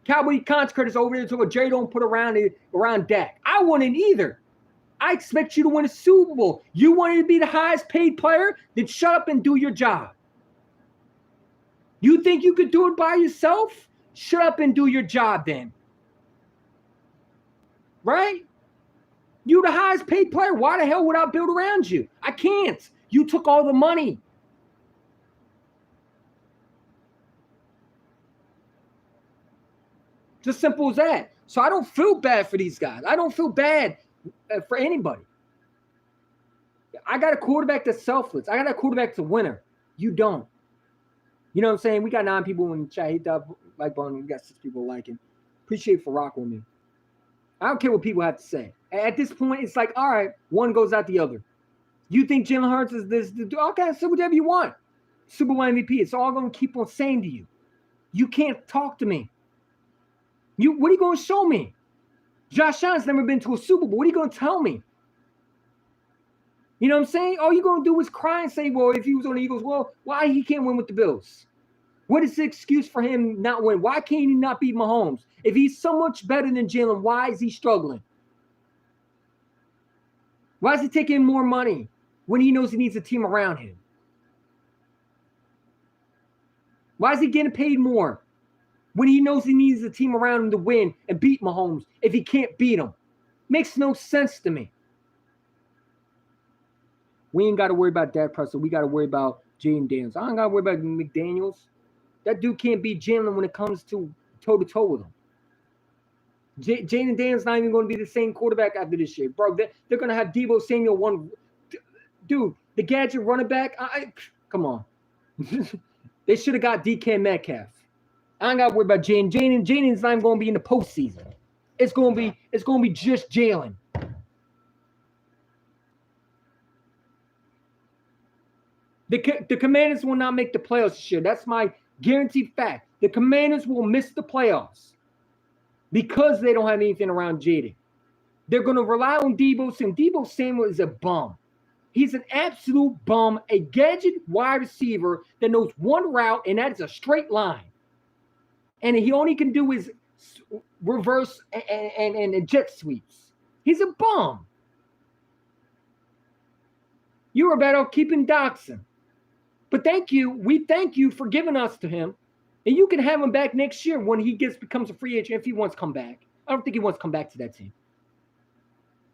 Cowboy consecrators over there talking about Jerry don't put around Dak. I wouldn't either. I expect you to win a Super Bowl. You wanted to be the highest paid player? Then shut up and do your job. You think you could do it by yourself? Shut up and do your job then. Right? You the highest paid player. Why the hell would I build around you? I can't. You took all the money. Just simple as that. So I don't feel bad for these guys. I don't feel bad for anybody. I got a quarterback that's selfless. I got a quarterback that's a winner. You don't. You know what I'm saying? We got 9 people in the chat. Hit that like button. We got 6 people liking. Appreciate for rocking with me. I don't care what people have to say. At this point, it's like, all right, one goes out the other. You think Jalen Hurts is this? Okay, say whatever you want. Super Bowl MVP. It's all I'm going to keep on saying to you. You can't talk to me. What are you going to show me? Josh Allen's never been to a Super Bowl. What are you going to tell me? You know what I'm saying? All you're going to do is cry and say, well, if he was on the Eagles, well, why he can't win with the Bills? What is the excuse for him not winning? Why can't he not beat Mahomes? If he's so much better than Jalen, why is he struggling? Why is he taking more money when he knows he needs a team around him? Why is he getting paid more when he knows he needs a team around him to win and beat Mahomes if he can't beat him? Makes no sense to me. We ain't got to worry about Dak Prescott. We got to worry about Jaden Daniels. I don't got to worry about McDaniels. That dude can't beat Jalen when it comes to toe-to-toe with him. Jaden Daniels not even going to be the same quarterback after this year. Bro, they're going to have Deebo Samuel one. Dude, the gadget running back, come on. They should have got DK Metcalf. I ain't got to worry about Jaden. Jaden's not even going to be in the postseason. It's going to be just Jalen. The Commanders will not make the playoffs this year. That's my guaranteed fact. The Commanders will miss the playoffs because they don't have anything around Jaden. They're going to rely on Deebo Samuel. Deebo Samuel is a bum. He's an absolute bum, a gadget wide receiver that knows one route, and that is a straight line. And he only can do is reverse and jet sweeps. He's a bum. You were better off keeping Dotson. But thank you. We thank you for giving us to him. And you can have him back next year when he becomes a free agent if he wants to come back. I don't think he wants to come back to that team.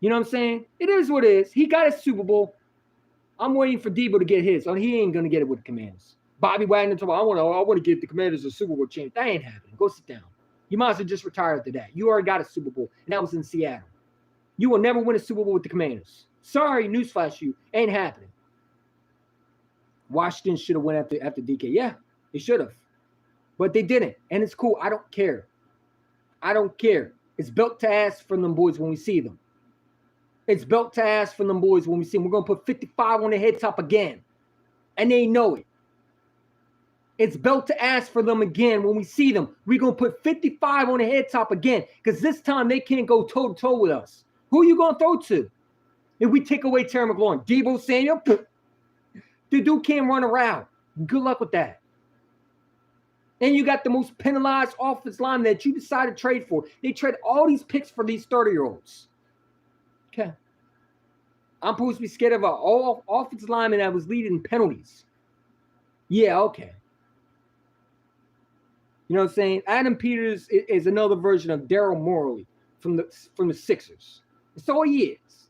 You know what I'm saying? It is what it is. He got his Super Bowl. I'm waiting for Deebo to get his. He ain't going to get it with the Commanders. Bobby Wagner told me, I want to give the Commanders a Super Bowl champ. That ain't happening. Go sit down. You might as well just retire after that. You already got a Super Bowl, and that was in Seattle. You will never win a Super Bowl with the Commanders. Sorry, newsflash you. Ain't happening. Washington should have went after DK. Yeah, they should have. But they didn't. And it's cool. I don't care. I don't care. It's belt to ass from them boys when we see them. It's belt to ass from them boys when we see them. We're going to put 55 on their head top again. And they know it. It's belt to ass for them again when we see them. We're going to put 55 on the head top again. Because this time they can't go toe-to-toe with us. Who are you going to throw to? If we take away Terry McLaurin, Deebo Samuel, the dude can't run around. Good luck with that. And you got the most penalized offensive lineman that you decided to trade for. They trade all these picks for these 30-year-olds. Okay. I'm supposed to be scared of an all offensive lineman that was leading penalties. Yeah, okay. You know what I'm saying? Adam Peters is another version of Daryl Morley from the Sixers. That's all he is.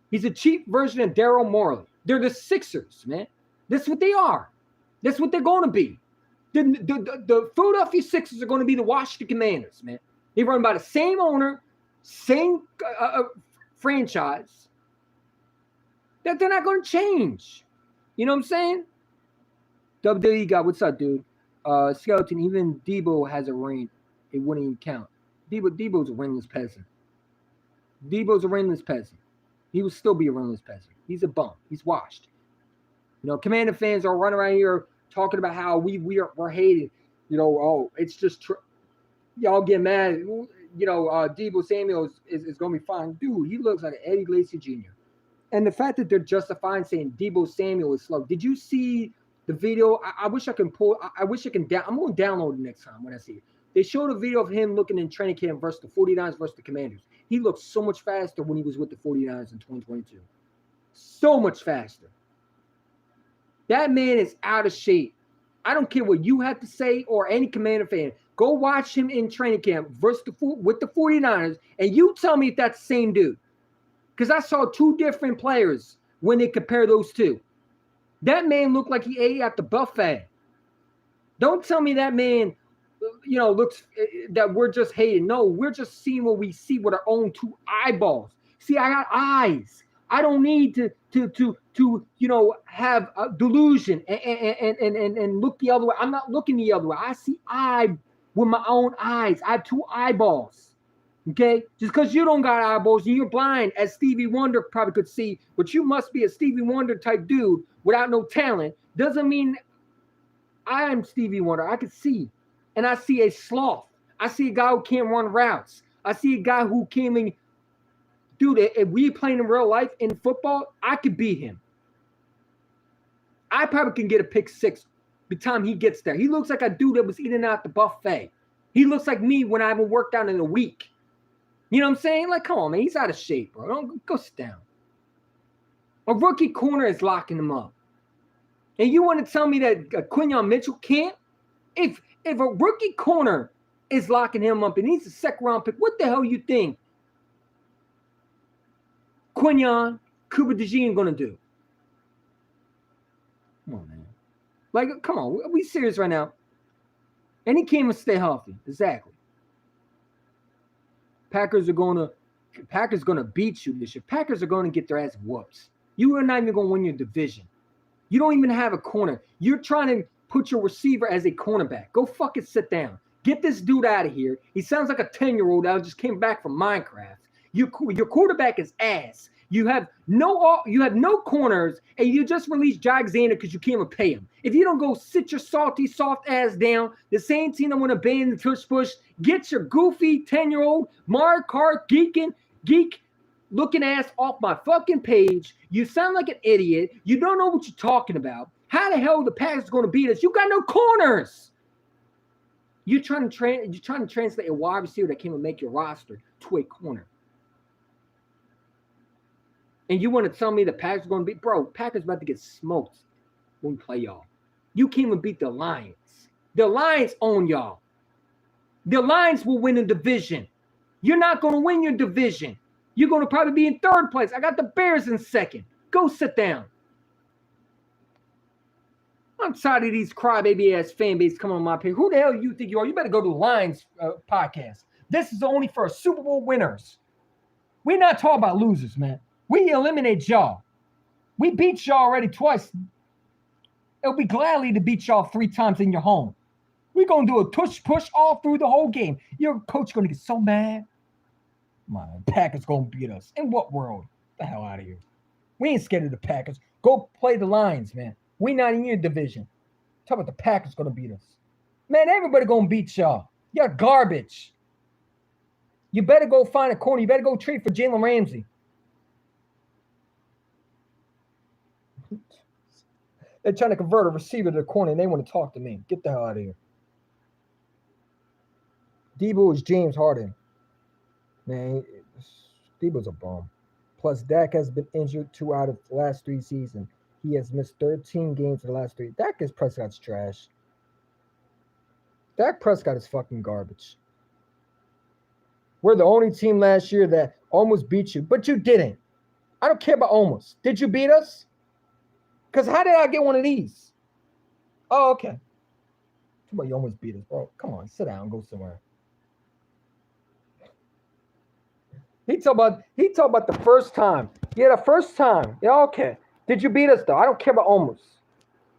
He's a cheap version of Daryl Morley. They're the Sixers, man. That's what they are. That's what they're going to be. The Philadelphia Sixers are going to be the Washington Commanders, man. They run by the same owner, same franchise. That they're not going to change. You know what I'm saying? WWE guy, what's up, dude? Skeleton, even Debo has a ring. It wouldn't even count. Debo's a ringless peasant. Debo's a ringless peasant. He will still be a ringless peasant. He's a bum. He's washed. You know, Commander fans are running around here talking about how we're hated. You know, oh, it's just y'all get mad. You know, Deebo Samuel is going to be fine. Dude, he looks like an Eddie Lacy Jr. And the fact that they're justifying saying Deebo Samuel is slow. Did you see the video? I wish I can pull. I wish I can down. I'm going to download it next time when I see it. They showed a video of him looking in training camp versus the 49ers versus the Commanders. He looked so much faster when he was with the 49ers in 2022. So much faster. That man is out of shape. I don't care what you have to say or any Commander fan. Go watch him in training camp versus with the 49ers, and you tell me if that's the same dude. Because I saw two different players when they compare those two. That man looked like he ate at the buffet. Don't tell me that man, you know, looks that we're just hating. No, we're just seeing what we see with our own two eyeballs. See, I got eyes. I don't need to you know, have a delusion and look the other way. I'm not looking the other way. I see eye with my own eyes. I have two eyeballs. Okay? Just because you don't got eyeballs and you're blind, as Stevie Wonder probably could see, but you must be a Stevie Wonder type dude without no talent, doesn't mean I am Stevie Wonder. I can see. And I see a sloth. I see a guy who can't run routes. I see a guy who came in. Dude, if we playing in real life in football, I could beat him. I probably can get a pick six by the time he gets there. He looks like a dude that was eating out the buffet. He looks like me when I haven't worked out in a week. You know what I'm saying? Like, come on, man. He's out of shape, bro. Don't go sit down. A rookie corner is locking him up. And you want to tell me that Quinyon Mitchell can't? If a rookie corner is locking him up and he's a second-round pick, what the hell you think Quinyon, Cooper DeJean going to do? Come on, man. Like, come on. Are we serious right now? And he can't even stay healthy. Exactly. Packers are going to beat you this year. Packers are going to get their ass whooped. You are not even going to win your division. You don't even have a corner. You're trying to put your receiver as a cornerback. Go fucking sit down. Get this dude out of here. He sounds like a 10-year-old that just came back from Minecraft. Your quarterback is ass. You have no corners, and you just released Alexander because you can't even pay him. If you don't go sit your salty, soft ass down, the same team that want to ban the Tush Push, get your goofy 10-year-old Mario Kart geek looking ass off my fucking page. You sound like an idiot. You don't know what you're talking about. How the hell are the Packers going to beat us? You got no corners. You're trying to translate a wide receiver that came and make your roster to a corner. And you want to tell me the Packers are going to beat? Bro, Packers about to get smoked when we play y'all. You can't even beat the Lions. The Lions own y'all. The Lions will win the division. You're not going to win your division. You're going to probably be in third place. I got the Bears in second. Go sit down. I'm tired of these crybaby-ass fan base coming on my page. Who the hell you think you are? You better go to the Lions podcast. This is only for Super Bowl winners. We're not talking about losers, man. We eliminate y'all. We beat y'all already twice. It'll be gladly to beat y'all 3 times in your home. We're going to do a tush push all through the whole game. Your coach going to get so mad. My Packers going to beat us. In what world? Get the hell out of here. We ain't scared of the Packers. Go play the Lions, man. We not in your division. Talk about the Packers going to beat us. Man, everybody going to beat y'all. You're garbage. You better go find a corner. You better go trade for Jalen Ramsey. They're trying to convert a receiver to the corner, and they want to talk to me. Get the hell out of here. Debo is James Harden. Man, Debo's a bum. Plus, Dak has been injured 2 out of the last 3 seasons. He has missed 13 games in the last 3. Dak Prescott's trash. Dak Prescott is fucking garbage. We're the only team last year that almost beat you, but you didn't. I don't care about almost. Did you beat us? Because how did I get one of these? Oh, okay. Too bad you almost beat us, bro. Come on, sit down, go somewhere. He talk about the first time. Yeah, the first time. Yeah, okay. Did you beat us though? I don't care about almost.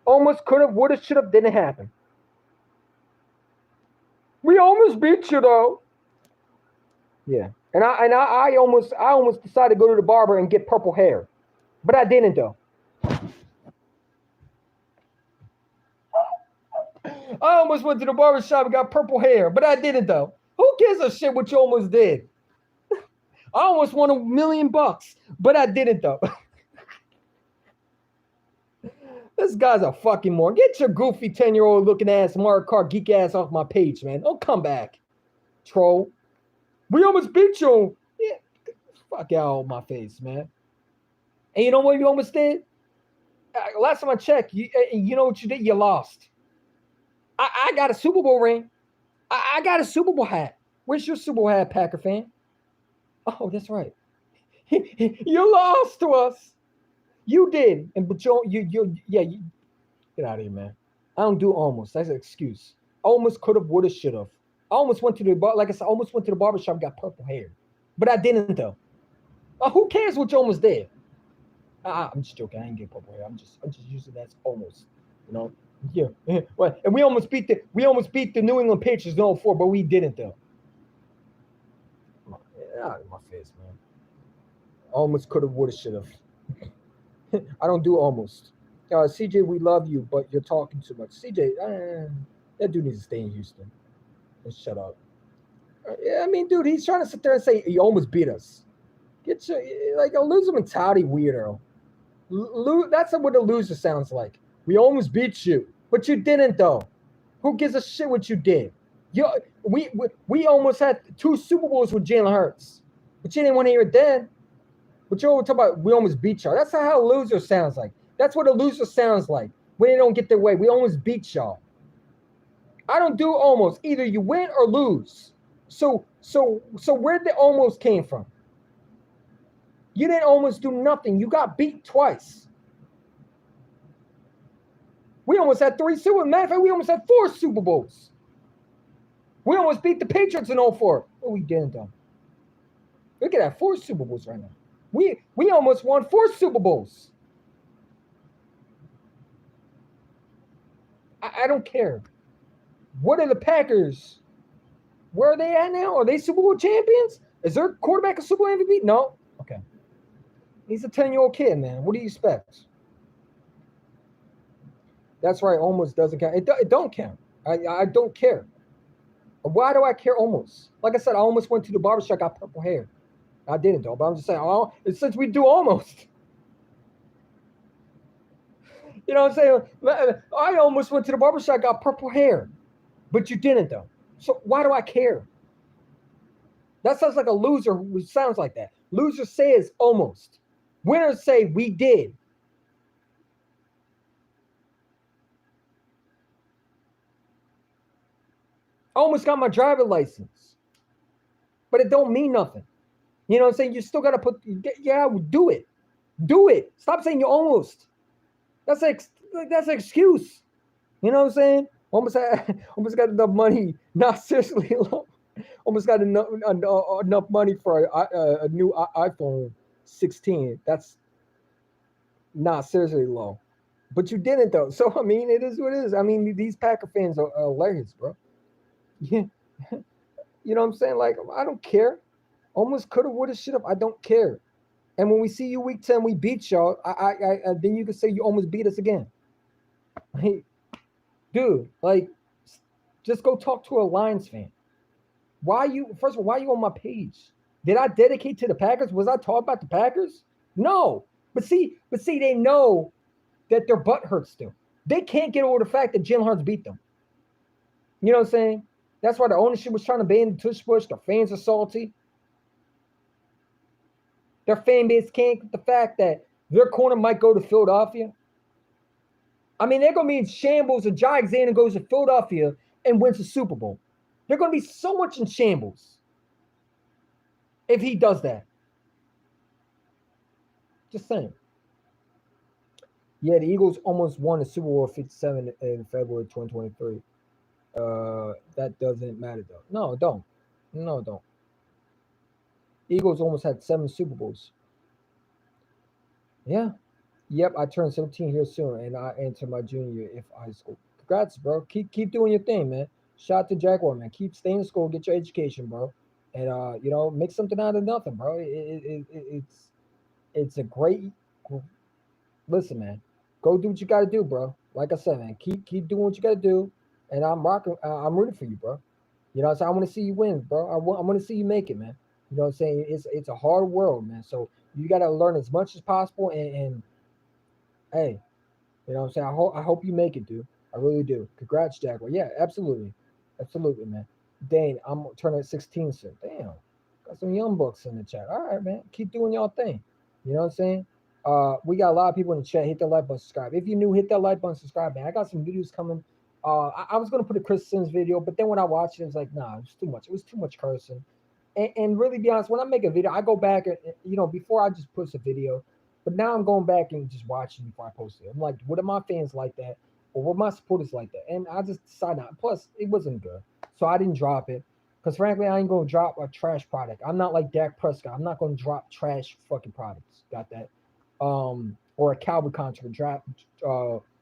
Almost could have, would have, should have, didn't happen. We almost beat you though. Yeah, and I almost decided to go to the barber and get purple hair, but I didn't though. I almost went to the barber shop and got purple hair, but I didn't though. Who gives a shit what you almost did? I almost won $1 million, but I didn't though. This guy's a fucking moron. Get your goofy 10-year-old looking ass Mario Kart geek ass off my page, man. Don't come back, troll. We almost beat you. Yeah, fuck out of my face, man. And you know what you almost did? Last time I checked, you know what you did? You lost. I got a Super Bowl ring. I got a Super Bowl hat. Where's your Super Bowl hat, Packer fan? Oh, that's right. You lost to us. You did. But you get out of here, man. I don't do almost. That's an excuse. Almost could have, would have, should have. I almost went to the bar, like I said, I almost went to the barbershop and got purple hair. But I didn't though. Who cares what you almost did? I'm just joking. I ain't get purple hair. I'm just using that as almost. You know? Yeah. Well, and we almost beat the New England Patriots in 04, but we didn't though. Get out of my face, man. Almost could have, would have, should have. I don't do almost. CJ, we love you, but you're talking too much. CJ, that dude needs to stay in Houston. Shut up. Yeah, I mean, dude, he's trying to sit there and say he almost beat us. Get your a loser mentality, weirdo. That's what a loser sounds like. We almost beat you, but you didn't though. Who gives a shit what you did? We almost had 2 Super Bowls with Jalen Hurts, but you didn't want to hear it then. But you're talking about we almost beat y'all. That's how a loser sounds like. That's what a loser sounds like when they don't get their way. We almost beat y'all. I don't do almost. Either you win or lose. So where the almost came from? You didn't almost do nothing. You got beat twice. We almost had 3 Super Bowls. Matter of fact, we almost had 4 Super Bowls. We almost beat the Patriots in 04. What we didn't though. Look at that, 4 Super Bowls right now. We almost won 4 Super Bowls. I don't care. What are the Packers? Where are they at now? Are they Super Bowl champions? Is their quarterback a Super Bowl MVP? No. Okay. He's a 10-year-old kid, man. What do you expect? That's right. Almost doesn't count. It don't count. I don't care. Why do I care almost? Like I said, I almost went to the barbershop, got purple hair. I didn't, though. But I'm just saying, since we do almost. You know what I'm saying? I almost went to the barbershop, got purple hair. But you didn't, though. So why do I care? That sounds like a loser who sounds like that. Loser says almost. Winners say we did. I almost got my driver's license. But it don't mean nothing. You know what I'm saying? You still got to do it. Do it. Stop saying you almost. That's an excuse. You know what I'm saying? Almost got enough money. Not seriously low. Almost got enough money for a new iPhone 16. That's not seriously low. But you didn't though. So I mean, it is what it is. I mean, these Packer fans are hilarious, bro. Yeah. You know what I'm saying? Like, I don't care. Almost coulda, woulda, shoulda. I don't care. And when we see you week 10, we beat y'all. Then you can say you almost beat us again. Hey, dude, like, just go talk to a Lions fan. First of all, why are you on my page? Did I dedicate to the Packers? Was I talking about the Packers? No. But see, they know that their butt hurts still. They can't get over the fact that Jalen Hurts beat them. You know what I'm saying? That's why the ownership was trying to ban the Tush Push. Their fans are salty. Their fan base can't get the fact that their corner might go to Philadelphia. I mean, they're going to be in shambles if Jai Alexander goes to Philadelphia and wins the Super Bowl. They're going to be so much in shambles if he does that. Just saying. Yeah, the Eagles almost won the Super Bowl 57 in February 2023. That doesn't matter, though. No, it don't. No, it don't. Eagles almost had 7 Super Bowls. Yeah. Yep, I turned 17 here soon, and I enter my junior year if high school. Congrats, bro. Keep doing your thing, man. Shout out to Jaguar, man. Keep staying in school, get your education, bro, and make something out of nothing, bro. It's a great. Listen, man, go do what you got to do, bro. Like I said, man, keep doing what you got to do, and I'm rocking. I'm rooting for you, bro. You know what I'm saying? I want to see you win, bro. I want to see you make it, man. You know what I'm saying? It's a hard world, man. So you got to learn as much as possible, and hey, you know what I'm saying? I hope you make it, dude. I really do. Congrats, Jaguar. Yeah, absolutely. Absolutely, man. Dane, I'm turning 16 soon. Damn. Got some young bucks in the chat. All right, man. Keep doing y'all thing. You know what I'm saying? We got a lot of people in the chat. Hit that like button, subscribe. If you're new, hit that like button, subscribe, man. I got some videos coming. I was gonna put a Chris Sims video, but then when I watched it, it was like, nah, it was too much. It was too much cursing. And really be honest, when I make a video, I go back and before I just post a video. But now I'm going back and just watching before I post it. I'm like, what are my fans like that? Or what my supporters like that? And I just decided not. Plus, it wasn't good. So I didn't drop it. Because frankly, I ain't going to drop a trash product. I'm not like Dak Prescott. I'm not going to drop trash fucking products. Got that? Or a Cowboy contract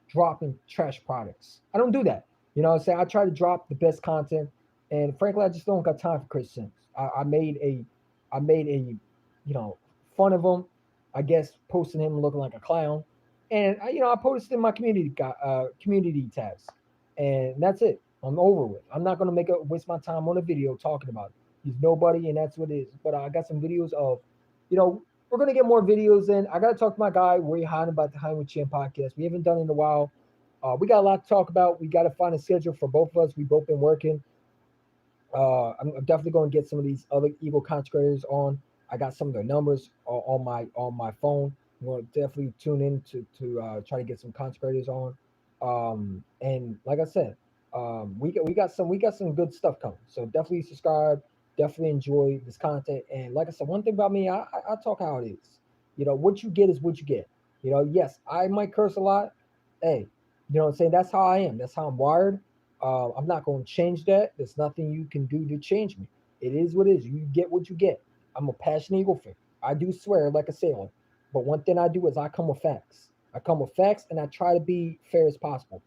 dropping trash products. I don't do that. You know what I'm saying? I try to drop the best content. And frankly, I just don't got time for Chris Sims. I made a fun of him. I guess posting him looking like a clown, and I posted in my community tabs, and that's it. I'm over with. I'm not gonna waste my time on a video talking about it. He's nobody, and that's what it is. But I got some videos of, we're gonna get more videos in. I gotta talk to my guy Ray Hahn about the High with Champ podcast. We haven't done it in a while. We got a lot to talk about. We got to find a schedule for both of us. We both been working. I'm definitely going to get some of these other Eagle content creators on. I got some of their numbers on my phone. I'm going to definitely tune in to try to get some content creators on. And like I said, we got some good stuff coming. So definitely subscribe. Definitely enjoy this content. And like I said, one thing about me, I talk how it is. What you get is what you get. Yes, I might curse a lot. Hey, you know what I'm saying? That's how I am. That's how I'm wired. I'm not going to change that. There's nothing you can do to change me. It is what it is. You get what you get. I'm a passionate Eagle fan. I do swear like a sailor. But one thing I do is I come with facts. I come with facts and I try to be fair as possible.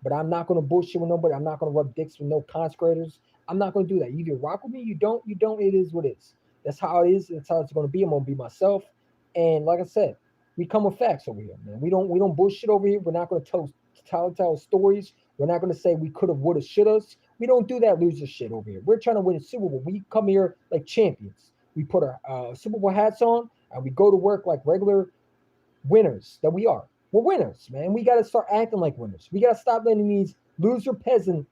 But I'm not going to bullshit with nobody. I'm not going to rub dicks with no consecrators. I'm not going to do that. You either rock with me, you don't. It is what it is. That's how it is. That's how it's going to be. I'm going to be myself. And like I said, we come with facts over here, man. We don't bullshit over here. We're not going to tell stories. We're not going to say we could have, would have, should have. We don't do that loser shit over here. We're trying to win a Super Bowl. We come here like champions. We put our Super Bowl hats on and we go to work like regular winners that we are. We're winners, man. We got to start acting like winners. We got to stop letting these loser peasant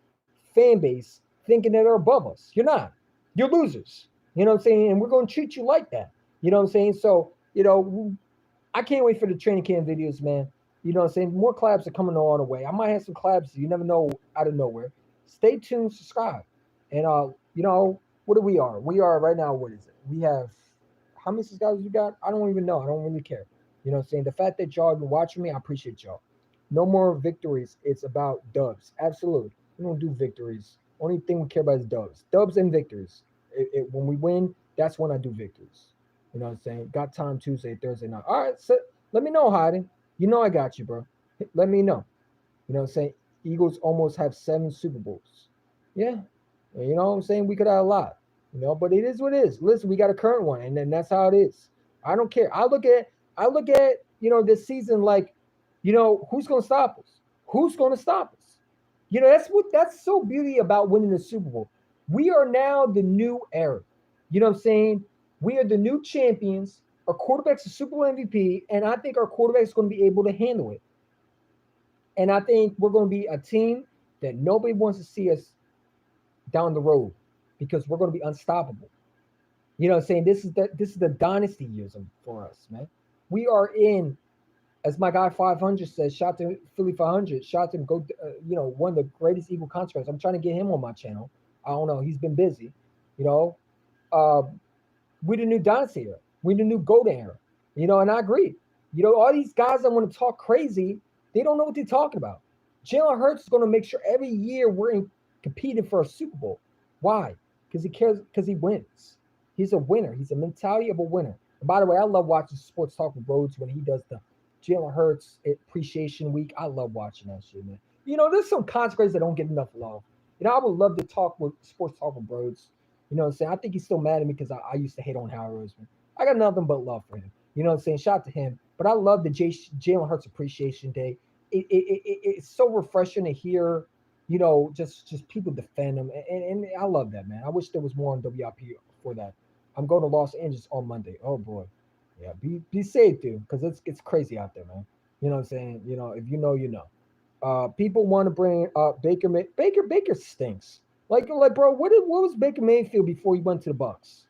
fan base thinking that they're above us. You're not. You're losers. You know what I'm saying? And we're going to treat you like that. You know what I'm saying? So, I can't wait for the training camp videos, man. You know what I'm saying? More collabs are coming on the way. I might have some collabs you never know out of nowhere. Stay tuned, subscribe. And what are we? We are right now, what is it? We have how many subscribers we got? I don't even know. I don't really care. You know what I'm saying? The fact that y'all have been watching me, I appreciate y'all. No more victories. It's about dubs. Absolutely. We don't do victories. Only thing we care about is dubs. Dubs and victories. When we win, that's when I do victories. You know what I'm saying? Got time Tuesday, Thursday night. All right, so let me know, Hayden. You know I got you, bro. Let me know. You know what I'm saying? Eagles almost have 7 Super Bowls. Yeah. You know what I'm saying? We could have a lot. But it is what it is. Listen, we got a current one, and then that's how it is. I don't care. I look at this season like, who's gonna stop us? Who's gonna stop us? That's so beauty about winning the Super Bowl. We are now the new era. You know what I'm saying? We are the new champions. Our quarterback's a Super Bowl MVP, and I think our quarterback is going to be able to handle it. And I think we're going to be a team that nobody wants to see us down the road because we're going to be unstoppable. You know what I'm saying? This is the dynasty years for us, man. We are in, as my guy 500 says, shout to Philly 500, shout to go, one of the greatest Eagle contracts. I'm trying to get him on my channel. I don't know. He's been busy, you know. Uh, we the new dynasty era. We the new golden era, and I agree. All these guys that want to talk crazy, they don't know what they're talking about. Jalen Hurts is going to make sure every year competing for a Super Bowl. Why? Because he cares, because he wins. He's a winner. He's a mentality of a winner. And by the way, I love watching Sports Talk with Rhodes when he does the Jalen Hurts Appreciation Week. I love watching that shit, man. There's some consequences that don't get enough love. I would love to talk with Sports Talk with Rhodes. You know what I'm saying? I think he's still mad at me because I used to hate on Howard Roseman. I got nothing but love for him. You know what I'm saying? Shout out to him. But I love the Jalen Hurts Appreciation Day. It's so refreshing to hear, just people defend him. And I love that, man. I wish there was more on WIP for that. I'm going to Los Angeles on Monday. Oh, boy. Yeah, be safe, dude, because it's crazy out there, man. You know what I'm saying? If you know, you know. People want to bring up Baker. Baker stinks. Like, bro, what was Baker Mayfield before he went to the Bucs?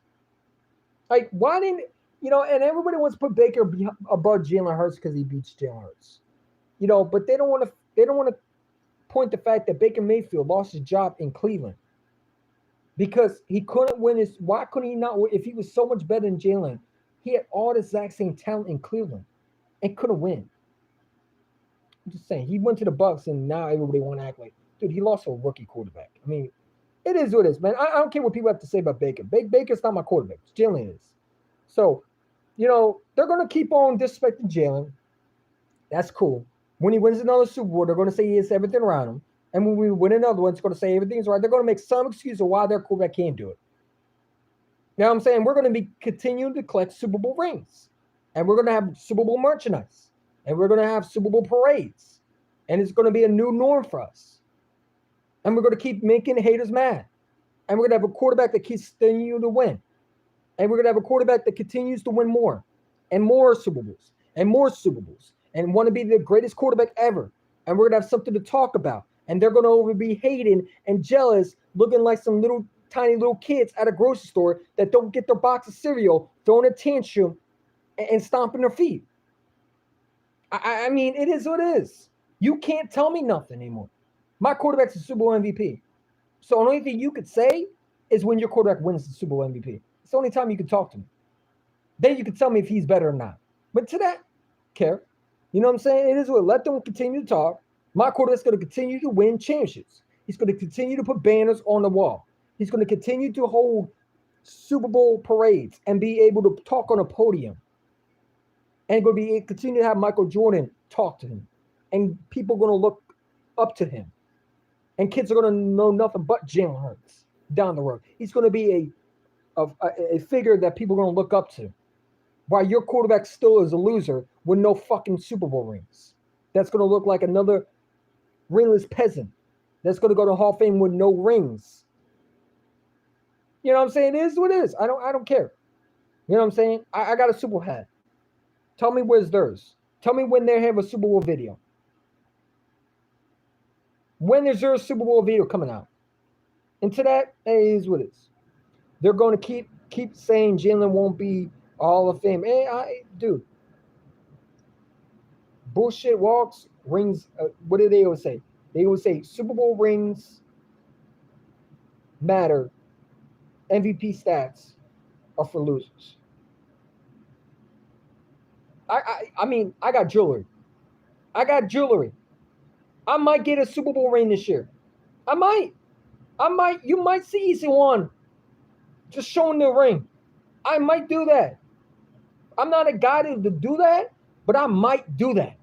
Like, why didn't and everybody wants to put Baker above Jalen Hurts because he beats Jalen Hurts. But they don't want to point the fact that Baker Mayfield lost his job in Cleveland because he couldn't win why couldn't he not win? If he was so much better than Jalen, he had all the exact same talent in Cleveland and couldn't win. I'm just saying, he went to the Bucs and now everybody want to act like, dude, he lost to a rookie quarterback. I mean, it is what it is, man. I don't care what people have to say about Baker. Baker's not my quarterback. Jalen is. So, they're going to keep on disrespecting Jalen. That's cool. When he wins another Super Bowl, they're going to say he has everything around him. And when we win another one, it's going to say everything's right. They're going to make some excuse of why their quarterback can't do it. You know what I'm saying? We're going to be continuing to collect Super Bowl rings. And we're going to have Super Bowl merchandise. And we're going to have Super Bowl parades. And it's going to be a new norm for us. And we're going to keep making haters mad. And we're going to have a quarterback that continues to win. And we're going to have a quarterback that continues to win more. And more Super Bowls. And more Super Bowls. And want to be the greatest quarterback ever. And we're going to have something to talk about. And they're going to be hating and jealous, looking like some tiny little kids at a grocery store that don't get their box of cereal, throwing a tantrum, and stomping their feet. I mean, it is what it is. You can't tell me nothing anymore. My quarterback's a Super Bowl MVP. So the only thing you could say is when your quarterback wins the Super Bowl MVP. It's the only time you can talk to me. Then you can tell me if he's better or not. But to that, care. You know what I'm saying? It is what. Let them continue to talk. My quarterback's going to continue to win championships. He's going to continue to put banners on the wall. He's going to continue to hold Super Bowl parades and be able to talk on a podium. And going to continue to have Michael Jordan talk to him. And people are going to look up to him. And kids are going to know nothing but Jalen Hurts down the road. He's going to be a figure that people are going to look up to. While your quarterback still is a loser with no fucking Super Bowl rings. That's going to look like another ringless peasant that's going to go to Hall of Fame with no rings. You know what I'm saying? It is what it is. I don't care. You know what I'm saying? I got a Super Bowl hat. Tell me where's theirs. Tell me when they have a Super Bowl video. When is there a Super Bowl video coming out? And to that, it is what it is. They're going to keep saying Jalen won't be Hall of Fame. Hey, dude. Bullshit walks, rings. What do they always say? They always say Super Bowl rings matter. MVP stats are for losers. I mean, I got jewelry. I might get a Super Bowl ring this year. I might. You might see Easy One just showing the ring. I might do that. I'm not a guy to do that, but I might do that.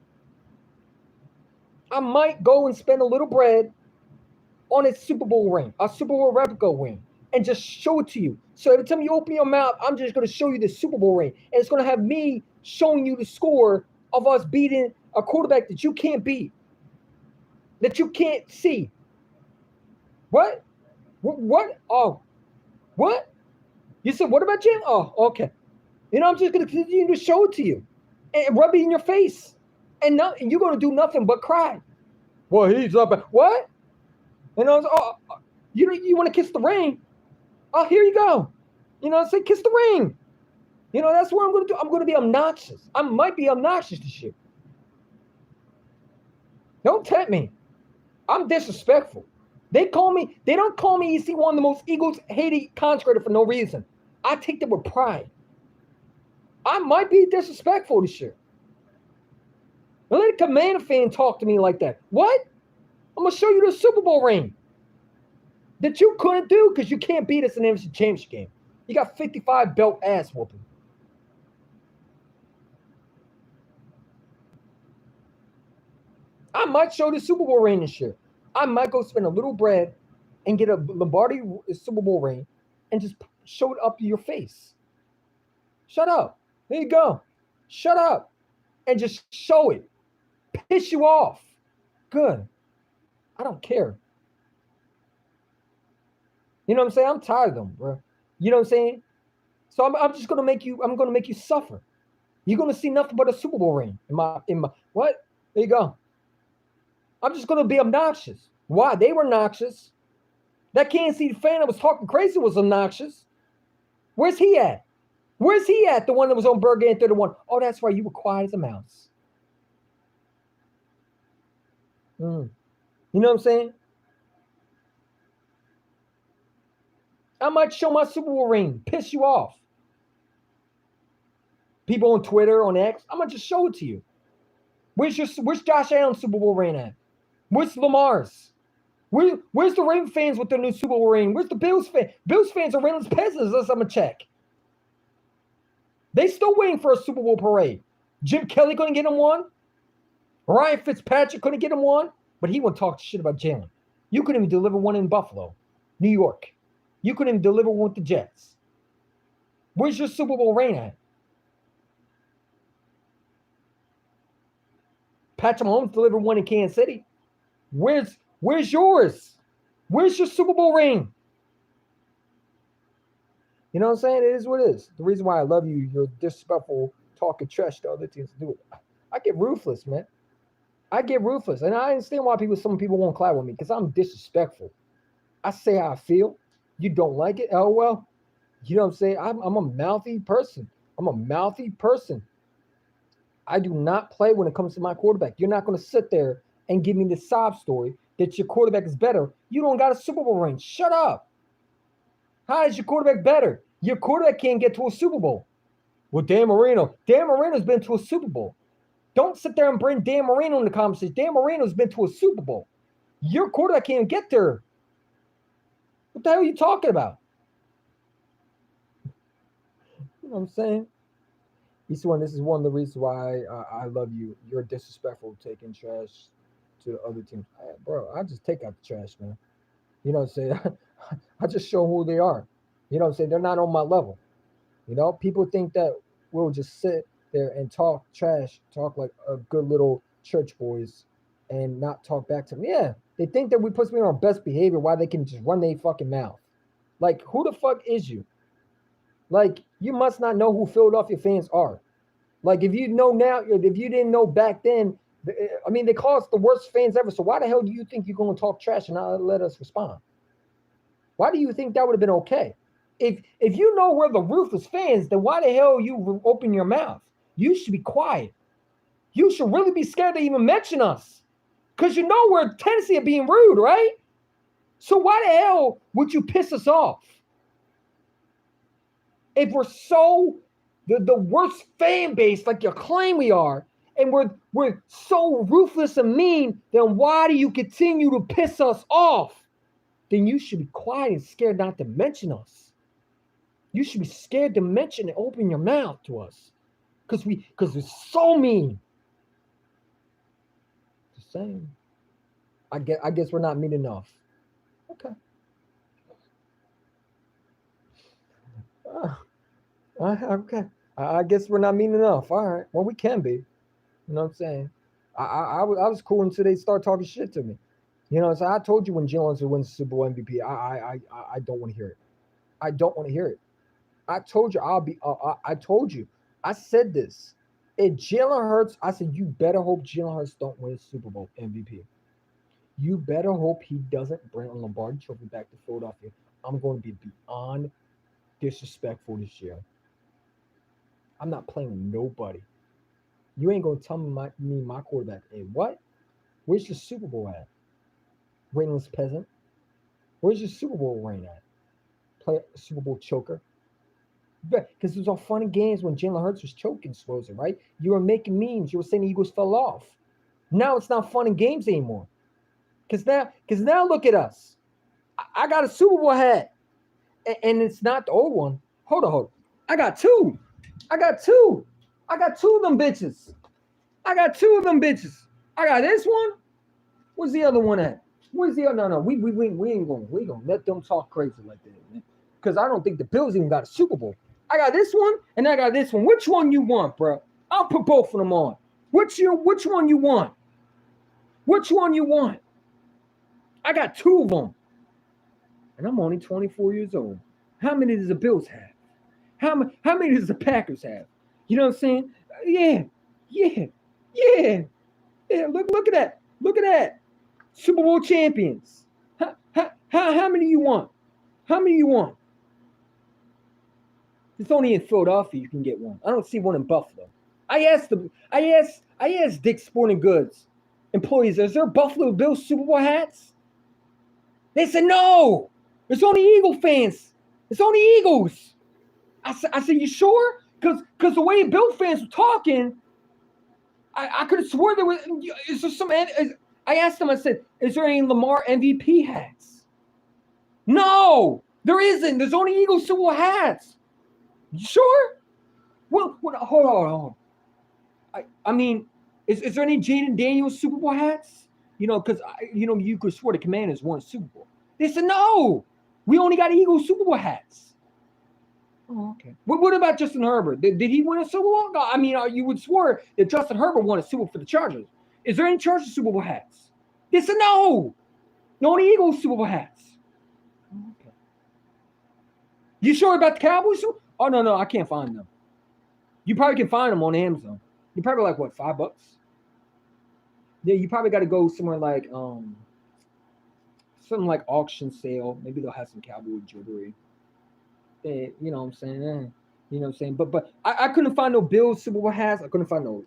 I might go and spend a little bread on a Super Bowl ring, a Super Bowl replica ring, and just show it to you. So every time you open your mouth, I'm just going to show you the Super Bowl ring. And it's going to have me showing you the score of us beating a quarterback that you can't beat, that you can't see. What? What? Oh, what? You said, what about Jim? Oh, okay. I'm just going to continue to show it to you and rub it in your face. And you're going to do nothing but cry. Well, he's up. What? And I was, oh, you want to kiss the ring? Oh, here you go. I say kiss the ring. That's what I'm going to do. I'm going to be obnoxious. I might be obnoxious to shit. Don't tempt me. I'm disrespectful. They don't call me EC1, the most Eagles hated consecrated for no reason. I take that with pride. I might be disrespectful to shit. Now let a Commander fan talk to me like that. What? I'm going to show you the Super Bowl ring that you couldn't do because you can't beat us in the NFC Championship game. You got 55 belt ass whooping. I might show the Super Bowl ring and shit. I might go spend a little bread and get a Lombardi Super Bowl ring and just show it up to your face. Shut up. There you go. Shut up. And just show it. Piss you off. Good. I don't care. You know what I'm saying? I'm tired of them, bro. You know what I'm saying? So I'm just gonna make you suffer. You're gonna see nothing but a Super Bowl ring in my what? There you go. I'm just gonna be obnoxious. Why? They were obnoxious. That Kansas City fan that was talking crazy was obnoxious. Where's he at? Where's he at? The one that was on Burger and 31. Oh, that's right. You were quiet as a mouse. You know what I'm saying? I might show my Super Bowl ring, piss you off. People on Twitter, on X, I'm gonna just show it to you. Where's Josh Allen's Super Bowl ring at? Where's Lamar's? Where's the Ravens fans with their new Super Bowl ring? Where's the Bills fans? Bills fans are Reynolds peasants. Let's I'm gonna check. They still waiting for a Super Bowl parade. Jim Kelly couldn't get him one. Ryan Fitzpatrick couldn't get him one, but he wouldn't talk shit about Jalen. You couldn't even deliver one in Buffalo, New York. You couldn't even deliver one with the Jets. Where's your Super Bowl ring at? Patrick Mahomes delivered one in Kansas City. Where's yours? Where's your Super Bowl ring? You know what I'm saying? It is what it is. The reason why I love you, you're disrespectful, talking trash to other teams to do it. I get ruthless, man. I get ruthless. And I understand why some people won't clap with me because I'm disrespectful. I say how I feel. You don't like it? Oh, well. You know what I'm saying? I'm a mouthy person. I'm a mouthy person. I do not play when it comes to my quarterback. You're not going to sit there and give me the sob story that your quarterback is better. You don't got a Super Bowl ring. Shut up. How is your quarterback better? Your quarterback can't get to a Super Bowl. Well, Dan Marino's been to a Super Bowl. Don't sit there and bring Dan Marino in the conversation. Dan Marino's been to a Super Bowl. Your quarterback can't get there. What the hell are you talking about? You know what I'm saying? This is one of the reasons why I love you. You're disrespectful taking trash to the other teams. Bro, I just take out the trash, man. You know what I'm saying? I just show who they are. You know what I'm saying? They're not on my level. You know, people think that we'll just sit there and talk trash, talk like a good little church boys and not talk back to them. Yeah, they think that we put me on our best behavior while they can just run their fucking mouth. Like, who the fuck is you? Like, you must not know who Philadelphia fans are. Like, if you know now, if you didn't know back then, I mean, they call us the worst fans ever. So why the hell do you think you're going to talk trash and not let us respond? Why do you think that would have been okay? If you know we're the ruthless fans, then why the hell you open your mouth? You should be quiet. You should really be scared to even mention us. Because you know we're a tendency of being rude, right? So why the hell would you piss us off? If we're so the worst fan base like you claim we are, and we're so ruthless and mean, then why do you continue to piss us off? Then you should be quiet and scared not to mention us. You should be scared to mention and open your mouth to us. Because we're so mean. Just saying. I guess we're not mean enough. Okay. Okay. I guess we're not mean enough. All right. Well, we can be. You know what I'm saying? I was cool until they start talking shit to me. You know, so I told you when Jalen wins the Super Bowl MVP, I don't want to hear it. I don't want to hear it. I told you I told you. I said this. If Jalen Hurts, I said you better hope Jalen Hurts don't win the Super Bowl MVP. You better hope he doesn't bring a Lombardi Trophy back to Philadelphia. I'm going to be beyond disrespectful this year. I'm not playing with nobody. You ain't gonna tell me my quarterback. Hey, what? Where's your Super Bowl at? Brainless peasant. Where's your Super Bowl ring at? Play Super Bowl choker. Because it was all fun and games when Jalen Hurts was choking Strozer, right? You were making memes. You were saying the Eagles fell off. Now it's not fun and games anymore. Because now look at us. I got a Super Bowl hat, and it's not the old one. Hold on. I got two. I got two. I got two of them bitches. I got two of them bitches. I got this one. Where's the other one at? Where's the other? No. We ain't gonna let them talk crazy like that, man. Because I don't think the Bills even got a Super Bowl. I got this one and I got this one. Which one you want, bro? I'll put both of them on. Which one you want? Which one you want? I got two of them. And I'm only 24 years old. How many does the Bills have? How many does the Packers have? You know what I'm saying? Yeah. Look at that. Look at that. Super Bowl champions. How many you want? How many you want? It's only in Philadelphia you can get one. I don't see one in Buffalo. I asked Dick's Sporting Goods employees, is there Buffalo Bills Super Bowl hats? They said no. It's only Eagle fans. It's only Eagles. I said, you sure? Because the way Bill fans were talking, I could have swore there was. Is there some? I asked them. I said, is there any Lamar MVP hats? No, there isn't. There's only Eagles Super Bowl hats. You sure? Well, hold on. I mean, is there any Jaden Daniels Super Bowl hats? You know, because you could swear the Commanders won a Super Bowl. They said no. We only got Eagles Super Bowl hats. Oh, okay. What about Justin Herbert? Did he win a Super Bowl? No, I mean, you would swear that Justin Herbert won a Super Bowl for the Chargers. Is there any Chargers Super Bowl hats? They said no. No, only Eagles Super Bowl hats. Okay. You sure about the Cowboys? Oh, no, I can't find them. You probably can find them on Amazon. You're probably like, what, $5? Yeah, you probably got to go somewhere like something like auction sale. Maybe they'll have some cowboy jewelry. You know what I'm saying? You know what I'm saying? But I couldn't find no Bills Super Bowl hats. I couldn't find no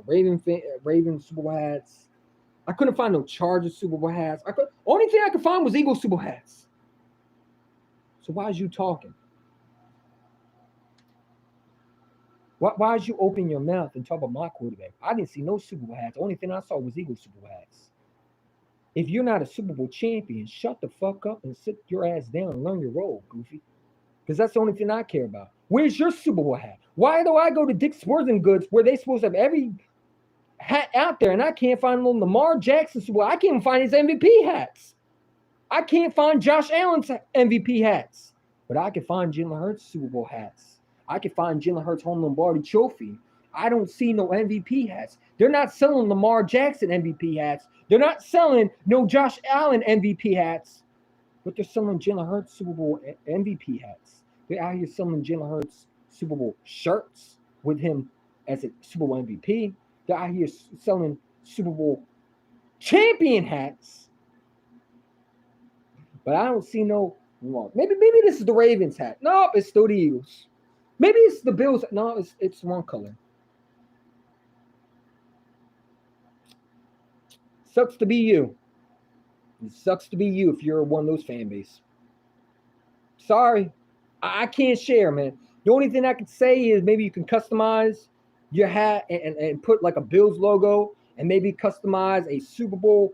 Raven Super Bowl hats. I couldn't find no Chargers Super Bowl hats. Only thing I could find was Eagles Super Bowl hats. So why is you talking? Why is you open your mouth and talk about my quarterback? I didn't see no Super Bowl hats. The only thing I saw was Eagles Super Bowl hats. If you're not a Super Bowl champion, shut the fuck up and sit your ass down and learn your role, goofy. Because that's the only thing I care about. Where's your Super Bowl hat? Why do I go to Dick's Sporting Goods where they supposed to have every hat out there and I can't find little Lamar Jackson Super Bowl? I can't even find his MVP hats. I can't find Josh Allen's MVP hats. But I can find Jalen Hurts Super Bowl hats. I can find Jalen Hurts home Lombardi Trophy. I don't see no MVP hats. They're not selling Lamar Jackson MVP hats. They're not selling no Josh Allen MVP hats. But they're selling Jalen Hurts Super Bowl MVP hats. They're out here selling Jalen Hurts Super Bowl shirts with him as a Super Bowl MVP. They're out here selling Super Bowl champion hats. But I don't see no. Well, maybe this is the Ravens hat. No, it's still the Eagles. Maybe it's the Bills. No, it's one color. Sucks to be you. It sucks to be you if you're one of those fan base. Sorry, I can't share, man. The only thing I can say is maybe you can customize your hat and put like a Bills logo and maybe customize a Super Bowl,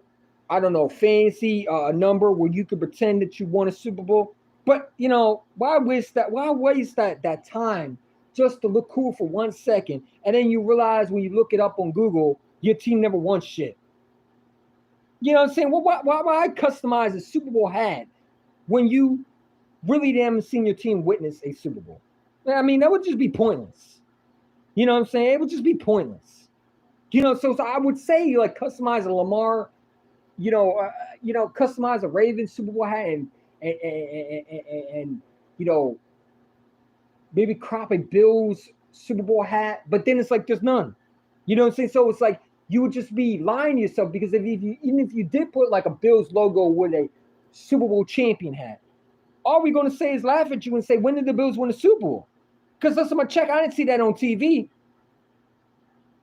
I don't know, fancy number where you could pretend that you won a Super Bowl. But, why waste that time just to look cool for 1 second and then you realize when you look it up on Google, your team never won shit. You know what I'm saying? Well, why customize a Super Bowl hat when you really haven't seen your team witness a Super Bowl? I mean, that would just be pointless. You know what I'm saying? It would just be pointless. So I would say like customize a Lamar, customize a Ravens Super Bowl hat and maybe crop a Bills Super Bowl hat, but then it's like there's none. You know what I'm saying? So it's like you would just be lying to yourself because even if you did put like a Bills logo with a Super Bowl champion hat, all we're going to say is laugh at you and say, when did the Bills win the Super Bowl? Because listen, my check, I didn't see that on TV.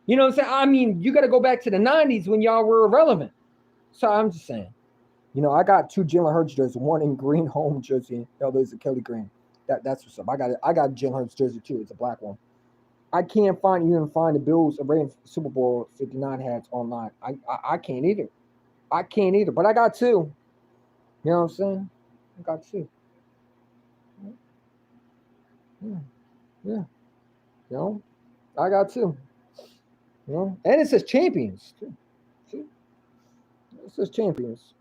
You know what I'm saying? I mean, you got to go back to the 90s when y'all were irrelevant. So I'm just saying. You know, I got 2 Jalen Hurts jerseys, one in green home jersey, and the other is a Kelly green. That's what's up. I got Jalen Hurts jersey too. It's a black one. I can't even find the Bills Ravens Super Bowl 59 hats online. I can't either. I can't either. But I got 2. You know what I'm saying? I got 2. Yeah. You know, I got 2. You know, and it says champions too. See? It says champions.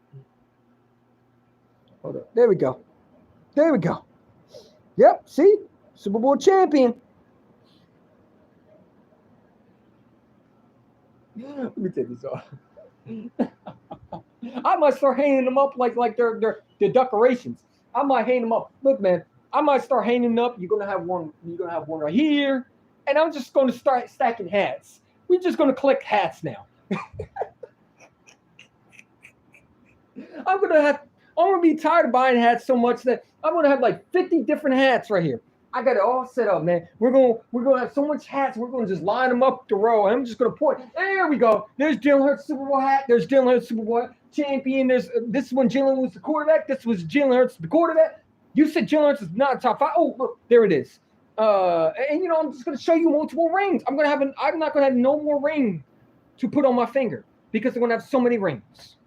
Hold up. There we go. Yep. See? Super Bowl champion. Let me take these off. I might start hanging them up like they're decorations. I might hang them up. Look, man, I might start hanging them up. You're gonna have one right here, and I'm just gonna start stacking hats. We're just gonna collect hats now. I'm gonna be tired of buying hats so much that I'm gonna have like 50 different hats right here. I got it all set up, man. We're gonna have so much hats. We're gonna just line them up the row. I'm just gonna point. There we go. There's Jalen Hurts Super Bowl hat. There's Jalen Hurts Super Bowl champion. This is when Jalen was the quarterback. This was Jalen Hurts the quarterback. You said Jalen Hurts is not top 5. Oh, look, there it is. And you know, I'm just gonna show you multiple rings. I'm not gonna have no more ring to put on my finger because I'm gonna have so many rings.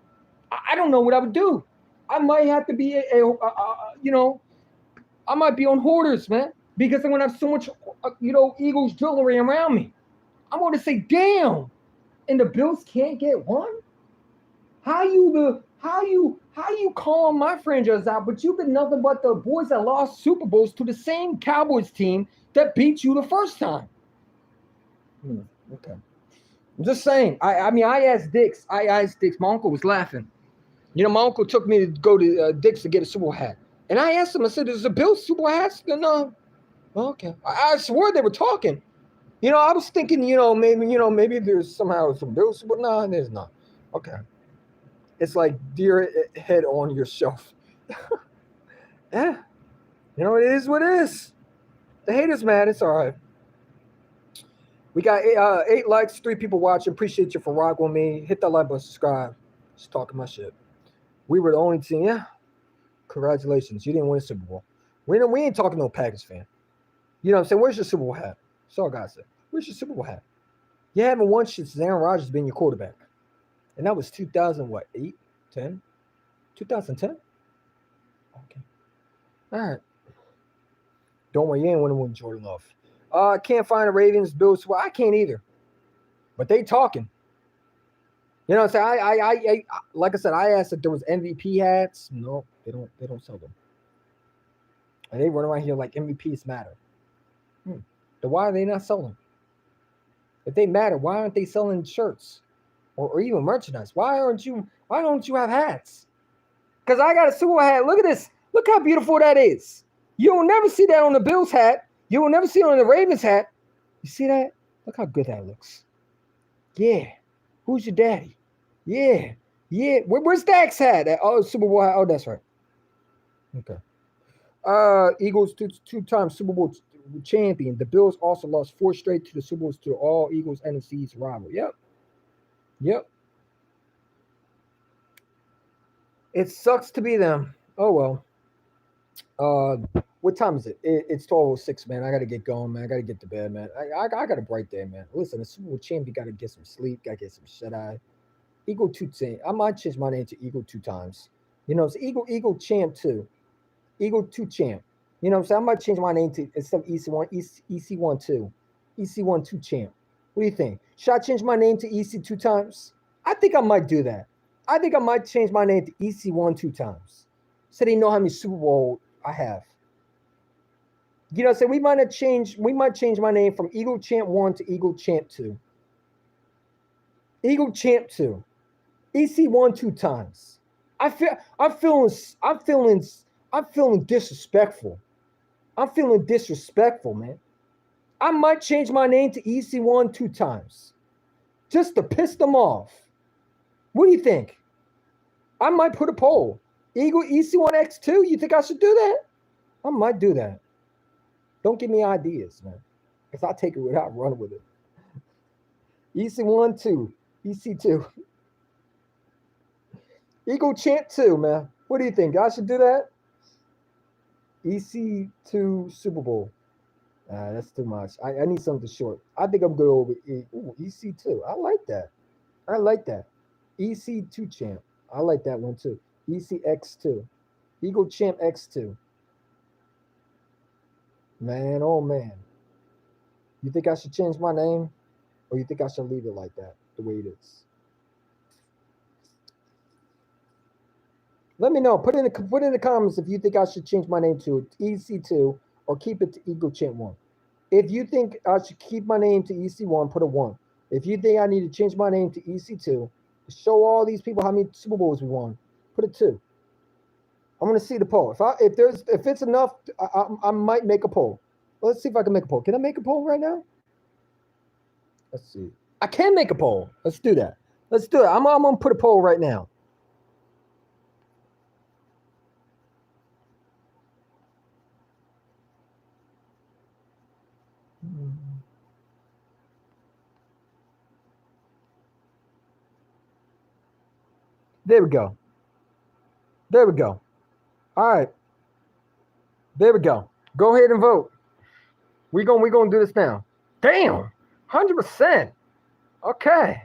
I don't know what I would do. I might have to be you know. I might be on hoarders, man, because I'm gonna have so much, Eagles jewelry around me. I'm gonna say, damn, and the Bills can't get one. How you calling my franchise out? But you've been nothing but the boys that lost Super Bowls to the same Cowboys team that beat you the first time. Okay, I'm just saying. I mean, I asked Dix. My uncle was laughing. You know, my uncle took me to go to Dick's to get a Super Bowl hat. And I asked him, I said, is the Bills Super Bowl hats? No. Okay. I swore they were talking. You know, I was thinking, maybe there's somehow some Bills Super Bowl. No, there's not. Okay. It's like deer head on your shelf. Yeah. You know, it is what it is. The haters mad. It's all right. We got 8 likes, 3 people watching. Appreciate you for rocking with me. Hit that like button, subscribe. Just talking my shit. We were the only team. Yeah. Congratulations. You didn't win a Super Bowl. We ain't talking no Packers fan. You know what I'm saying? Where's your Super Bowl hat? That's all I got to say. Where's your Super Bowl hat? You haven't won shit since Aaron Rodgers being your quarterback. And that was 2008? 10? 2010? Okay. All right. Don't worry, you ain't winning with Jordan Love. I can't find the Ravens, Bills. Well, I can't either. But they talking. You know what I'm saying? I like I said, I asked if there was MVP hats. No, they don't sell them. And they run around here like MVPs matter. Then why are they not selling? If they matter, why aren't they selling shirts or even merchandise? Why don't you have hats? Because I got a Super Bowl hat. Look at this. Look how beautiful that is. You will never see that on the Bills hat. You will never see it on the Ravens hat. You see that? Look how good that looks. Yeah. Who's your daddy? Yeah. Where's Dak's hat? Super Bowl hat. Oh, that's right. Okay. Eagles two-time Super Bowl champion. The Bills also lost 4 straight to the Super Bowls to all Eagles NFC's rival. Yep. It sucks to be them. Oh well. What time is it? It's 12:06, man. I gotta get going, man. I gotta get to bed, man. I got a bright day, man. Listen, the Super Bowl champion gotta get some sleep, gotta get some shut eye. Eagle 2 team. I might change my name to Eagle 2 times. You know, it's Eagle champ 2. Eagle 2 champ. You know what I'm saying? I might change my name to instead of EC1, EC1 2. EC1 2 champ. What do you think? Should I change my name to EC 2 times? I think I might do that. I think I might change my name to EC1 2 times. So they know how many Super Bowl I have. You know, so we might change my name from Eagle Champ 1 to Eagle Champ 2. Eagle Champ 2. EC1 2 times. I'm feeling disrespectful. I'm feeling disrespectful, man. I might change my name to EC1 2 times. just to piss them off. What do you think? I might put a poll. Eagle EC1X2, you think I should do that? I might do that. Don't give me ideas, man. Because I'll take it without running with it. EC1, 2. EC2. Eagle Champ 2, man. What do you think? I should do that? EC2 Super Bowl. That's too much. I need something short. I think I'm good over EC2. I like that. I like that. EC2 Champ. I like that one too. ECX2. Eagle Champ X2. Man, oh man. You think I should change my name? Or you think I should leave it like that, the way it is? Let me know. Put in the comments if you think I should change my name to EC2 or keep it to Eagle Champ 1. If you think I should keep my name to EC1, put a 1. If you think I need to change my name to EC2 to show all these people how many Super Bowls we won, put a 2. I'm gonna see the poll. If it's enough, I might make a poll. Let's see if I can make a poll. Can I make a poll right now? Let's see. I can make a poll. Let's do that. Let's do it. I'm gonna put a poll right now. There we go. There we go. All right. There we go. Go ahead and vote. We're gonna do this now. Damn. 100%. Okay.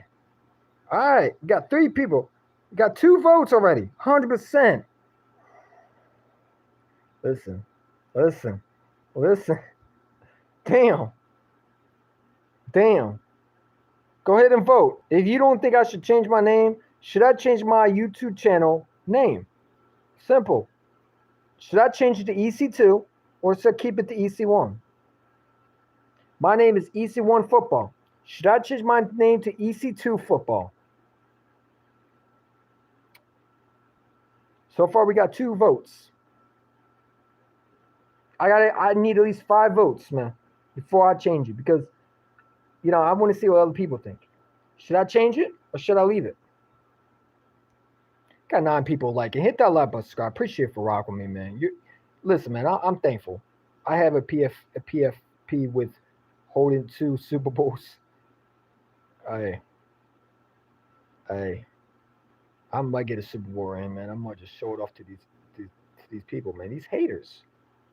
All right. We got 3 people. We got 2 votes already. 100%. Listen. Damn. Go ahead and vote. If you don't think I should change my name, should I change my YouTube channel name? Simple. Should I change it to EC2 or should I keep it to EC1? My name is EC1 Football. Should I change my name to EC2 Football? So far, we got 2 votes. I need at least 5 votes, man, before I change it because, I want to see what other people think. Should I change it or should I leave it? Got 9 people liking. Hit that like button, subscribe. Appreciate it for rocking with me, man. Listen, man, I'm thankful. I have a PFP with holding 2 Super Bowls. I might get a Super Bowl ring, man. I might just show it off to these people, man. These haters.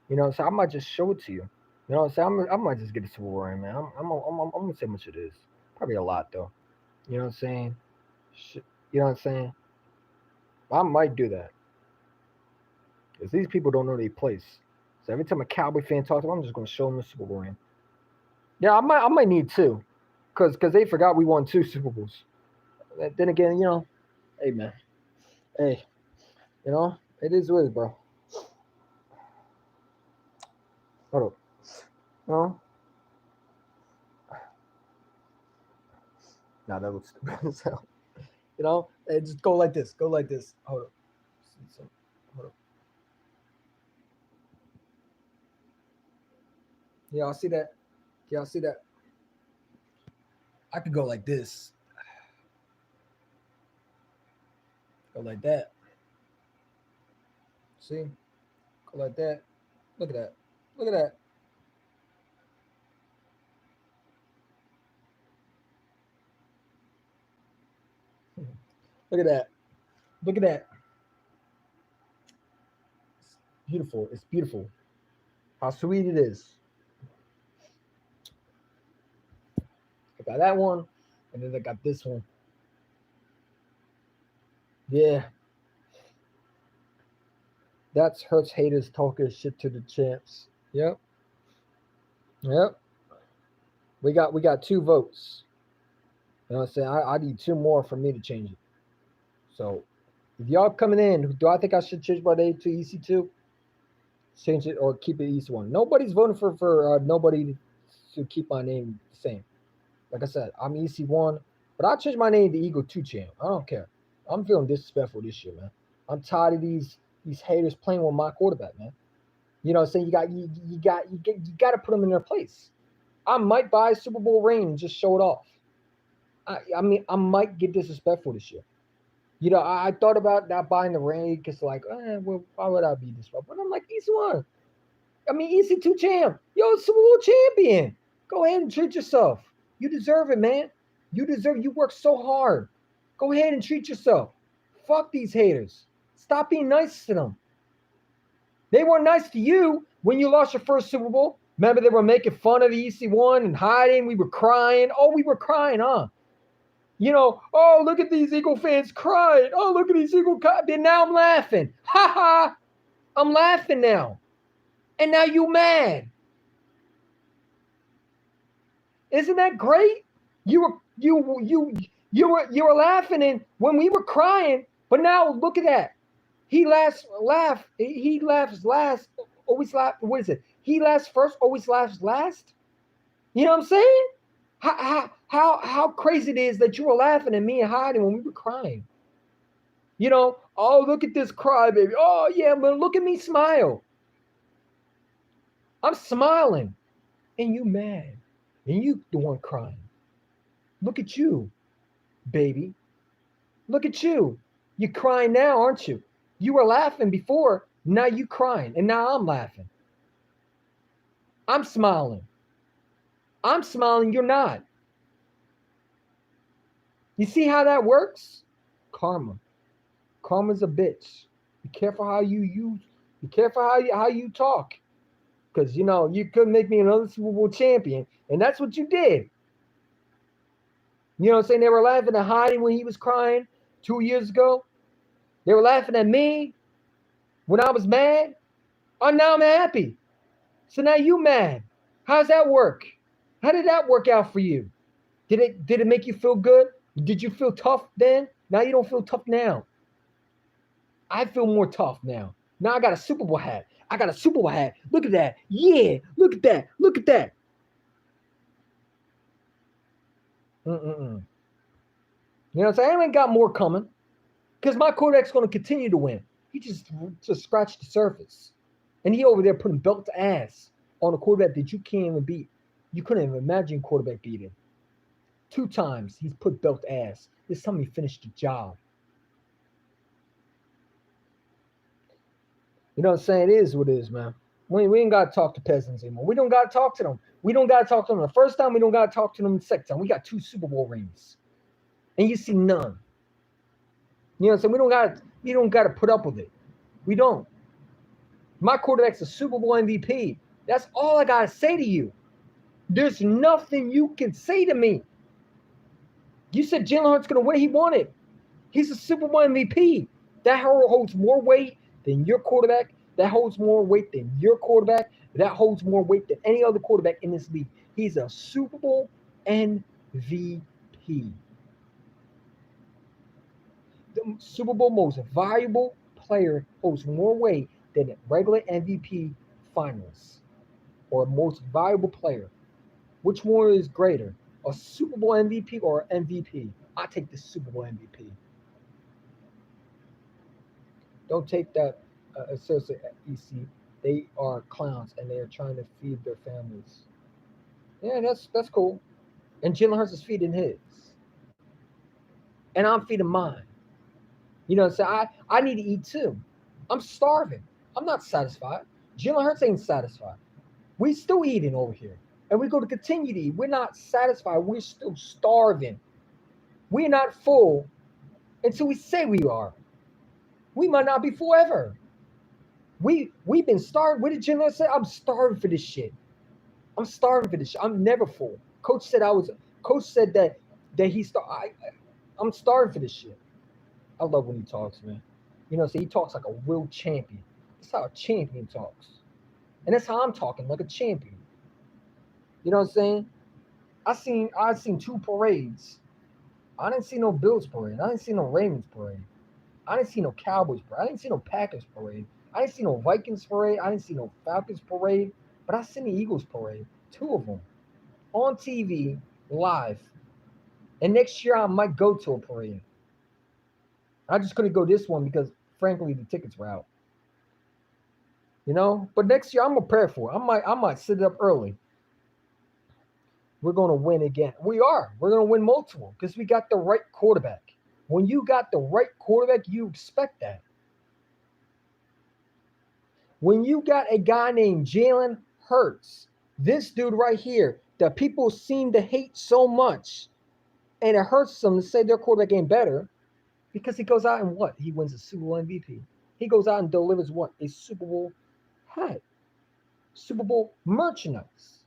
So I might just show it to you. I might just get a Super Bowl ring, man. I'm gonna say how much it is. Probably a lot though. You know what I'm saying? I might do that. Because these people don't know their place. So every time a Cowboy fan talks to them, I'm just going to show them the Super Bowl ring. Yeah, I might need 2. Because they forgot we won 2 Super Bowls. Then again, hey, man. Hey, it is what it is, bro. Hold up. Nah, that looks stupid. Just go like this. Hold up. Y'all see that? I could go like this. Go like that. See? Go like that. Look at that. Look at that. Look at that. Look at that. It's beautiful. It's beautiful. How sweet it is. I got that one, and then I got this one. Yeah. That's hurts haters talking shit to the champs. Yep. We got 2 votes. You know what I'm saying? I need 2 more for me to change it. So if y'all coming in, do I think I should change my name to EC2? Change it or keep it EC1. Nobody's voting for nobody to keep my name the same. Like I said, I'm EC1, but I'll change my name to Eagle 2 Champ. I don't care. I'm feeling disrespectful this year, man. I'm tired of these haters playing with my quarterback, man. You know what I'm saying? You got to put them in their place. I might buy a Super Bowl ring and just show it off. I mean, I might get disrespectful this year. I thought about not buying the ring because, like, well, why would I be disrespectful? But I'm like, easy one. I mean, easy two champ. Yo, Super Bowl champion. Go ahead and treat yourself. You deserve it, man. You work so hard. Go ahead and treat yourself. Fuck these haters. Stop being nice to them. They weren't nice to you when you lost your first Super Bowl. Remember, they were making fun of the EC1 and hiding. We were crying. Oh, we were crying, huh? Oh, look at these Eagle fans crying. Oh, look at these Eagle. Then now I'm laughing. Ha ha. I'm laughing now. And now you mad. Isn't that great? You were laughing and when we were crying, but now look at that. He laughs last, always laugh. What is it? He laughs first, always laughs last. You know what I'm saying? How crazy it is that you were laughing at me and hiding when we were crying. Oh, look at this crybaby. Oh yeah, but look at me smile. I'm smiling, and you mad, and you the one crying. Look at you, baby. Look at you. You're crying now, aren't you? You were laughing before, now you crying, and now I'm laughing. I'm smiling. I'm smiling, you're not. You see how that works? Karma. Karma's a bitch. Be careful how you use. Be careful how you talk. Because, you could make me another Super Bowl champion. And that's what you did. You know what I'm saying? They were laughing at hiding when he was crying 2 years ago. They were laughing at me when I was mad. Oh, now I'm happy. So now you mad. How's that work? How did that work out for you? Did it make you feel good? Did you feel tough then? Now you don't feel tough now. I feel more tough now. Now I got a Super Bowl hat. I got a Super Bowl hat. Look at that. Yeah, look at that. Look at that. You know what I'm saying? I ain't got more coming because my quarterback's going to continue to win. He just scratched the surface. And he over there putting belt to ass on a quarterback that you can't even beat. You couldn't even imagine quarterback beating. 2 times he's put belt to ass. This time he finished the job. You know what I'm saying? It is what it is, man. We ain't got to talk to peasants anymore. We don't got to talk to them. We don't got to talk to them the first time. We don't got to talk to them the second time. We got 2 Super Bowl rings. And you see none. You know what I'm saying? We don't got to put up with it. We don't. My quarterback's a Super Bowl MVP. That's all I got to say to you. There's nothing you can say to me. You said Jalen Hurts going to win. He won it. He's a Super Bowl MVP. That holds more weight than your quarterback. That holds more weight than your quarterback. That holds more weight than any other quarterback in this league. He's a Super Bowl MVP. The Super Bowl most valuable player holds more weight than a regular MVP finalist or most valuable player. Which one is greater, a Super Bowl MVP or an MVP? I take the Super Bowl MVP. Don't take that seriously, EC. They are clowns and they are trying to feed their families. Yeah, that's cool. And Jalen Hurts is feeding his. And I'm feeding mine. You know what I'm saying? I need to eat too. I'm starving. I'm not satisfied. Jalen Hurts ain't satisfied. We still eating over here. And we're going to continue to eat. We're not satisfied. We're still starving. We're not full until we say we are. We might not be full ever. We've been starving. What did Jalen say? I'm starving for this shit. I'm starving for this shit. I'm never full. Coach said that I'm starving for this shit. I love when he talks, man. You know, so he talks like a real champion. That's how a champion talks. And that's how I'm talking, like a champion. You know what I'm saying? I seen 2 parades. I didn't see no Bills parade. I didn't see no Ravens parade. I didn't see no Cowboys parade. I didn't see no Packers parade. I didn't see no Vikings parade. I didn't see no Falcons parade. But I seen the Eagles parade. 2 of them. On TV, live. And next year I might go to a parade. I just couldn't go this one because, frankly, the tickets were out. You know? But next year I'm gonna prepare for it. I might sit it up early. we're going to win again. We are. We're going to win multiple because we got the right quarterback. When you got the right quarterback, you expect that. When you got a guy named Jalen Hurts, this dude right here that people seem to hate so much, and it hurts them to say their quarterback ain't better because he goes out and what? He wins a Super Bowl MVP. He goes out and delivers what? A Super Bowl hat. Super Bowl merchandise.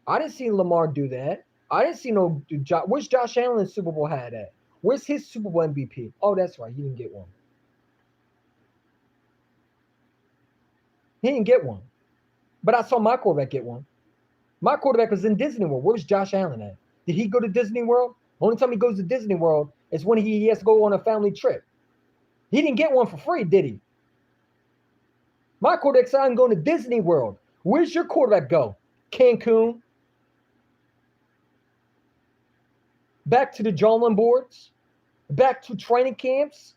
I didn't see Lamar do that. I didn't see no. Where's Josh Allen's Super Bowl hat at? Where's his Super Bowl MVP? Oh, that's right. He didn't get one. He didn't get one. But I saw my quarterback get one. My quarterback was in Disney World. Where's Josh Allen at? Did he go to Disney World? Only time he goes to Disney World is when he has to go on a family trip. He didn't get one for free, did he? My quarterback said I'm going to Disney World. Where's your quarterback go? Cancun? Back to the drawing boards? Back to training camps?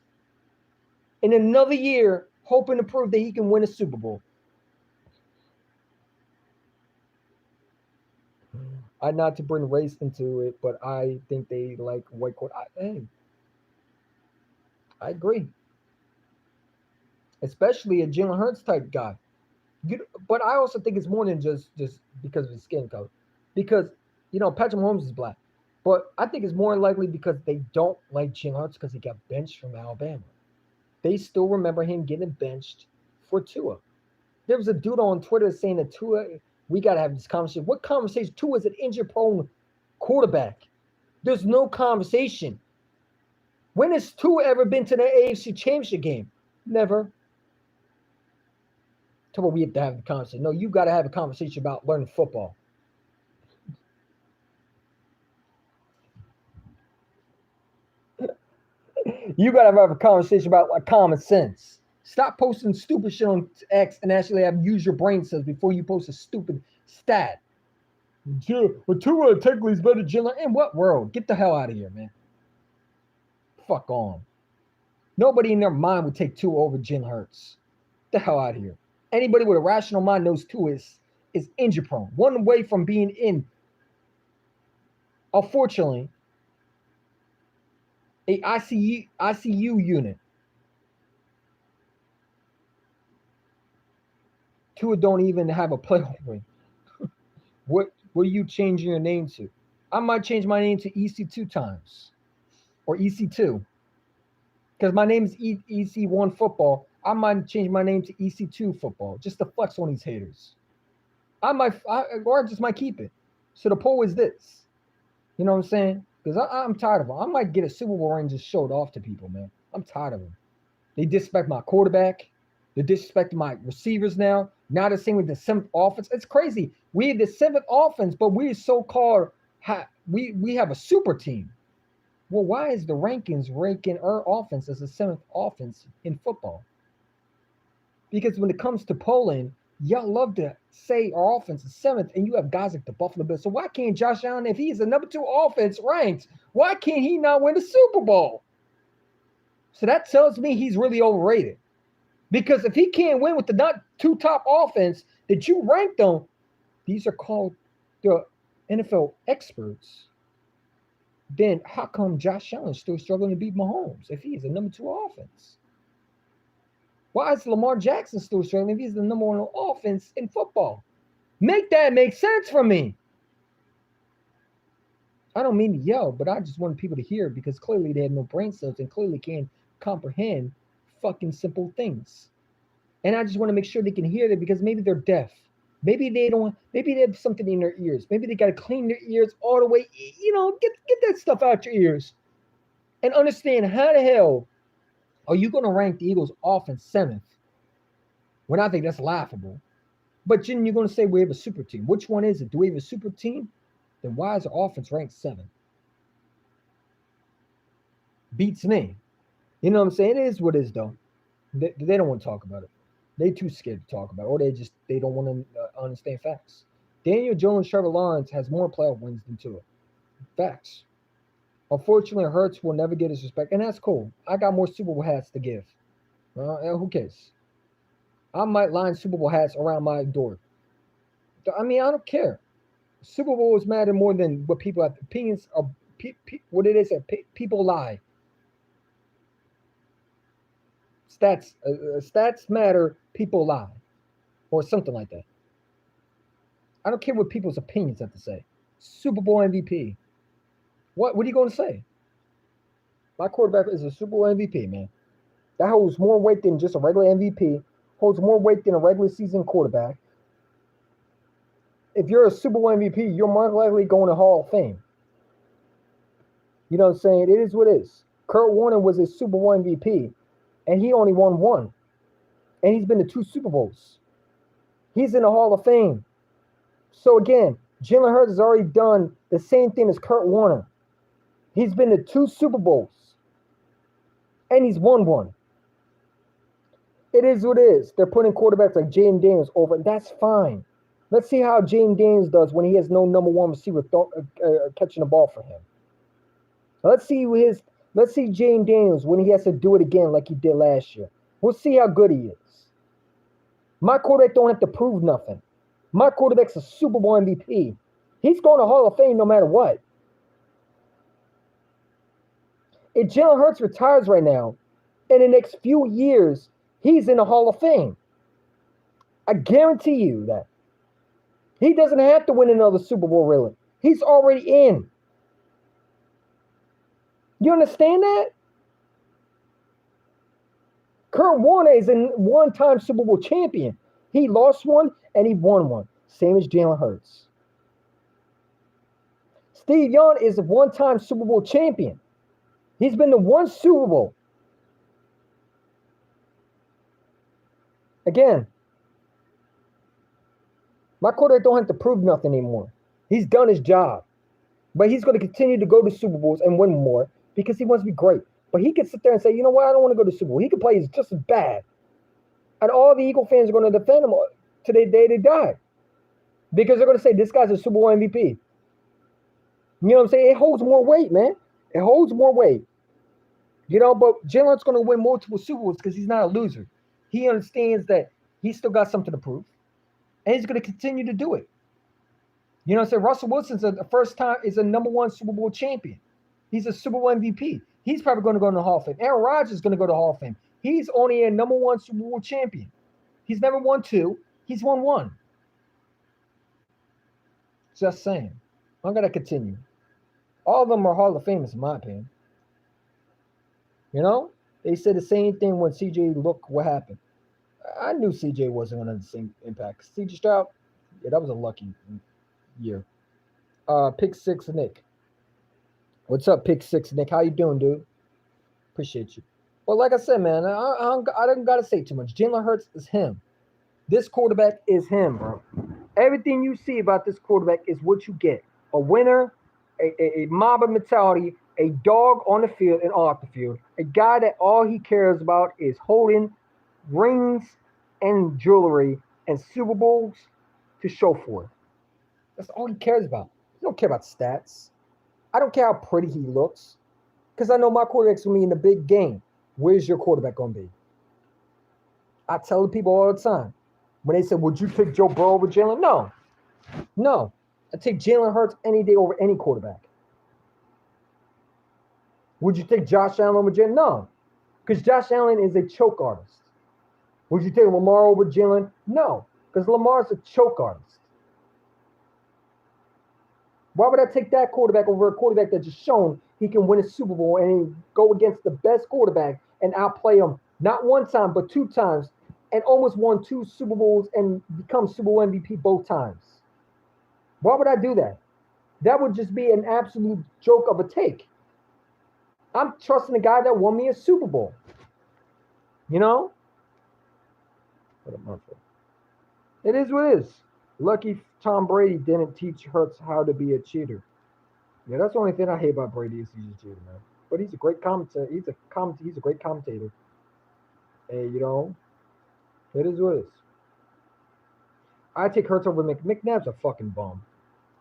In another year, hoping to prove that he can win a Super Bowl. Not to bring race into it, but I think they like white coat. Hey, I agree. Especially a Jalen Hurts type guy. But I also think it's more than just because of his skin color. Because, Patrick Mahomes is black. But I think it's more likely because they don't like Jalen Hurts because he got benched from Alabama. They still remember him getting benched for Tua. There was a dude on Twitter saying that Tua, we got to have this conversation. What conversation? Tua is an injury-prone quarterback. There's no conversation. When has Tua ever been to the AFC Championship game? Never. Tell me we have to have the conversation. No, you got to have a conversation about learning football. You got to have a conversation about common sense. Stop posting stupid shit on X and actually use your brain cells before you post a stupid stat. Well, Tua technically is better than Jalen. In what world? Get the hell out of here, man. Fuck on. Nobody in their mind would take Tua over Jalen Hurts. Get the hell out of here. Anybody with a rational mind knows Tua is injury prone. One away from being in, unfortunately, a ICU unit. Tua don't even have a playoff ring. What are you changing your name to? I might change my name to EC2 times or EC2 because my name is EC1 football. I might change my name to EC2 football just to flex on these haters. Or I just might keep it. So the poll is this. You know what I'm saying? Because I'm tired of them. I might get a Super Bowl ring just showed off to people, man. I'm tired of them. They disrespect my quarterback. They're disrespecting my receivers now. Now they're saying with the 7th offense. It's crazy. We have the 7th offense, but we so-called we have a super team. Well, why is the rankings ranking our offense as the 7th offense in football? Because when it comes to polling, y'all love to say our offense is 7th, and you have guys like the Buffalo Bills. So why can't Josh Allen, if he's the number 2 offense ranked, why can't he not win the Super Bowl? So that tells me he's really overrated. Because if he can't win with the not 2 top offense that you ranked on, these are called the NFL experts. Then how come Josh Allen is still struggling to beat Mahomes if he's the number 2 offense? Why is Lamar Jackson still struggling if he's the number 1 offense in football? Make that make sense for me. I don't mean to yell, but I just want people to hear because clearly they have no brain cells and clearly can't comprehend fucking simple things. And I just want to make sure they can hear that because maybe they're deaf. Maybe they have something in their ears. Maybe they got to clean their ears all the way. Get that stuff out your ears and understand how the hell are you going to rank the Eagles offense 7th when I think that's laughable. But then you're going to say we have a super team. Which one is it? Do we have a super team? Then why is the offense ranked 7th? Beats me. You know what I'm saying? It is what it is, though. They don't want to talk about it. They too scared to talk about it, or they don't want to understand facts. Daniel Jones, Trevor Lawrence has more playoff wins than Tua. Facts. Unfortunately, Hurts will never get his respect, and that's cool. I got more Super Bowl hats to give. Who cares? I might line Super Bowl hats around my door. I mean, I don't care. Super Bowls matter more than what people have. Opinions are what it is. People lie. Stats matter. People lie, or something like that. I don't care what people's opinions have to say. Super Bowl MVP. What are you going to say? My quarterback is a Super Bowl MVP, man. That holds more weight than just a regular MVP. Holds more weight than a regular season quarterback. If you're a Super Bowl MVP, you're more likely going to Hall of Fame. You know what I'm saying? It is what it is. Kurt Warner was a Super Bowl MVP, and he only won one. And he's been to 2 Super Bowls. He's in the Hall of Fame. So again, Jalen Hurts has already done the same thing as Kurt Warner. He's been to 2 Super Bowls, and he's won one. It is what it is. They're putting quarterbacks like Jayden Daniels over, and that's fine. Let's see how Jayden Daniels does when he has no number one receiver catching the ball for him. Let's see Jayden Daniels when he has to do it again like he did last year. We'll see how good he is. My quarterback don't have to prove nothing. My quarterback's a Super Bowl MVP. He's going to Hall of Fame no matter what. If Jalen Hurts retires right now, in the next few years, he's in the Hall of Fame. I guarantee you that. He doesn't have to win another Super Bowl, really. He's already in. You understand that? Kurt Warner is a one-time Super Bowl champion. He lost one and he won one. Same as Jalen Hurts. Steve Young is a one-time Super Bowl champion. He's been to 1 Super Bowl. Again, my quarterback don't have to prove nothing anymore. He's done his job. But he's going to continue to go to Super Bowls and win more because he wants to be great. But he can sit there and say, you know what, I don't want to go to Super Bowl. He can play just as bad. And all the Eagle fans are going to defend him to the day they die. Because they're going to say, this guy's a Super Bowl MVP. You know what I'm saying? It holds more weight, man. It holds more weight. You know, but Jalen's going to win multiple Super Bowls because he's not a loser. He understands that he's still got something to prove. And he's going to continue to do it. You know what I'm saying? Russell Wilson's is a number 1 Super Bowl champion. He's a Super Bowl MVP. He's probably going to go in the Hall of Fame. Aaron Rodgers is going to go to the Hall of Fame. He's only a number 1 Super Bowl champion. He's never won 2. He's won 1. Just saying. I'm going to continue. All of them are Hall of Famers, in my opinion. You know? They said the same thing when CJ, look what happened. I knew CJ wasn't going to have the same impact. CJ Stroud, yeah, that was a lucky year. Pick 6 Nick. What's up, Pick 6 Nick? How you doing, dude? Appreciate you. Well, like I said, man, I don't got to say too much. Jalen Hurts is him. This quarterback is him, bro. Everything you see about this quarterback is what you get. A winner, a Mamba mentality, a dog on the field and off the field. A guy that all he cares about is holding rings and jewelry and Super Bowls to show for it. That's all he cares about. He don't care about stats. I don't care how pretty he looks because I know my quarterback's going to be in the big game. Where's your quarterback going to be? I tell the people all the time. When they say, would you pick Joe Burrow over Jalen? No. I take Jalen Hurts any day over any quarterback. Would you take Josh Allen over Jalen? No. Because Josh Allen is a choke artist. Would you take Lamar over Jalen? No. Because Lamar's a choke artist. Why would I take that quarterback over a quarterback that just shown he can win a Super Bowl and go against the best quarterback and outplay him not 1 time, but 2 times and almost won 2 Super Bowls and become Super Bowl MVP both times? Why would I do that? That would just be an absolute joke of a take. I'm trusting the guy that won me a Super Bowl. You know? It is what it is. Lucky Tom Brady didn't teach Hurts how to be a cheater. Yeah, that's the only thing I hate about Brady is he's a cheater, man. But he's a great commentator. He's a great commentator. Hey, you know, it is what it is. I take Hurts over McNabb's a fucking bum.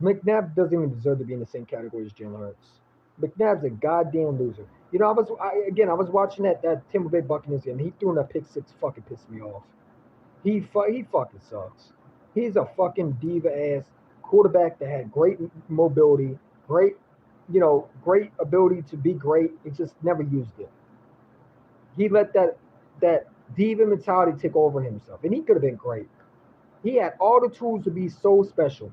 McNabb doesn't even deserve to be in the same category as Jalen Hurts. McNabb's a goddamn loser. You know, I was watching that Tampa Bay Buccaneers game. He threw in that pick 6, fucking pissed me off. He fucking sucks. He's a fucking diva ass quarterback that had great mobility, great, great ability to be great. He just never used it. He let that diva mentality take over himself, and he could have been great. He had all the tools to be so special,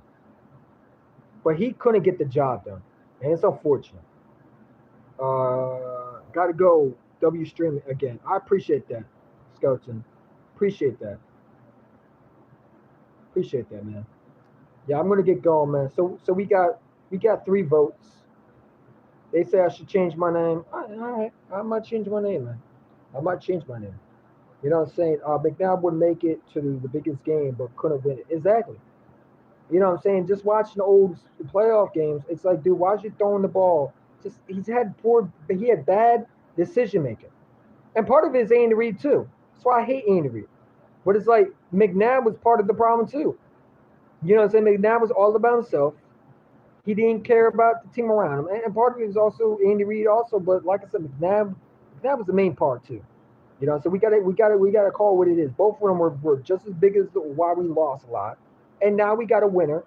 but he couldn't get the job done, and it's unfortunate. Got to go. W streaming again. I appreciate that, Skeleton. Appreciate that. Appreciate that, man. Yeah, I'm gonna get going, man. So we got 3 votes. They say I should change my name. All right, I might change my name, man. I might change my name. You know what I'm saying? McNabb would make it to the biggest game, but couldn't win it. Exactly. You know what I'm saying? Just watching the old playoff games, it's like, dude, why is you throwing the ball? Just he had bad decision making, and part of it is Andy Reid too. That's why I hate Andy Reid. But it's like McNabb was part of the problem too. You know what I'm saying? McNabb was all about himself. He didn't care about the team around him, and part of it is also Andy Reid also. But like I said, McNabb was the main part too. So we gotta call what it is. Both of them were just as big as why we lost a lot, and now we got a winner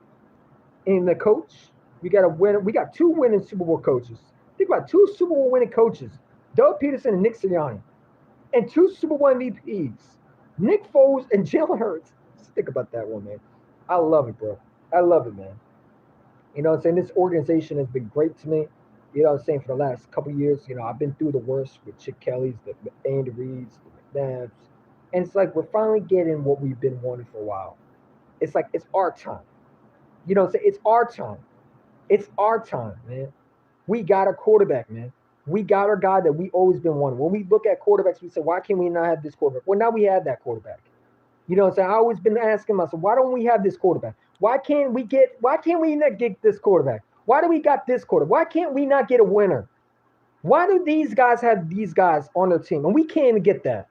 in the coach. We got a winner. We got 2 winning Super Bowl coaches. Think about 2 Super Bowl winning coaches: Doug Peterson and Nick Sirianni, and 2 Super Bowl MVPs: Nick Foles and Jalen Hurts. Just think about that one, man. I love it, bro. I love it, man. You know what I'm saying? This organization has been great to me. You know what I'm saying? For the last couple of years, I've been through the worst with Chip Kelly's, the Andy Reid's, the McNabbs. And it's like we're finally getting what we've been wanting for a while. It's like it's our time. You know what I'm saying? It's our time. It's our time, man. We got a quarterback, man. We got our guy that we always been wanting. When we look at quarterbacks, we say, why can't we not have this quarterback? Well, now we have that quarterback. You know what I'm saying? I always been asking myself, why don't we have this quarterback? Why can't we not get this quarterback? Why do we got this quarterback? Why can't we not get a winner? Why do these guys have these guys on their team? And we can't even get that.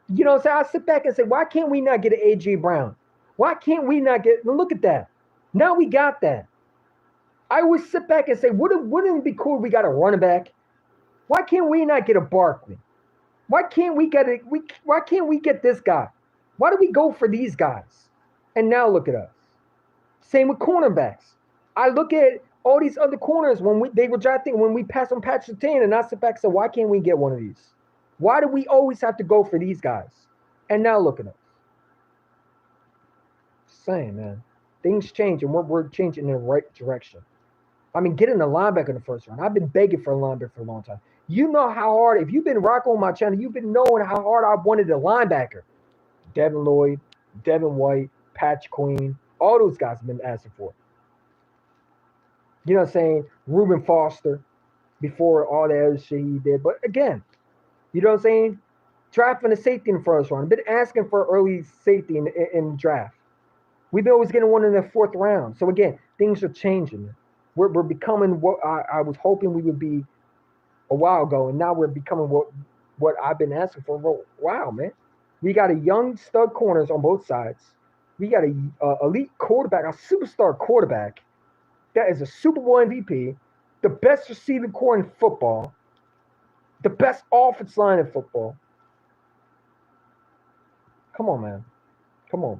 You know what I'm saying? I sit back and say, why can't we not get an A.J. Brown? Why can't we not get, look at that. Now we got that. I always sit back and say, wouldn't it be cool if we got a running back? Why can't we not get a Barkley? Why can't we get this guy? Why do we go for these guys? And now look at us. Same with cornerbacks. I look at all these other corners they were drafting, when we pass on Patrick Surtain, and I sit back and say, why can't we get one of these? Why do we always have to go for these guys? And now look at us. Saying, man, things change, and we're changing in the right direction. I mean, getting a linebacker in the first round. I've been begging for a linebacker for a long time. You know how hard, if you've been rocking on my channel, you've been knowing how hard I wanted a linebacker. Devin Lloyd, Devin White, Patch Queen, all those guys have been asking for. You know what I'm saying? Reuben Foster, before all that other shit he did. But again, you know what I'm saying? Drafting a safety in the first round. Been asking for early safety in the draft. We've been always getting one in the 4th round. So again, things are changing. We're becoming what I was hoping we would be a while ago, and now we're becoming what I've been asking for. Wow, man. We got a young stud corners on both sides. We got a elite quarterback, a superstar quarterback that is a Super Bowl MVP, the best receiving core in football, the best offensive line in football. Come on, man. Come on.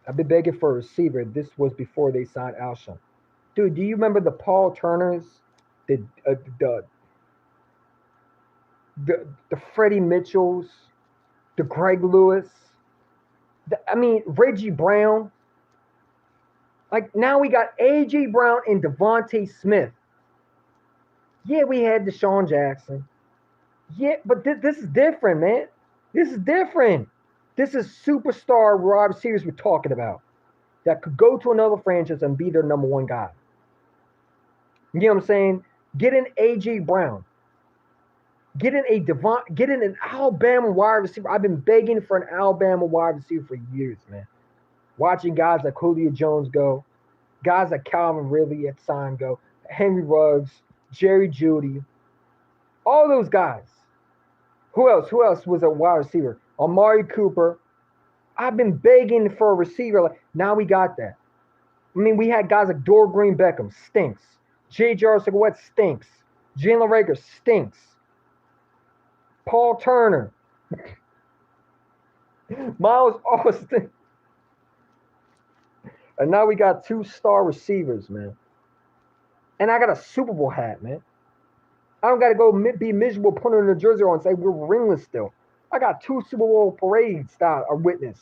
I've been begging for a receiver. This was before they signed Alshon. Dude, do you remember the Paul Turners, the Freddie Mitchells, the Greg Lewis, Reggie Brown? Like, now we got A.J. Brown and Devontae Smith. Yeah, we had Deshaun Jackson. Yeah, but this is different, man. This is different. This is superstar wide receivers we're talking about that could go to another franchise and be their number 1 guy. You know what I'm saying? Get an A.J. Brown. Get in an Alabama wide receiver. I've been begging for an Alabama wide receiver for years, man. Watching guys like Julio Jones go, guys like Calvin Ridley at sign go, Henry Ruggs, Jerry Jeudy, all those guys. Who else was a wide receiver? Amari Cooper. I've been begging for a receiver. Now we got that. I mean, we had guys like Dor Green Beckham, stinks. J.J. Arcega, stinks. Jalen Rager, stinks. Paul Turner. Miles Austin. And now we got 2-star receivers, man. And I got a Super Bowl hat, man. I don't got to go be miserable putting on the jersey on and say we're ringless still. I got 2 Super Bowl parades that are witness.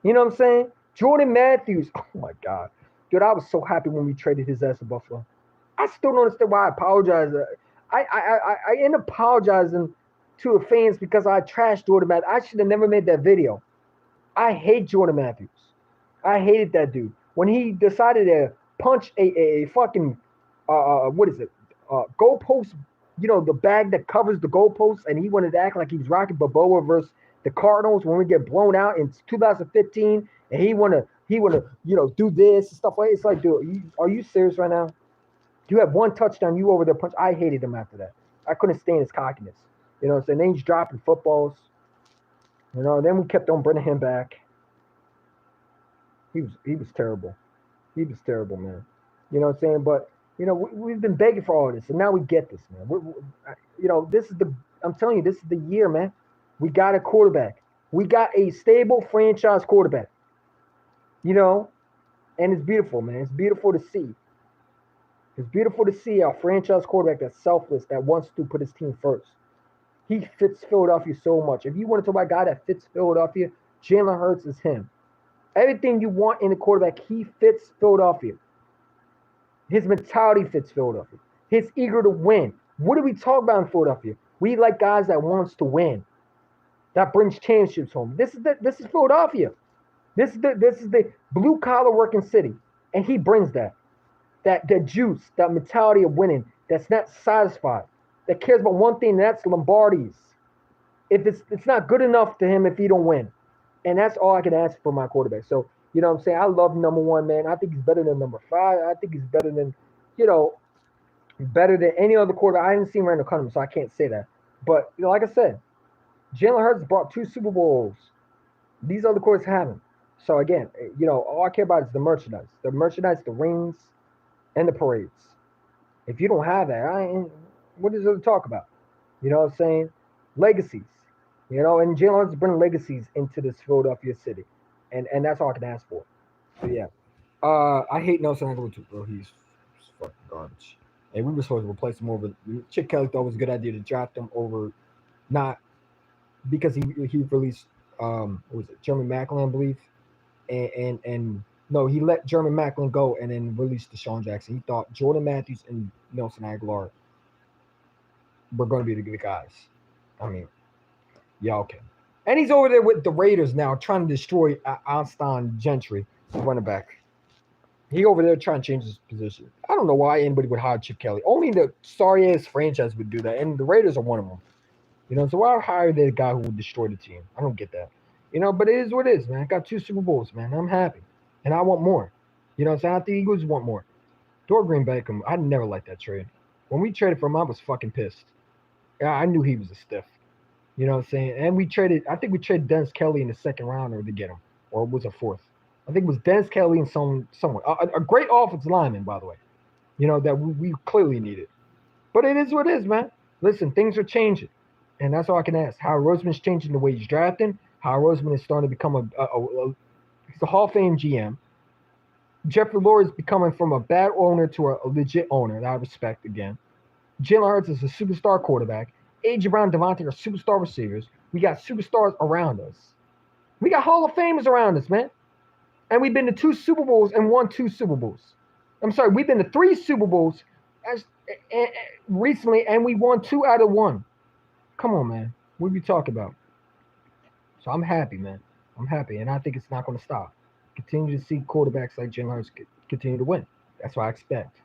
You know what I'm saying? Jordan Matthews. Oh my God. Dude, I was so happy when we traded his ass to Buffalo. I still don't understand why I apologize. I end up apologizing to the fans because I trashed Jordan Matthews. I should have never made that video. I hate Jordan Matthews. I hated that dude. When he decided to punch a fucking, what is it? Goalpost, the bag that covers the goalpost, and he wanted to act like he was Rocky Balboa versus the Cardinals when we get blown out in 2015, and he wanna, do this and stuff like that. It's like, dude, are you serious right now? You have one touchdown, you over there punch. I hated him after that. I couldn't stand his cockiness. You know what I'm saying? Then he's dropping footballs. Then we kept on bringing him back. He was terrible. He was terrible, man. You know what I'm saying? But we've been begging for all this, and now we get this, man. This is the. I'm telling you, this is the year, man. We got a quarterback. We got a stable franchise quarterback. And it's beautiful, man. It's beautiful to see. It's beautiful to see our franchise quarterback that's selfless, that wants to put his team first. He fits Philadelphia so much. If you want to talk about a guy that fits Philadelphia, Jalen Hurts is him. Everything you want in a quarterback, he fits Philadelphia. His mentality fits Philadelphia. He's eager to win. What do we talk about in Philadelphia? We like guys that wants to win, that brings championships home. This is Philadelphia. This is the blue collar working city, and he brings that juice, that mentality of winning. That's not satisfied. That cares about one thing, and that's Lombardi's. If it's not good enough to him if he don't win, and that's all I can ask for my quarterback. So you know what I'm saying? I love number 1, man. I think he's better than number 5. I think he's better than better than any other quarterback. I didn't see Randall Cunningham, so I can't say that. But like I said, Jalen Hurts brought 2 Super Bowls. These other quarterbacks haven't. So again, all I care about is the merchandise, the rings, and the parades. If you don't have that, what is there to talk about? You know what I'm saying? Legacies. And Jalen Hurts bring legacies into this Philadelphia city, and that's all I can ask for. So yeah, I hate Nelson Aguilar too, bro. He's fucking garbage. And we were supposed to replace him over. Chip Kelly thought it was a good idea to draft him over, not because he released what was it, Jeremy Maclin, I believe, and no, he let Jeremy Maclin go and then released Deshaun Jackson. He thought Jordan Matthews and Nelson Aguilar were going to be the good guys. I mean, yeah, okay. And he's over there with the Raiders now, trying to destroy Alston Gentry, running back. He over there trying to change his position. I don't know why anybody would hire Chip Kelly. Only the sorry ass franchise would do that, and the Raiders are one of them. So why hire the guy who would destroy the team? I don't get that. But it is what it is, man. I got 2 Super Bowls, man. I'm happy, and I want more. So I think the Eagles want more. Green Beckham, I never liked that trade. When we traded for him, I was fucking pissed. Yeah, I knew he was a stiff. You know what I'm saying? And I think we traded Dennis Kelly in the 2nd round to get him, or it was a 4th. I think it was Dennis Kelly and someone. A great offensive lineman, by the way. That we clearly needed. But it is what it is, man. Listen, things are changing. And that's all I can ask. Howard Roseman's changing the way he's drafting. Howard Roseman is starting to become he's a Hall of Fame GM. Jeffrey Lurie is becoming from a bad owner to a legit owner that I respect again. Jalen Hurts is a superstar quarterback. A.J. Brown, Devontae are superstar receivers. We got superstars around us. We got Hall of Famers around us, man. And we've been to 2 Super Bowls and won 2 Super Bowls. I'm sorry, we've been to 3 Super Bowls recently, and we won 2 out of 1. Come on, man. What are we talking about? So I'm happy, man. I'm happy, and I think it's not going to stop. Continue to see quarterbacks like Jalen Hurts continue to win. That's what I expect.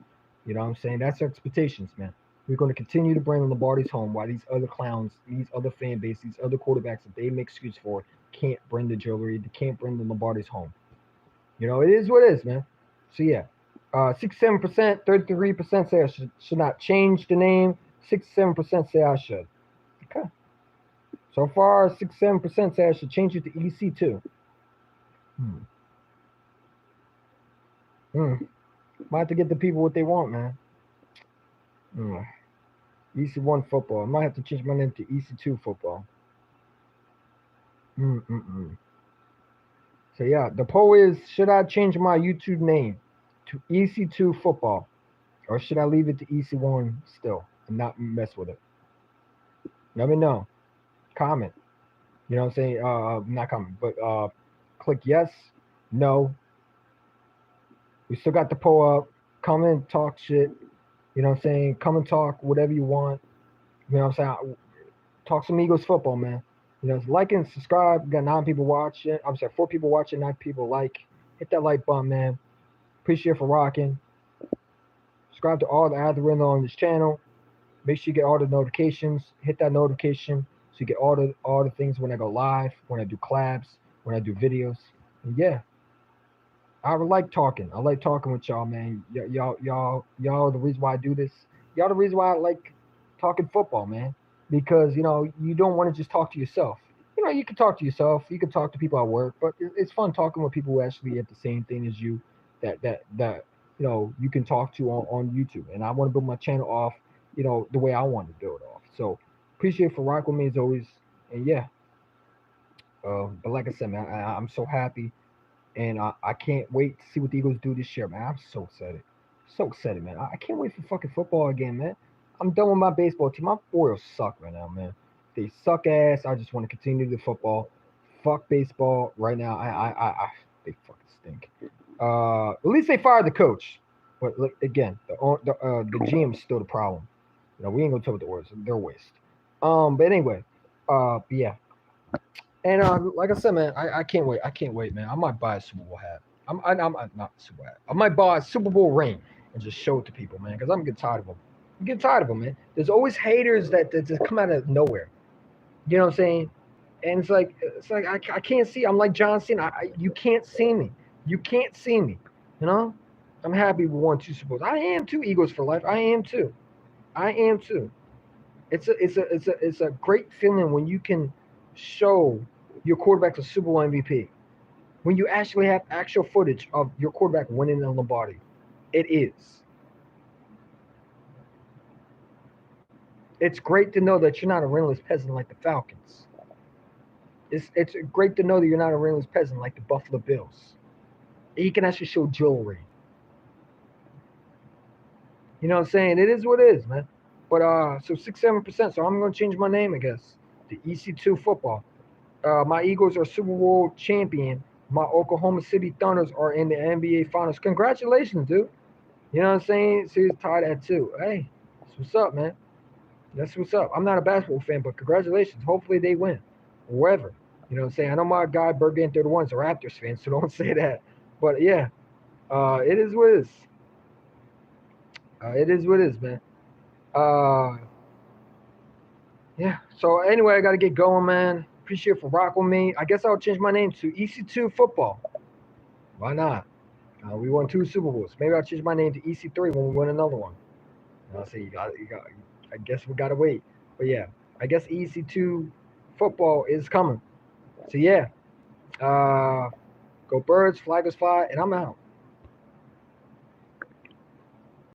You know what I'm saying? That's our expectations, man. We're going to continue to bring the Lombardi's home while these other clowns, these other fan bases, these other quarterbacks that they make excuse for can't bring the jewelry, they can't bring the Lombardi's home. It is what it is, man. So yeah, 67%, 33% say I should not change the name. 67% say I should. Okay. So far, 67% say I should change it to EC2. Might have to get the people what they want, man. EC1 football. I might have to change my name to EC2 football. So yeah, the poll is: should I change my YouTube name to EC2 Football, or should I leave it to EC1 still and not mess with it? Let me know. Comment. You know what I'm saying? Not comment, but click yes, no. We still got the poll up. Come and talk shit. You know what I'm saying? Come and talk whatever you want. You know what I'm saying? Talk some Eagles football, man. You know, like and subscribe. We got 9 people watching. I'm sorry, 4 people watching, 9 people like. Hit that like button, man. Appreciate it for rocking. Subscribe to all the algorithm on this channel. Make sure you get all the notifications. Hit that notification so you get all the things when I go live, when I do collabs, when I do videos. And yeah, I like talking. I like talking with y'all, man. Y'all the reason why I do this. Y'all the reason why I like talking football, man. Because you don't want to just talk to yourself. You can talk to yourself. You can talk to people at work, but it's fun talking with people who actually have the same thing as you. That you can talk to on YouTube. And I want to build my channel off, the way I want to build off. So appreciate for rocking with me as always. And yeah, but like I said, man, I'm so happy. And I can't wait to see what the Eagles do this year, man. I'm so excited. So excited, man. I can't wait for fucking football again, man. I'm done with my baseball team. My Orioles suck right now, man. They suck ass. I just want to continue the football. Fuck baseball right now. They fucking stink. At least they fired the coach. But look, again, the GM's still the problem. We ain't gonna talk about the Orioles. They're a waste. But anyway, but yeah. And like I said, man, I can't wait. I can't wait, man. I might buy a Super Bowl hat. I'm not Super Bowl hat. I might buy a Super Bowl ring and just show it to people, man, because I'm getting tired of them. I'm getting tired of them, man. There's always haters that just come out of nowhere. You know what I'm saying? And it's like I can't see. I'm like John Cena. You can't see me. You can't see me. You know? I'm happy we won 2 Super Bowls. I am too. Eagles for life. I am too. I am too. It's a great feeling when you can show your quarterback a Super Bowl MVP. When you actually have actual footage of your quarterback winning the Lombardi. It is. It's great to know that you're not a ringless peasant like the Falcons. It's great to know that you're not a ringless peasant like the Buffalo Bills. You can actually show jewelry. You know what I'm saying? It is what it is, man. But so 6-7%. So I'm gonna change my name, I guess, to EC2 Football. My Eagles are Super Bowl champion. My Oklahoma City Thunders are in the NBA Finals. Congratulations, dude. You know what I'm saying? Series tied at 2. Hey, that's what's up, man. That's what's up. I'm not a basketball fan, but congratulations. Hopefully they win. Wherever. You know what I'm saying? I know my guy Bergen 31's a Raptors fan, so don't say that. But yeah, it is what it is. It is what it is, man. Uh, yeah. So anyway, I got to get going, man. Appreciate for rocking with me. I guess I'll change my name to EC2 Football. Why not? We won 2 Super Bowls. Maybe I'll change my name to EC3 when we win another one. I'll say you got. I guess we gotta wait. But yeah, I guess EC2 Football is coming. So yeah, go Birds, flag us fly, and I'm out.